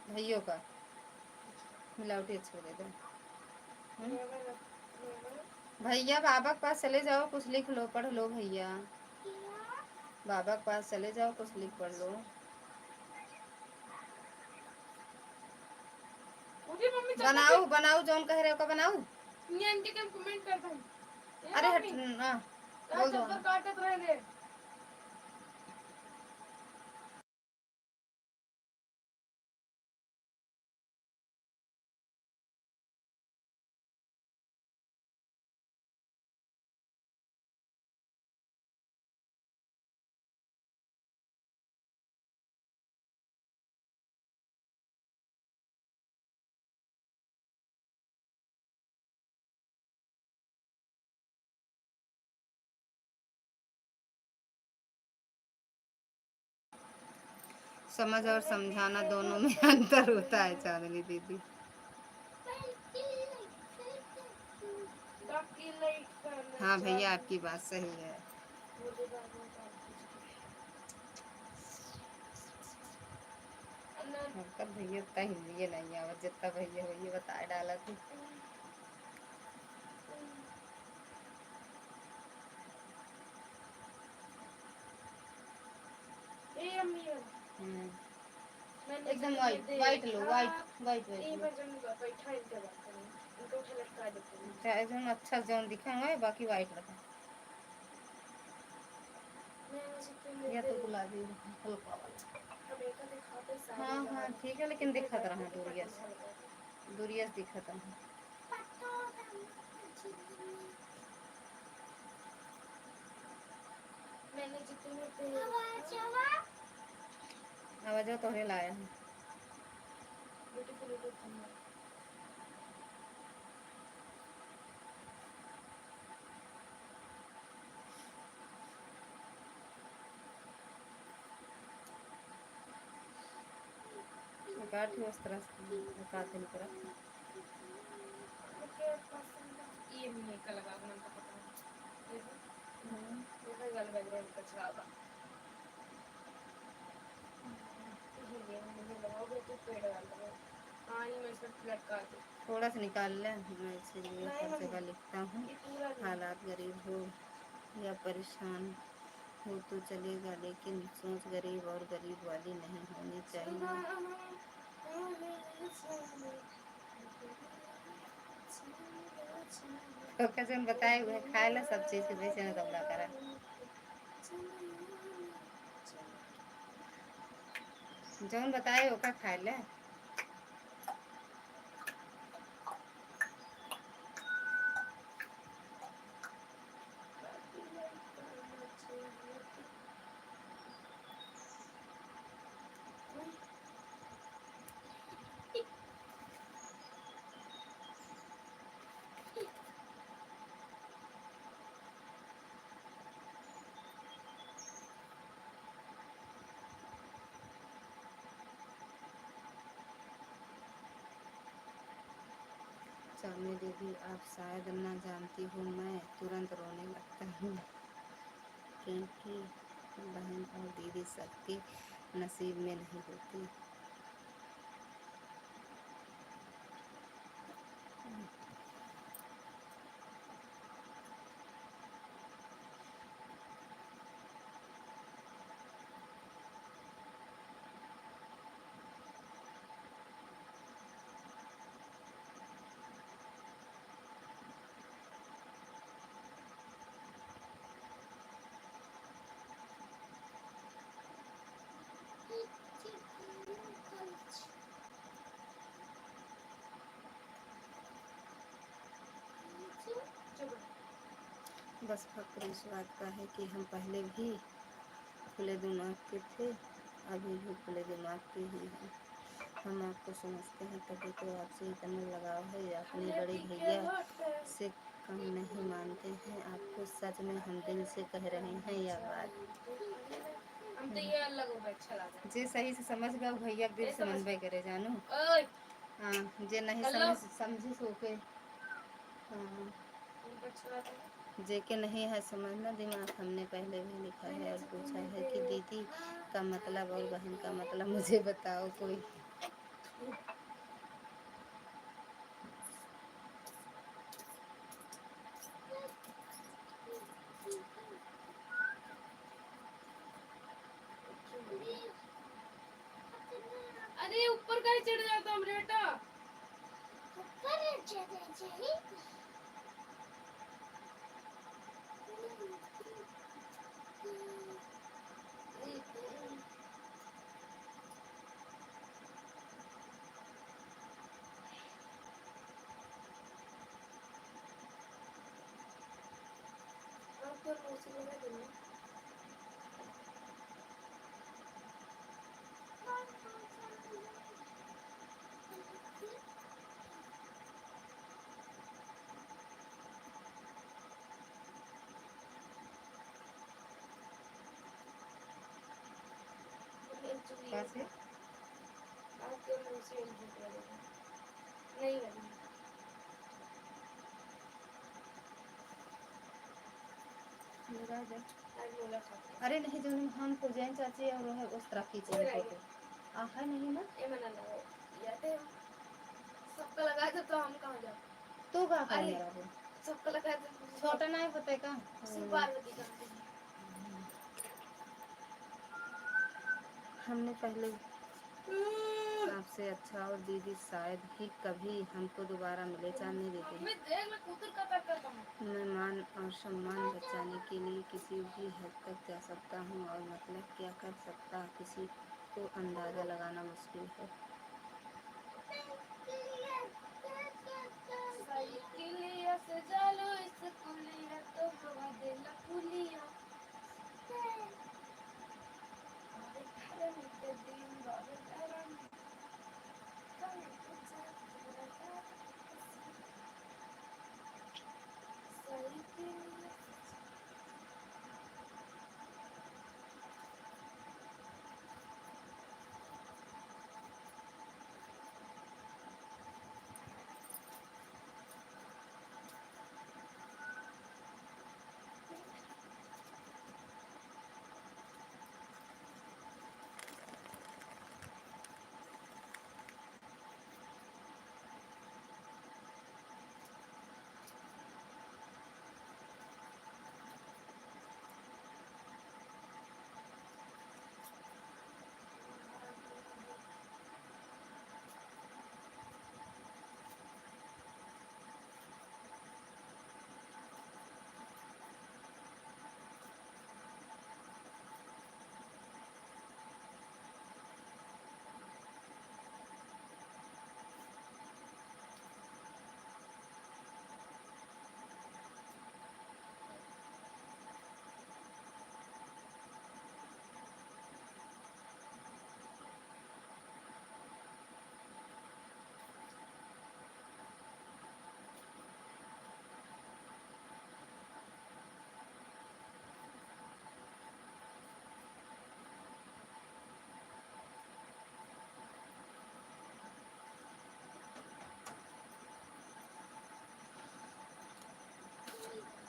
भैया का, मिलावटी अच्छे दे दो। भैया बाबा के पास चले जाओ, कुछ लिख लो, पढ़ लो भैया। बाबा के पास चले जाओ, कुछ लिख पढ़ लो। बनाऊ बनाऊ जौन कह रहे हो का बनाऊ। ये आंटी के कमेंट कर दो। अरे हट ना बोल दो। चक्कर काटत रह ले। समझ और समझाना दोनों में अंतर होता है चांदनी दीदी। हाँ भैया आपकी बात सही है। कब भैया उतना हिंदी नहीं आवत जितना भैया भैया बता डाला थी। एकदम वाइट वाइट लो वाइट वाइट एकदम अच्छा जौन दिखाऊंगा बाकी वाइट रखा या तो गुलाबी हल्का वाला। हाँ हाँ ठीक है लेकिन दिखत रहा दूरिया से दिखत रहा। मैंने जितने आवाज तोहरे लाया है। काट उस तरह से काट नहीं करा। ये नहीं का लगा मन का पता ये गल बैकग्राउंड का चलावा ये मुझे लगाओगे तो पेड़ डाल दो। हाँ ये मैं इसमें लटका दे थोड़ा सा निकाल ले। मैं इसीलिए हर जगह लिखता हूँ हालात गरीब हो या परेशान हो तो चलेगा लेकिन सोच गरीब और गरीब वाली नहीं होनी चाहिए। तो कैसे बताए हुए खाए ला सब चीज के वैसे न तबला करा जौन बताए ओका खाए ले। चांदनी दीदी आप शायद ना जानती हो मैं तुरंत रोने लगता हूँ क्योंकि बहन और दीदी सबके नसीब में नहीं होती। बस फक्र इस बात का है कि हम पहले भी खुले दिमाग के थे अभी भी खुले दिमाग के ही हैं। हम आपको समझते हैं तभी तो आपसे इतना लगाव है। अपने बड़े भैया से कम नहीं मानते हैं आपको। सच में हम दिल से कह रहे हैं यह बात। हम तो ये अलग हो अच्छा लगा जे सही से समझ गए भैया दिल से मनबे करे जानू। हाँ जे नहीं समझी सोके हाँ जेके नहीं है समझना दिमाग हमने पहले भी लिखा है और पूछा है कि दीदी का मतलब और बहन का मतलब मुझे बताओ कोई। अरे ऊपर कहीं चढ़ जाता हम बेटा। आपको मौसी लगा देना कैसे आपको मौसी भूख लगेगा नहीं लगेगी लगा दे। आज मोला खाते अरे नहीं जो हम तो जैन चाची और वो है उस तरह की चाहिए फोटो है नहीं ना ये मना लगा याते सबका लगा दो तो हम कहाँ जाओ तू का कर अरे मेरा वो सबका लगा दो छोटा नहीं होता का शिव पार्वती का हमने पहले आपसे अच्छा और दीदी शायद ही कभी हमको दोबारा मिले चाहने देते मम्मी देख मैं कुतर का पैक करता हूँ मैं मान और सम्मान बचाने के लिए किसी भी हद तक जा सकता हूँ और मतलब क्या कर सकता किसी को अंदाज़ा लगाना मुश्किल है। साइकिलिया से जालो स्कूलिया तो हवा देला पुलिया बाबे घर में ते दिन बाबे घर में कहीं कुछ साइकिलिया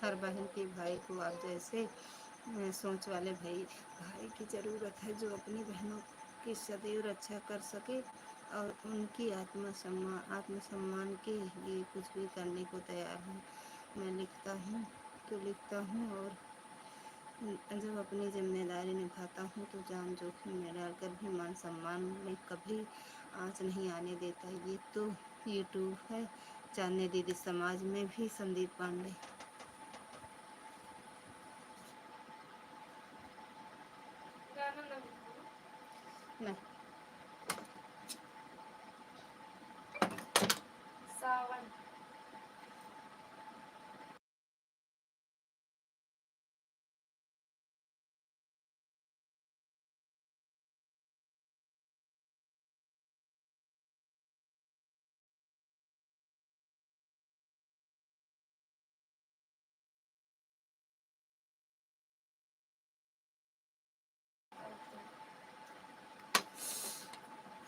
हर बहन के भाई को आप जैसे सोच वाले भाई की ज़रूरत है जो अपनी बहनों की सदैव रक्षा कर सके और उनकी आत्मसम्मान के लिए कुछ भी करने को तैयार हो। मैं लिखता हूँ और जब अपनी जिम्मेदारी निभाता हूँ तो जान जोखिम में डालकर भी मान सम्मान में कभी आँच नहीं आने देता। ये तो यूट्यूब है जानने दीदी समाज में भी संदीप पांडे। गाना ना नहीं सावन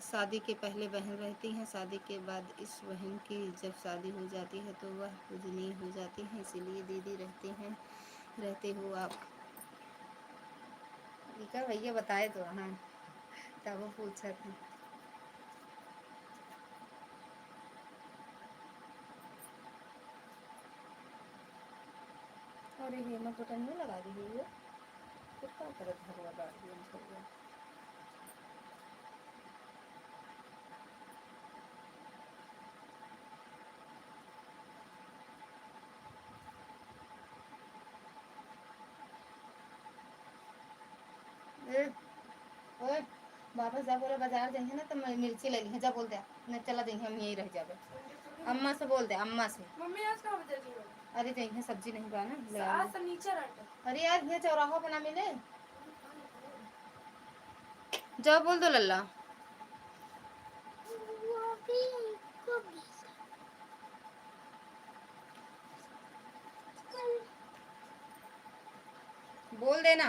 शादी के पहले बहन रहती हैं, शादी के बाद इस बहन की जब शादी हो जाती है तो वह पूजनीय हो जाती हैं, इसीलिए दीदी रहते हो आप। इका भैया बताए तो हाँ तब वो पूछा था और ये हेमा बटन नहीं लगा दी है फिर क्या करे भगवा गाड़ी वापस जा बोला बाजार जाइए ना तो मैं मिर्ची ले ली जा बोल दे नहीं चला जाइए हम यहीं रह जाबे अम्मा से बोल दे अम्मा से मम्मी आज कहाँ बजे जी अरे जाइए सब्जी नहीं बा ना ले आज आइए। सनीचर आटा अरे यार ये चौराहा पे ना मिले जाओ बोल दो लल्ला बोल देना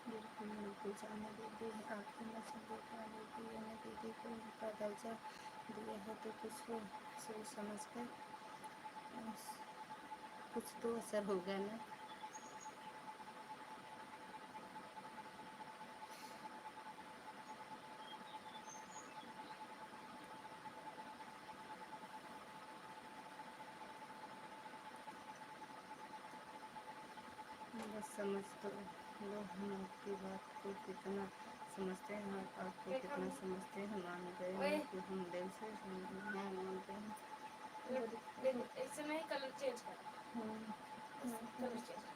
बिल्कुल जाने दीदी आखिर में संदेह पाने की मैंने दीदी को उनका दर्जा दिया है तो कुछ सोच समझ कर कुछ तो असर होगा ना। बस समझ तो लो हम आपकी बात को कितना समझते हैं और आपको कितना समझते हैं मान गए हैं कि हम दिल से मानते हैं। ऐसे नहीं कलर चेंज कर कलर चेंज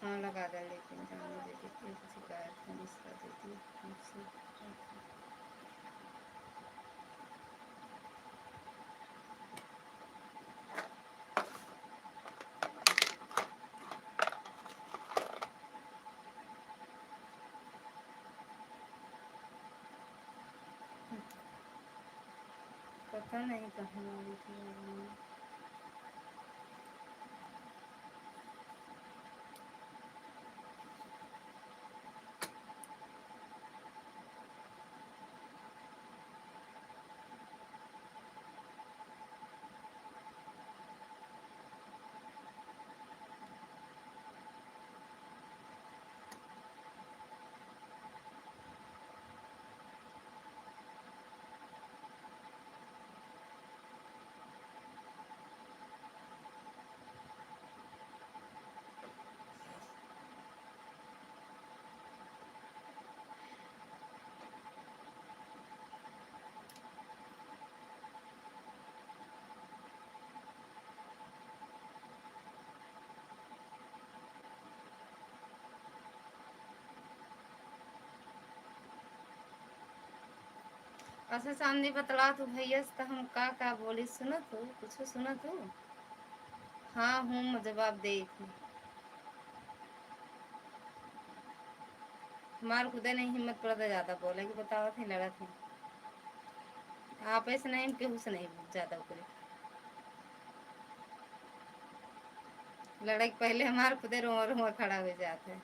हाँ लगा दे लेकिन जाने दीदी की शिकायत है मिश्रा दीदी मुझसे पता नहीं कहाँ वाली थी अच्छा सामने बतला तू भैया से हम का बोली सुना तू कुछ सुना तू हाँ हूँ जवाब दे थी हमार खुदे नहीं हिम्मत पड़ता ज़्यादा बोले कि बतावा थी लड़ा थी आप ऐसे नहीं केहू से नहीं ज़्यादा करे लड़ाई पहले हमारे खुदे रोआ रोआ खड़ा हो जाते हैं।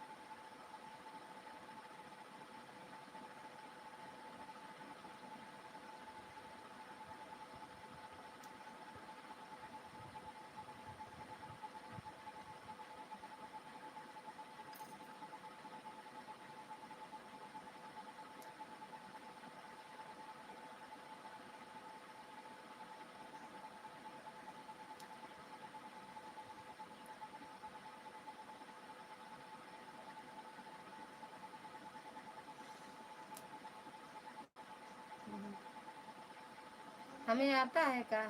हमें आता है का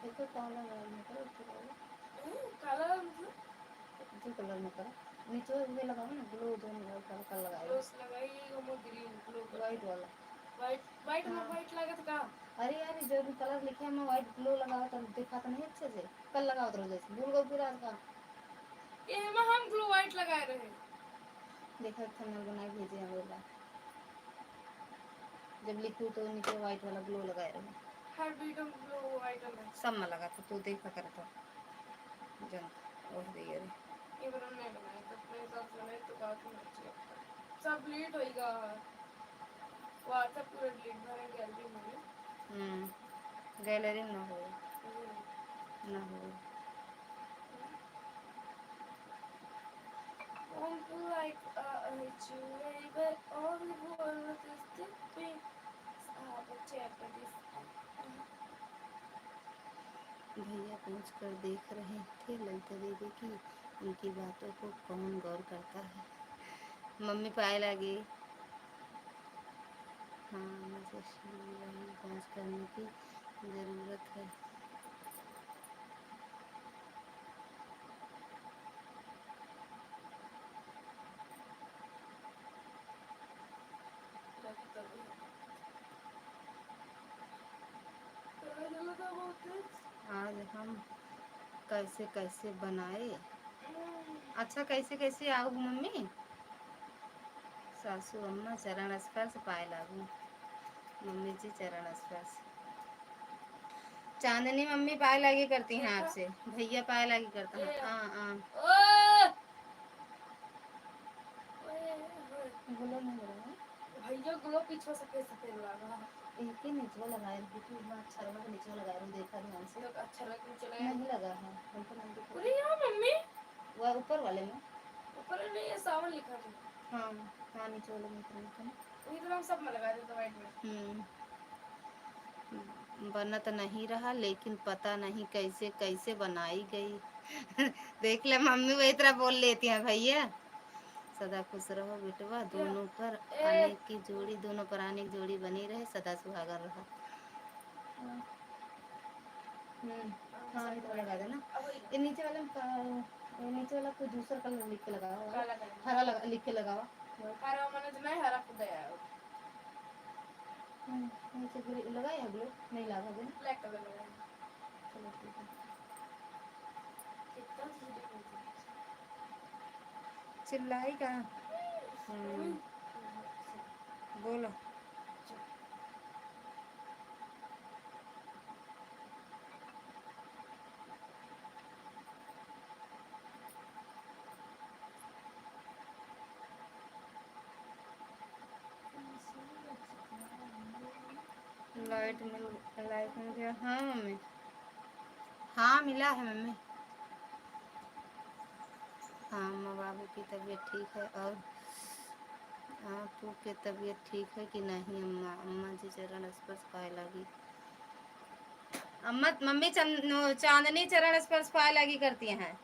देखो काला में करो काला मतलब जो कलर में करो नीचे में लगाओ ना ब्लू दोनों कलर लगाओ रोज लगाई हम ग्रीन ब्लू वाइट वाला वाइट वाइट में हाँ। वाइट लागत का अरे यार जो भी कलर लिखे हैं मैं वाइट ब्लू लगाओ तो दिखा तो नहीं अच्छे से कल लगाओ तो जैसे भूल गए पूरा का ये हम ब्लू वाइट लगाए रहे देखो थंबनेल बना भेजे हैं बोला जब लिखूँ तो नीचे वाइट वाला ग्लो लगाए रहे हर वीडियो ब्लू वाइट में सब में लगा तो देखा करता जन और दे रे ये बरन नहीं बनाए तो अपने हिसाब से बनाए तो बात में अच्छी सब डिलीट होएगा व्हाट्सएप पूरा डिलीट भरे गैलरी में गैलरी में ना हो ना हो but only one of the stupid Japanese. भैया पूछ कर देख रहे थे ललिता दीदी की उनकी बातों को कौन गौर करता है। मम्मी पाए लगी। हाँ मुझे वही जांच करने की ज़रूरत है। आज हम कैसे कैसे बनाए। अच्छा कैसे कैसे आओ मम्मी। सासू अम्मा चरण स्पर्श पाए लागू। मम्मी जी चरण स्पर्श। चांदनी मम्मी पाए लागी करती हैं आपसे। भैया पाए लागी करता है। बोलो नहीं बोलो भैया ग्लो पीछे सफेद सफेद लगा। एक ही नीचे लगाए थे अच्छा लगा तो नीचे लगा रहा देखा ध्यान से। तो अच्छा लगा नीचे नहीं लगा है हमको नहीं दिखा। अरे यार मम्मी वो ऊपर वाले में ऊपर नहीं है सावन लिखा था। हाँ हाँ नीचे वाले में था। वही तो हम सब में लगा देते वाइट में। बना तो नहीं रहा लेकिन पता नहीं कैसे कैसे बनाई गई। देख ले मम्मी वही तरह बोल लेती हैं भैया। सदा खुश रहो बेटवा दोनों पर आने की जोड़ी दोनों पर आने की जोड़ी बनी रहे सदा सुहागर रहा। हाँ ये तो लगा देना। ये नीचे वाले में नीचे वाला कोई दूसरा कलर लिख के लगाओ। हरा लिख के लगाओ। हरा मैंने तो नहीं हरा खुद है। नीचे लगाया है ब्लू नहीं लगा देना। ब्लैक कलर लगाया। चलो ठीक है। कितना चीज़ चिल्लाई का बोलो। लाइट मिल गया। हाँ मम्मी हाँ मिला है मम्मी। हाँ अम्मा बाबू की तबीयत ठीक है और आपू की तबीयत ठीक है कि नहीं अम्मा। अम्मा जी चरण स्पर्श पाए लगी। अम्मा मम्मी चांदनी चरण स्पर्श पाए लगी करती हैं।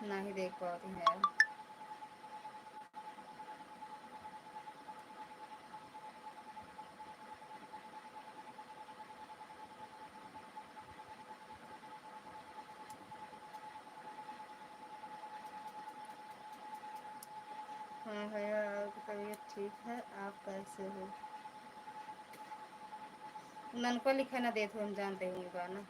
नहीं देख पाती है। हाँ भैया आपकी तबीयत ठीक है आप कैसे हो। ननको लिखे ना देते हम जानते होंगे ना।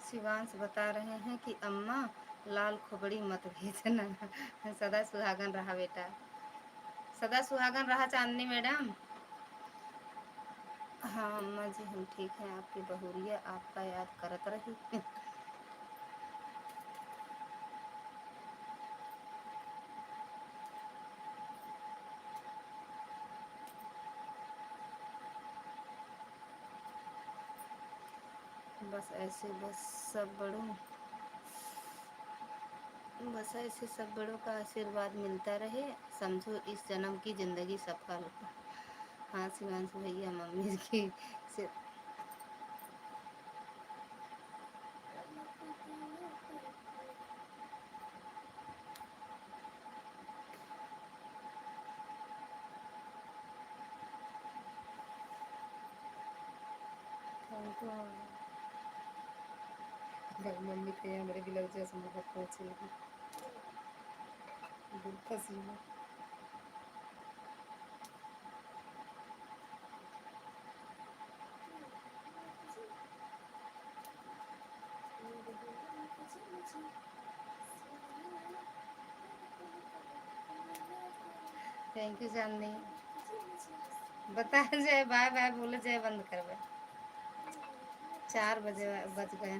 शिवांश बता रहे हैं कि अम्मा लाल खोबड़ी मत भेजना। सदा सुहागन रहा बेटा। सदा सुहागन रहा चांदनी मैडम। हाँ अम्मा जी हम ठीक हैं आपकी बहुरिया आपका याद करत रही। बस ऐसे सब बड़ों का आशीर्वाद मिलता रहे समझो इस जन्म की ज़िंदगी सफल। हाँ शिवांशु भैया मम्मी की से भाई मम्मी थे हमारे गिलक जैसे बहुत पहुँचे लगी पसीना थैंक यू चांदनी बता जय बाय बाय बोलो जय बंद करवे 4 बजे बज गए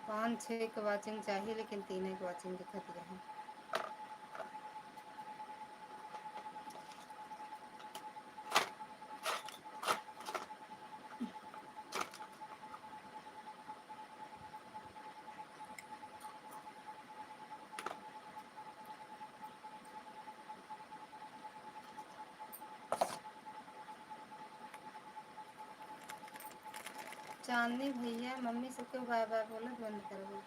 पाँच 6 के वाचिंग चाहिए लेकिन 3 के वाचिंग दिखत रहे चांदनी भैया मम्मी से क्यों बाय बाय बोलो बंद करो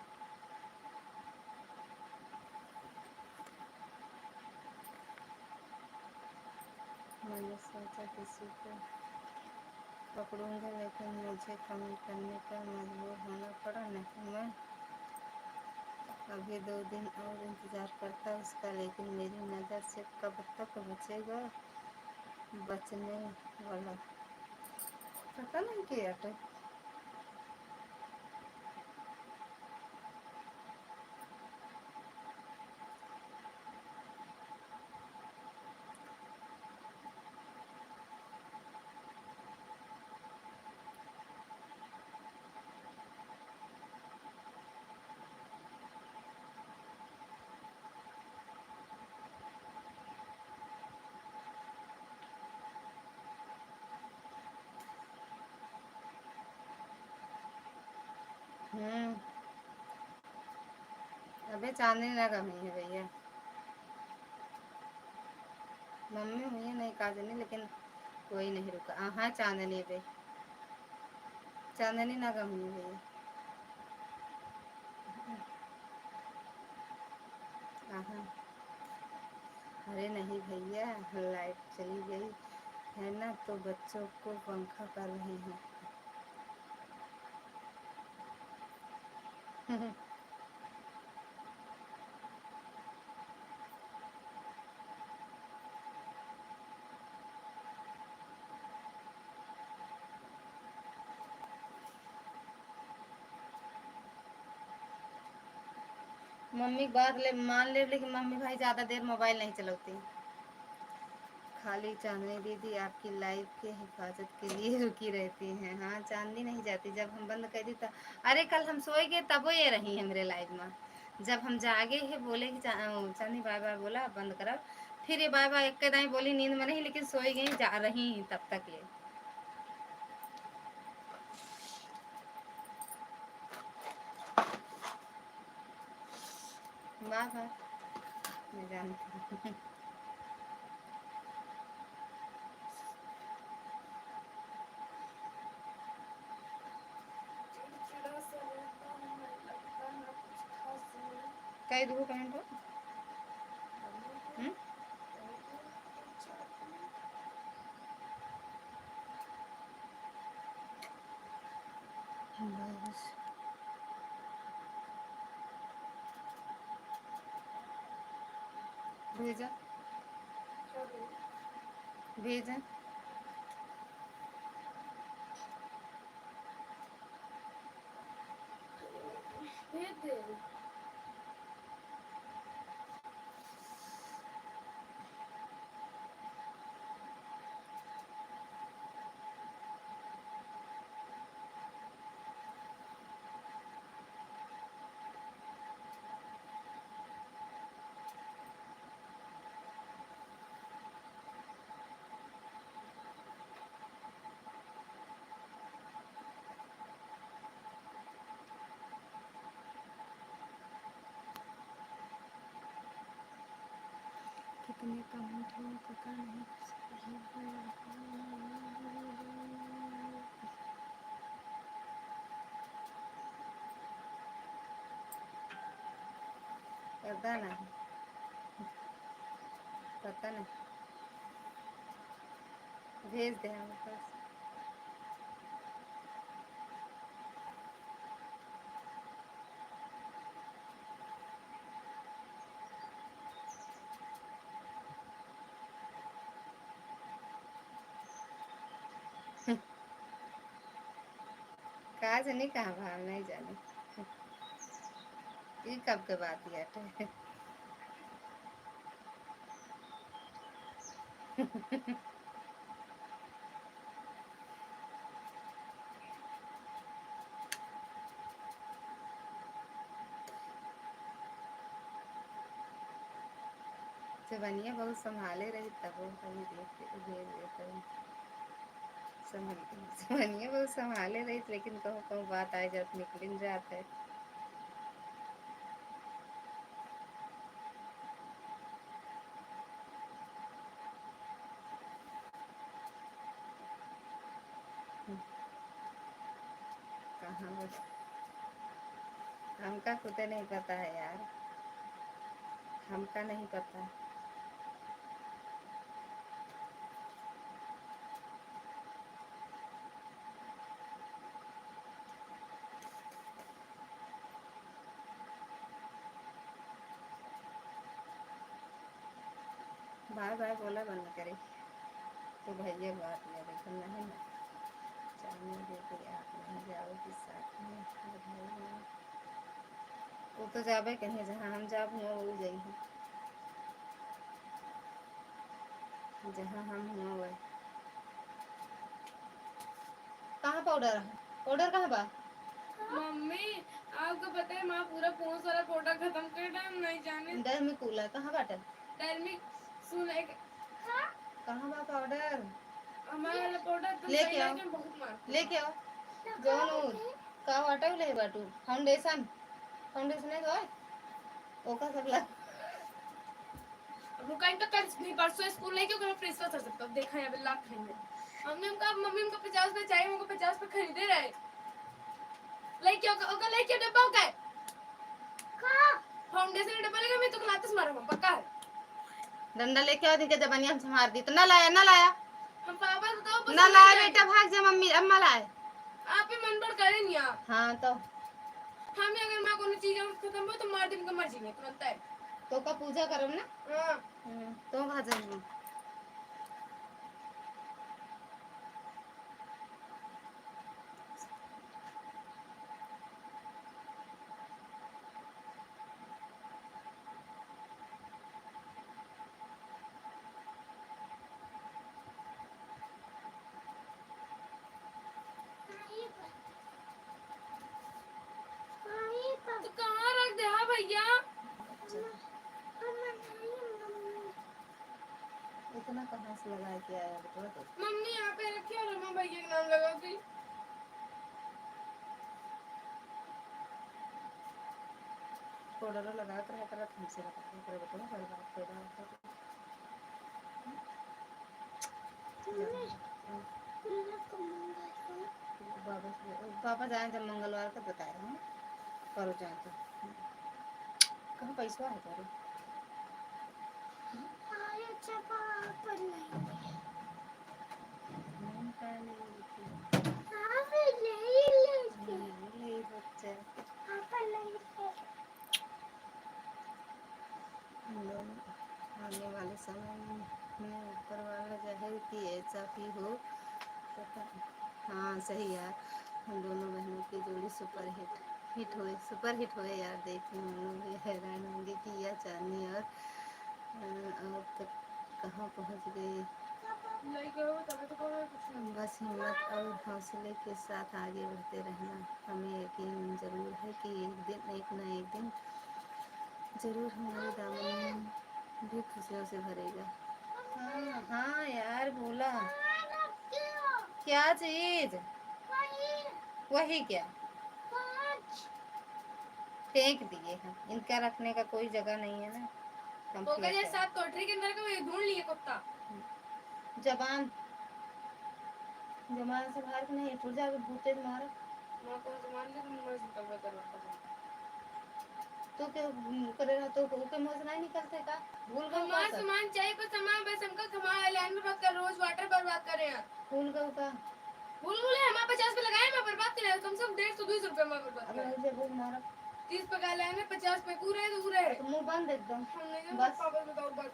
मैंने सोचा किसी को पकड़ूंगा लेकिन मुझे कमेंट करने पर मजबूर होना पड़ा नहीं मैं अभी 2 दिन और इंतज़ार करता उसका लेकिन मेरी नज़र से कब तक बचेगा बचने वाला पता नहीं क्या तो अबे चांदनी ना कमी है भैया मम्मी हुई है नहीं काजनी लेकिन कोई नहीं रुका हाँ चांदनी पे चांदनी ना कमी है भैया हाँ अरे नहीं भैया लाइट चली गई है ना तो बच्चों को पंखा कर रहे हैं मम्मी बात ले मान ले लेकिन मम्मी भाई ज़्यादा देर मोबाइल नहीं चलाती खाली चांदनी दीदी आपकी लाइफ के हिफाजत के लिए रुकी रहती हैं हाँ चांदनी नहीं जाती जब हम बंद कर दी तो अरे कल हम सोए गए तब वो ये रही है मेरे लाइफ में जब हम जागे है बोले कि चांदनी बाय बाय बोला बंद करा फिर ये बाय बाय एक दाई बोली नींद में नहीं लेकिन सोई गई जा रही तब तक ये बाय बाय मैं जानती हूँ चिड़चिड़ा सा रहता हूँ मैं लगता है कुछ खास नहीं कई दूर पहन तो बस भेजा भेजा भेज दे कितने कमेंट हैं पता नहीं। पता नहीं, पता नहीं, भेज दे हमारे पास। कहा से नहीं कहा भाव नहीं जाने, ये कब के बात है। बनिया बहुत संभाले रही तब वो कभी देखते तो भेज देते बनिया बहुत संभाले रही, लेकिन कहूँ कहूँ बात आ जाती निकल जाता है। कहाँ बस हमका खुद नहीं पता है यार, हमका नहीं पता। बार बार बोला बंद करे तो भैया बात नहीं देखो नहीं ना जाने देते आप नहीं जाओगे साथ में भाई। वो तो जाबे कहीं जहाँ हम जाब हुआ वो जाइए, जहाँ हम हुआ वही। कहाँ पाउडर है, पाउडर कहाँ बा? मम्मी आपको पता है माँ पूरा पोंस वाला पाउडर खत्म कर डाल नहीं जाने। डर में कूला कहाँ बाटे? डरमिक सुन एक कहाँ बा पाउडर? हमारा वाला पाउडर तो लेके सही आओ, है बहुत मार लेके आओ। जौन का वाटा ले बाटू फाउंडेशन, फाउंडेशन है तो ओका सब ला। रुका इनका कल नहीं परसों स्कूल नहीं क्यों फ्रेश कर सकता हूं देखा है लाख खरीदे। मम्मी हमको 50 पे चाहिए, हमको 50 पे खरीदे रहे लेके ओका लेके डब्बा का फाउंडेशन का डब्बा लेके मैं तो लातस मारूंगा पक्का है। डंडा लेके आओ, दिखे जबनिया हमसे मार दी तो ना लाया, ना लाया, हम पापा को तो ना लाया बेटा, भाग जा मम्मी अम्मा लाए। आप ही मन पर करें नहीं आप। हाँ तो हम अगर मां को चीज खत्म हो तो मार दिन का मर्जी नहीं तुरंत है तो का पूजा करम ना। हां तो भाजन तो कहां रख दे हां भैया इतना कहाँ से लगा के आया बता तो। मम्मी यहाँ पे रखी और मैं भैया का नाम लगा दी। पाउडर लगा कर रखा हमसे लगा कर बताओ हर बात पे बात पापा जाए जब मंगलवार को बताया हूँ करो जाए तो कहाँ पैसा है तारे बच्चा आने वाले समय में ऊपर वाला जाहिर कि ऐसा भी हो पता। हाँ सही यार, हम दोनों बहनों की जोड़ी सुपर हिट होए यार। देखने हम लोग भी हैरान होंगे कि यह चांदनी और तक कहाँ पहुँच गई। बस हिम्मत और हौसले के साथ आगे बढ़ते रहना। हमें यकीन जरूर है कि एक न एक दिन जरूर हमारे दामन भी खुशियों से भरेगा। हाँ हाँ यार बोला क्या चीज वही क्या फेंक दिए हैं, इनका रखने का कोई जगह नहीं है ना। तो क्या साथ कोठरी के अंदर का वो ढूंढ लिए कुत्ता जबान जबान से बाहर नहीं टूट जाए भूते मार मां को मान ले तुम मर सकता है करवाता तो के करे रहा तो के मुंह से नहीं निकलते का भूल गए हमारा सामान चाहिए पर सामान बस हमको हमारा लाइन में बात कर रोज वाटर बर्बाद कर रहे हैं भूल गए का भूल बोले हमारे 50 पे लगाए मैं बर्बाद कर रहा हूं कम से कम 150 200 रुपए में बर्बाद कर अगर ऐसे बोल मारा 30 पे का लाइन में 50 पे पूरे है तो पूरे है तो मुंह बंद एकदम हम नहीं बस पापा बताओ बस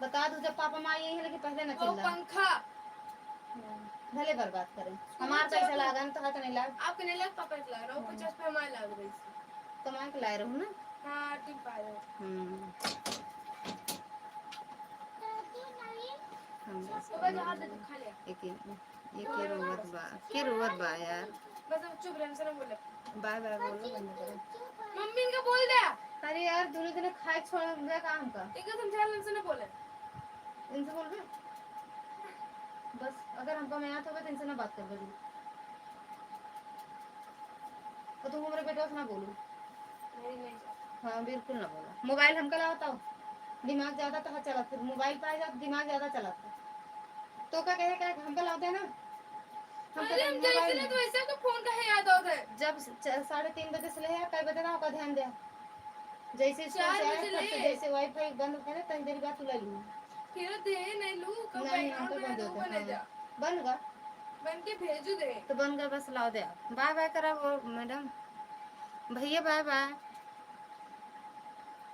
बता दो जब पापा माँ यही है लेकिन पहले न वो चिल्ला पंखा भले बर्बाद करें हमारा पैसा लगा न तो है तो नहीं लाग आपके नहीं लग पापा ला रहा हूं 50 पे हमारे लग रही कमा के लाए रहूं ना हां ठीक पाए हो पापा जो हाथ दे खा ले एक के रोवत बा यार बस अब चुप रहने से ना बोले बाय बाय बोलो बंद करो मम्मी इनका बोल दे अरे यार दोनों दिन खाए छोड़ दिया काम का इनका समझा लेने से ना बोले इनसे बोल रहे बस अगर हमको मैं आता होगा तो इनसे ना बात कर बड़ी और तुम हमारे बेटा से ना बोलो नहीं हाँ बिल्कुल ना बोलो मोबाइल हमको लाता हो दिमाग ज्यादा तो चला फिर मोबाइल पाए जाओ दिमाग ज्यादा चलाता तो क्या कहे हमको लाते हैं ना अरे हम जैसे ना तो ऐसे तो फोन का है याद होता है जब 3:30 बजे से ले कई बजे ना होगा ध्यान दे जैसे 4 बजे ले जैसे वाईफाई बंद होता है ना तनी देर बाद तू ले लू फिर दे नहीं लू कब नहीं बैकग्राउंड में दो बने जा बन गा बन के भेजू दे तो बन गया बस लाओ दे बाय बाय करा वो मैडम भैया बाय बाय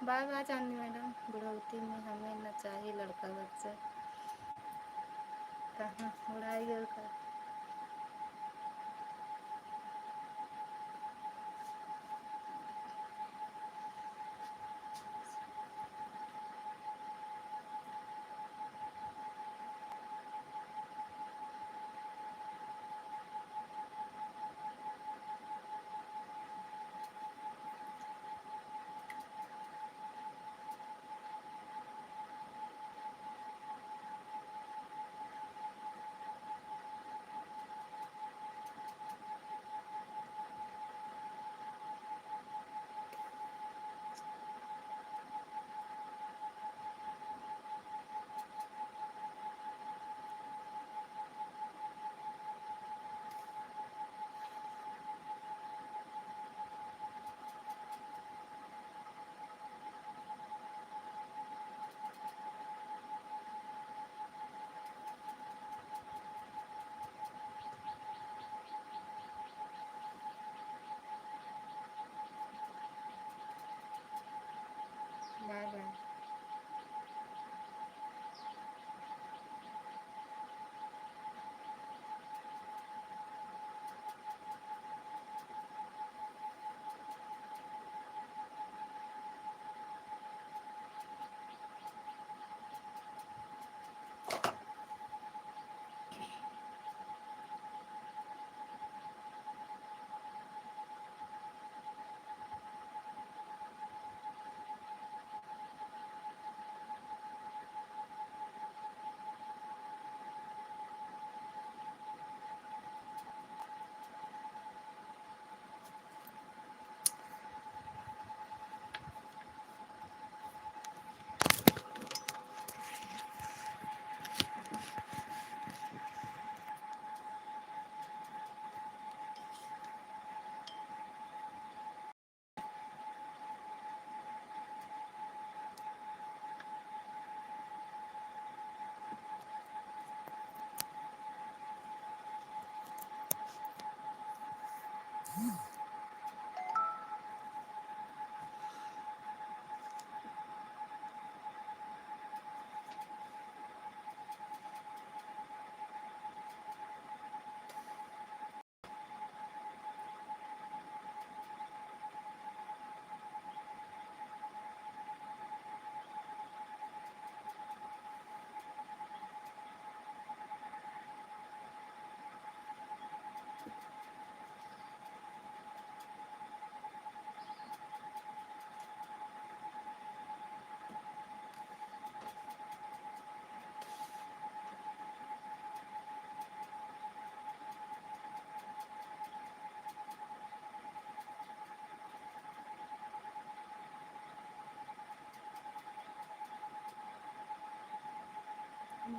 बाय बाय चांदी मैडम बुढ़ौती में हमें न चाहिए लड़का बच्चा कहाँ उड़ाई गए का बाय बाय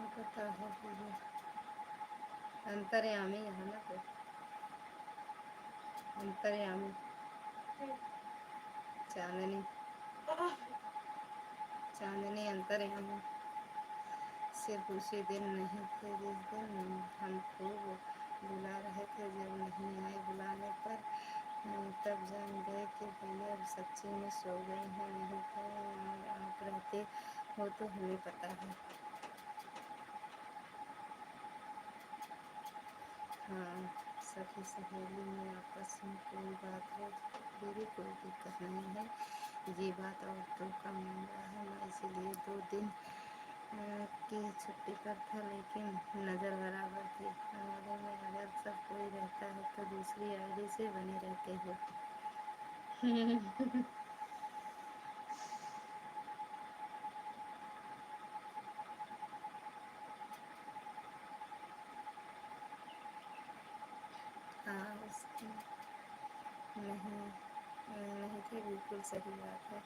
पता है तुझे, अंतर्यामी है ना तो, अंतर्यामी चांदनी, चांदनी अंतर्यामी। सिर्फ उसी दिन नहीं थे जिस दिन हम खूब बुला रहे थे, जब नहीं आए बुलाने पर तब जान गए कि भैया अब सच्ची में सो गई हैं, नहीं तो आप रहते हो तो हमें पता है। हाँ, सखी सहेली में आपस में कोई बात हो मेरी कोई दिक्कत नहीं है, ये बात औरतों का मामला है। मैं इसीलिए 2 दिन की छुट्टी पर था, लेकिन नज़र बराबर थी। हमारे में अगर सब कोई रहता है तो दूसरी आईडी से बने रहते हो। हाँ, उसकी नहीं नहीं थी, बिल्कुल सही बात है।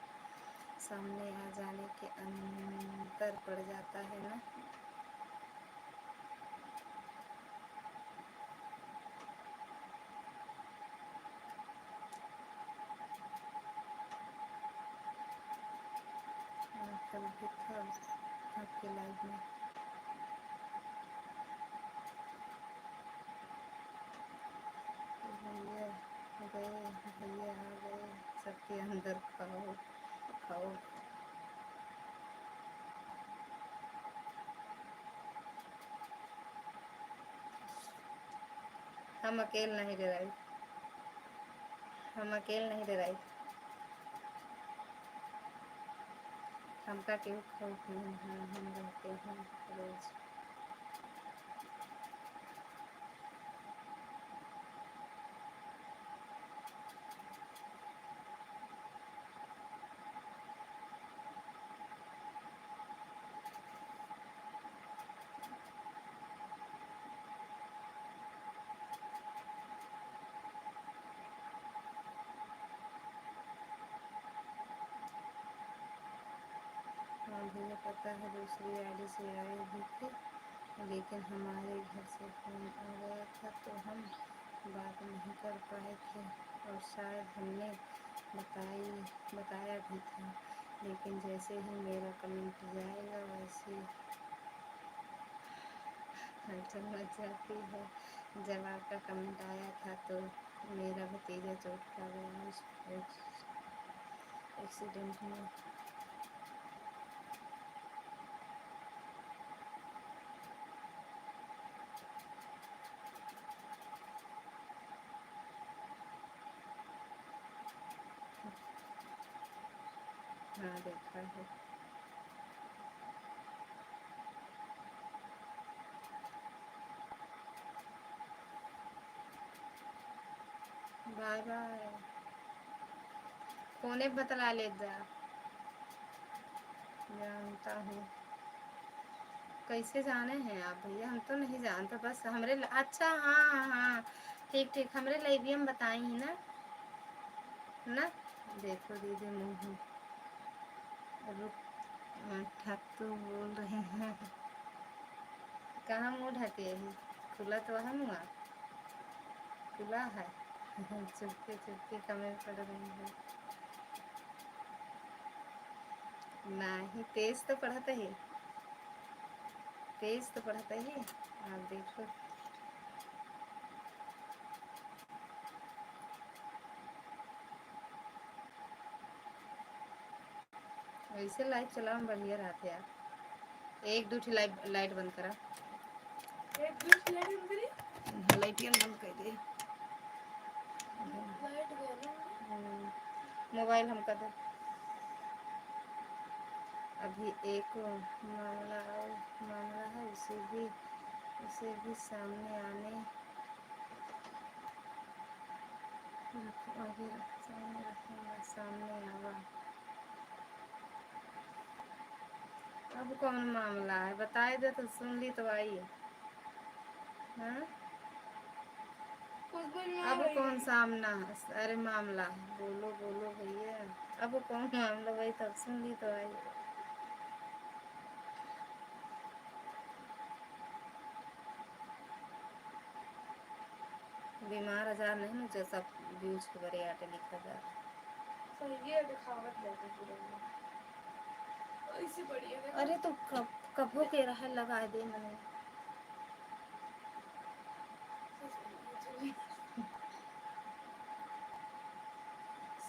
सामने आ जाने के अंतर पड़ जाता है ना। कल भी था आपके लाइफ में। भैया गए, भैया आ गए, सबके अंदर खाओ खाओ। हम अकेले नहीं डराई, हम अकेले नहीं डराई, हमका केहू खौफ नहीं है, हम रहते हैं रोज। हाँ भैया पता है, दूसरी आईडी से आए भी थे, लेकिन हमारे घर से फ़ोन आ गया था तो हम बात नहीं कर पाए थे, और शायद हमने बताया भी था, लेकिन जैसे ही मेरा कमेंट जाएगा वैसे हलचल मच जाती है। जब आपका कमेंट आया था तो मेरा भतीजा चोट खा गया उस एक्सीडेंट में। हाँ देखा है। बाय बाय, फोने बतला ले जा, जानता हूँ। कैसे जाने हैं आप भैया, हम तो नहीं जानते, बस अच्छा हाँ हाँ हाँ, ठीक ठीक, हमरे लाइवियम बताई ही ना ना। देखो दीदी मुँह रुक ठाकू बोल रहे हैं, कहाँ मुँह ढके है, खुला तो है मुँह, खुला है। चुपके चुपके कमेंट पड़ रही है। नहीं, तेज तो पढ़ता है, तेज तो पढ़ता है। आप देखो वैसे लाइट चलाओ बढ़िया रहते यार। एक दूठी लाइट बंद करा, एक दूसरी लाइट बंद करी, लाइटियन बंद कर दे। लाइट गया ना। मोबाइल हम कर दे। अभी एक मामला है, उसे भी सामने आने सामने आवा। अब कौन मामला है बताए दे तो सुन ली तो आई। हाँ, अब कौन सामना है, अरे मामला है, बोलो बोलो भैया, अब कौन मामला भाई, तब सुन ली तो आई। बीमार हजार नहीं ना जो सब यूज के बड़े आटे लिखा जा सही है दिखावत लेते पूरे में ऐसी बढ़िया देखो अरे तो कबो के रहा लगा दे मैंने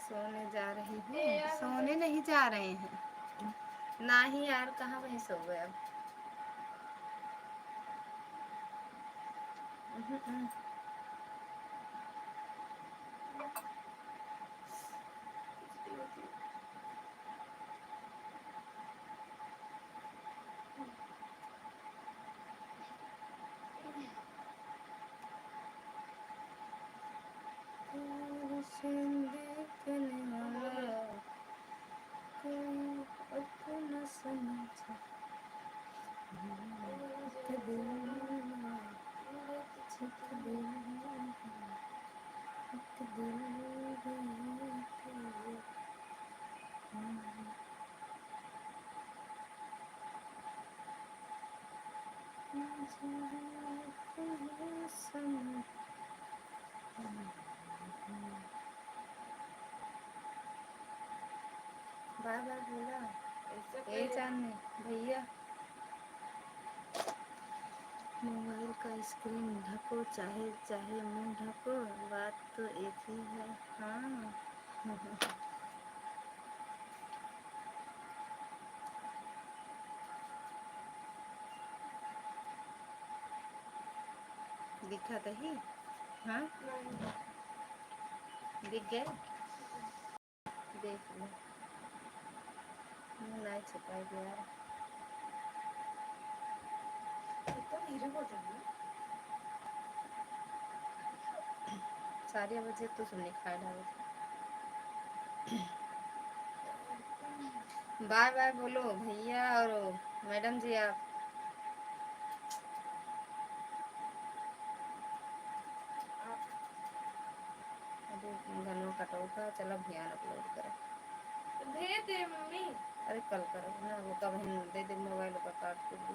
सोने जा रही ए हूँ यार, सोने नहीं जा रहे हैं ना ही यार कहाँ वहीं सो गए अब देखने वाला कोई अपना समझा एक दिल बाय बाय बोला ए चांदनी भैया मोबाइल का स्क्रीन ढको चाहे चाहे मुंह ढको बात तो एक ही है हाँ दिखा दही हाँ दिख गए देख लो नहीं छुपाई गया धीरे बोल रही है 4 बजे तो सुनने खाए डाले बाय बाय बोलो भैया और मैडम जी आप अरे गनों कटौता चलो ध्यान अपलोड करें भेज दे मम्मी अरे कल करो ना वो कब हम दे दे मोबाइल का काट के दे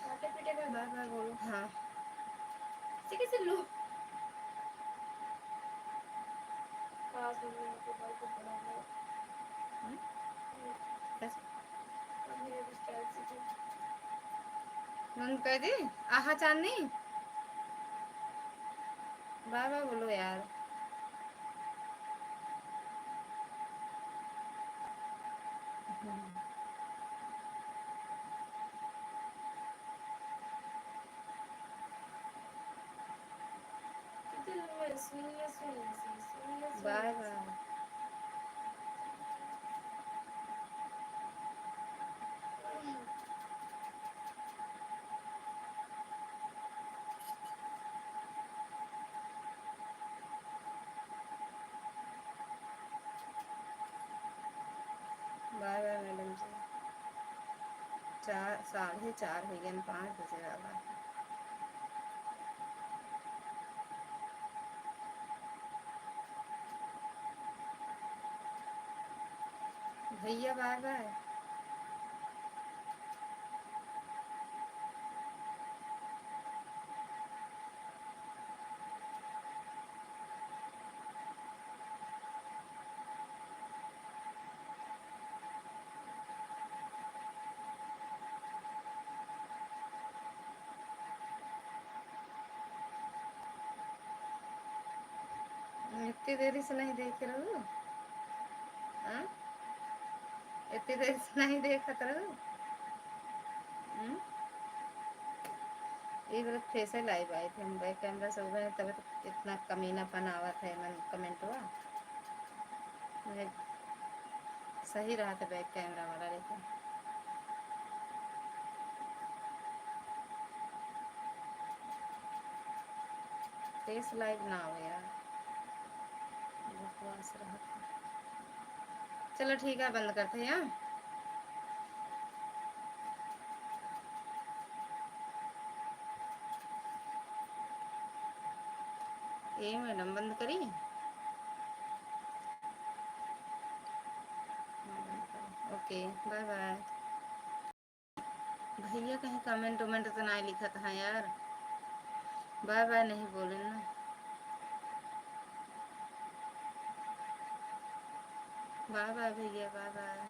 काटे पीटे का बाय बाय बोलो हाँ कैसे लो पास में को बाल को बना लो कैसे अब मेरे स्टाइल से जो नन कह दी आहा चांदनी बाय बाय बोलो यार दिल में सुनिए bye bye bye bye madam ji 4:30 हो गए 5 बजे वाला भैया बाय बाय इतनी देरी से नहीं देख रहे हो हाँ इतनी देर से नहीं देखत रहो ये बार फिर से लाइव आए थे हम बैक कैमरा से उभे तब तो इतना कमीनापन आवत है मन कमेंट हुआ मुझे सही रहा था बैक कैमरा वाला लेकिन फेस लाइव ना हो यार बकवास रहा था चलो ठीक है बंद करते हैं हाँ ये मैडम बंद करी ओके बाय बाय भैया कहीं कमेंट वमेंट तो नहीं लिखा था यार बाय बाय नहीं बोले ना बाय बाय भैया, बाय बाय।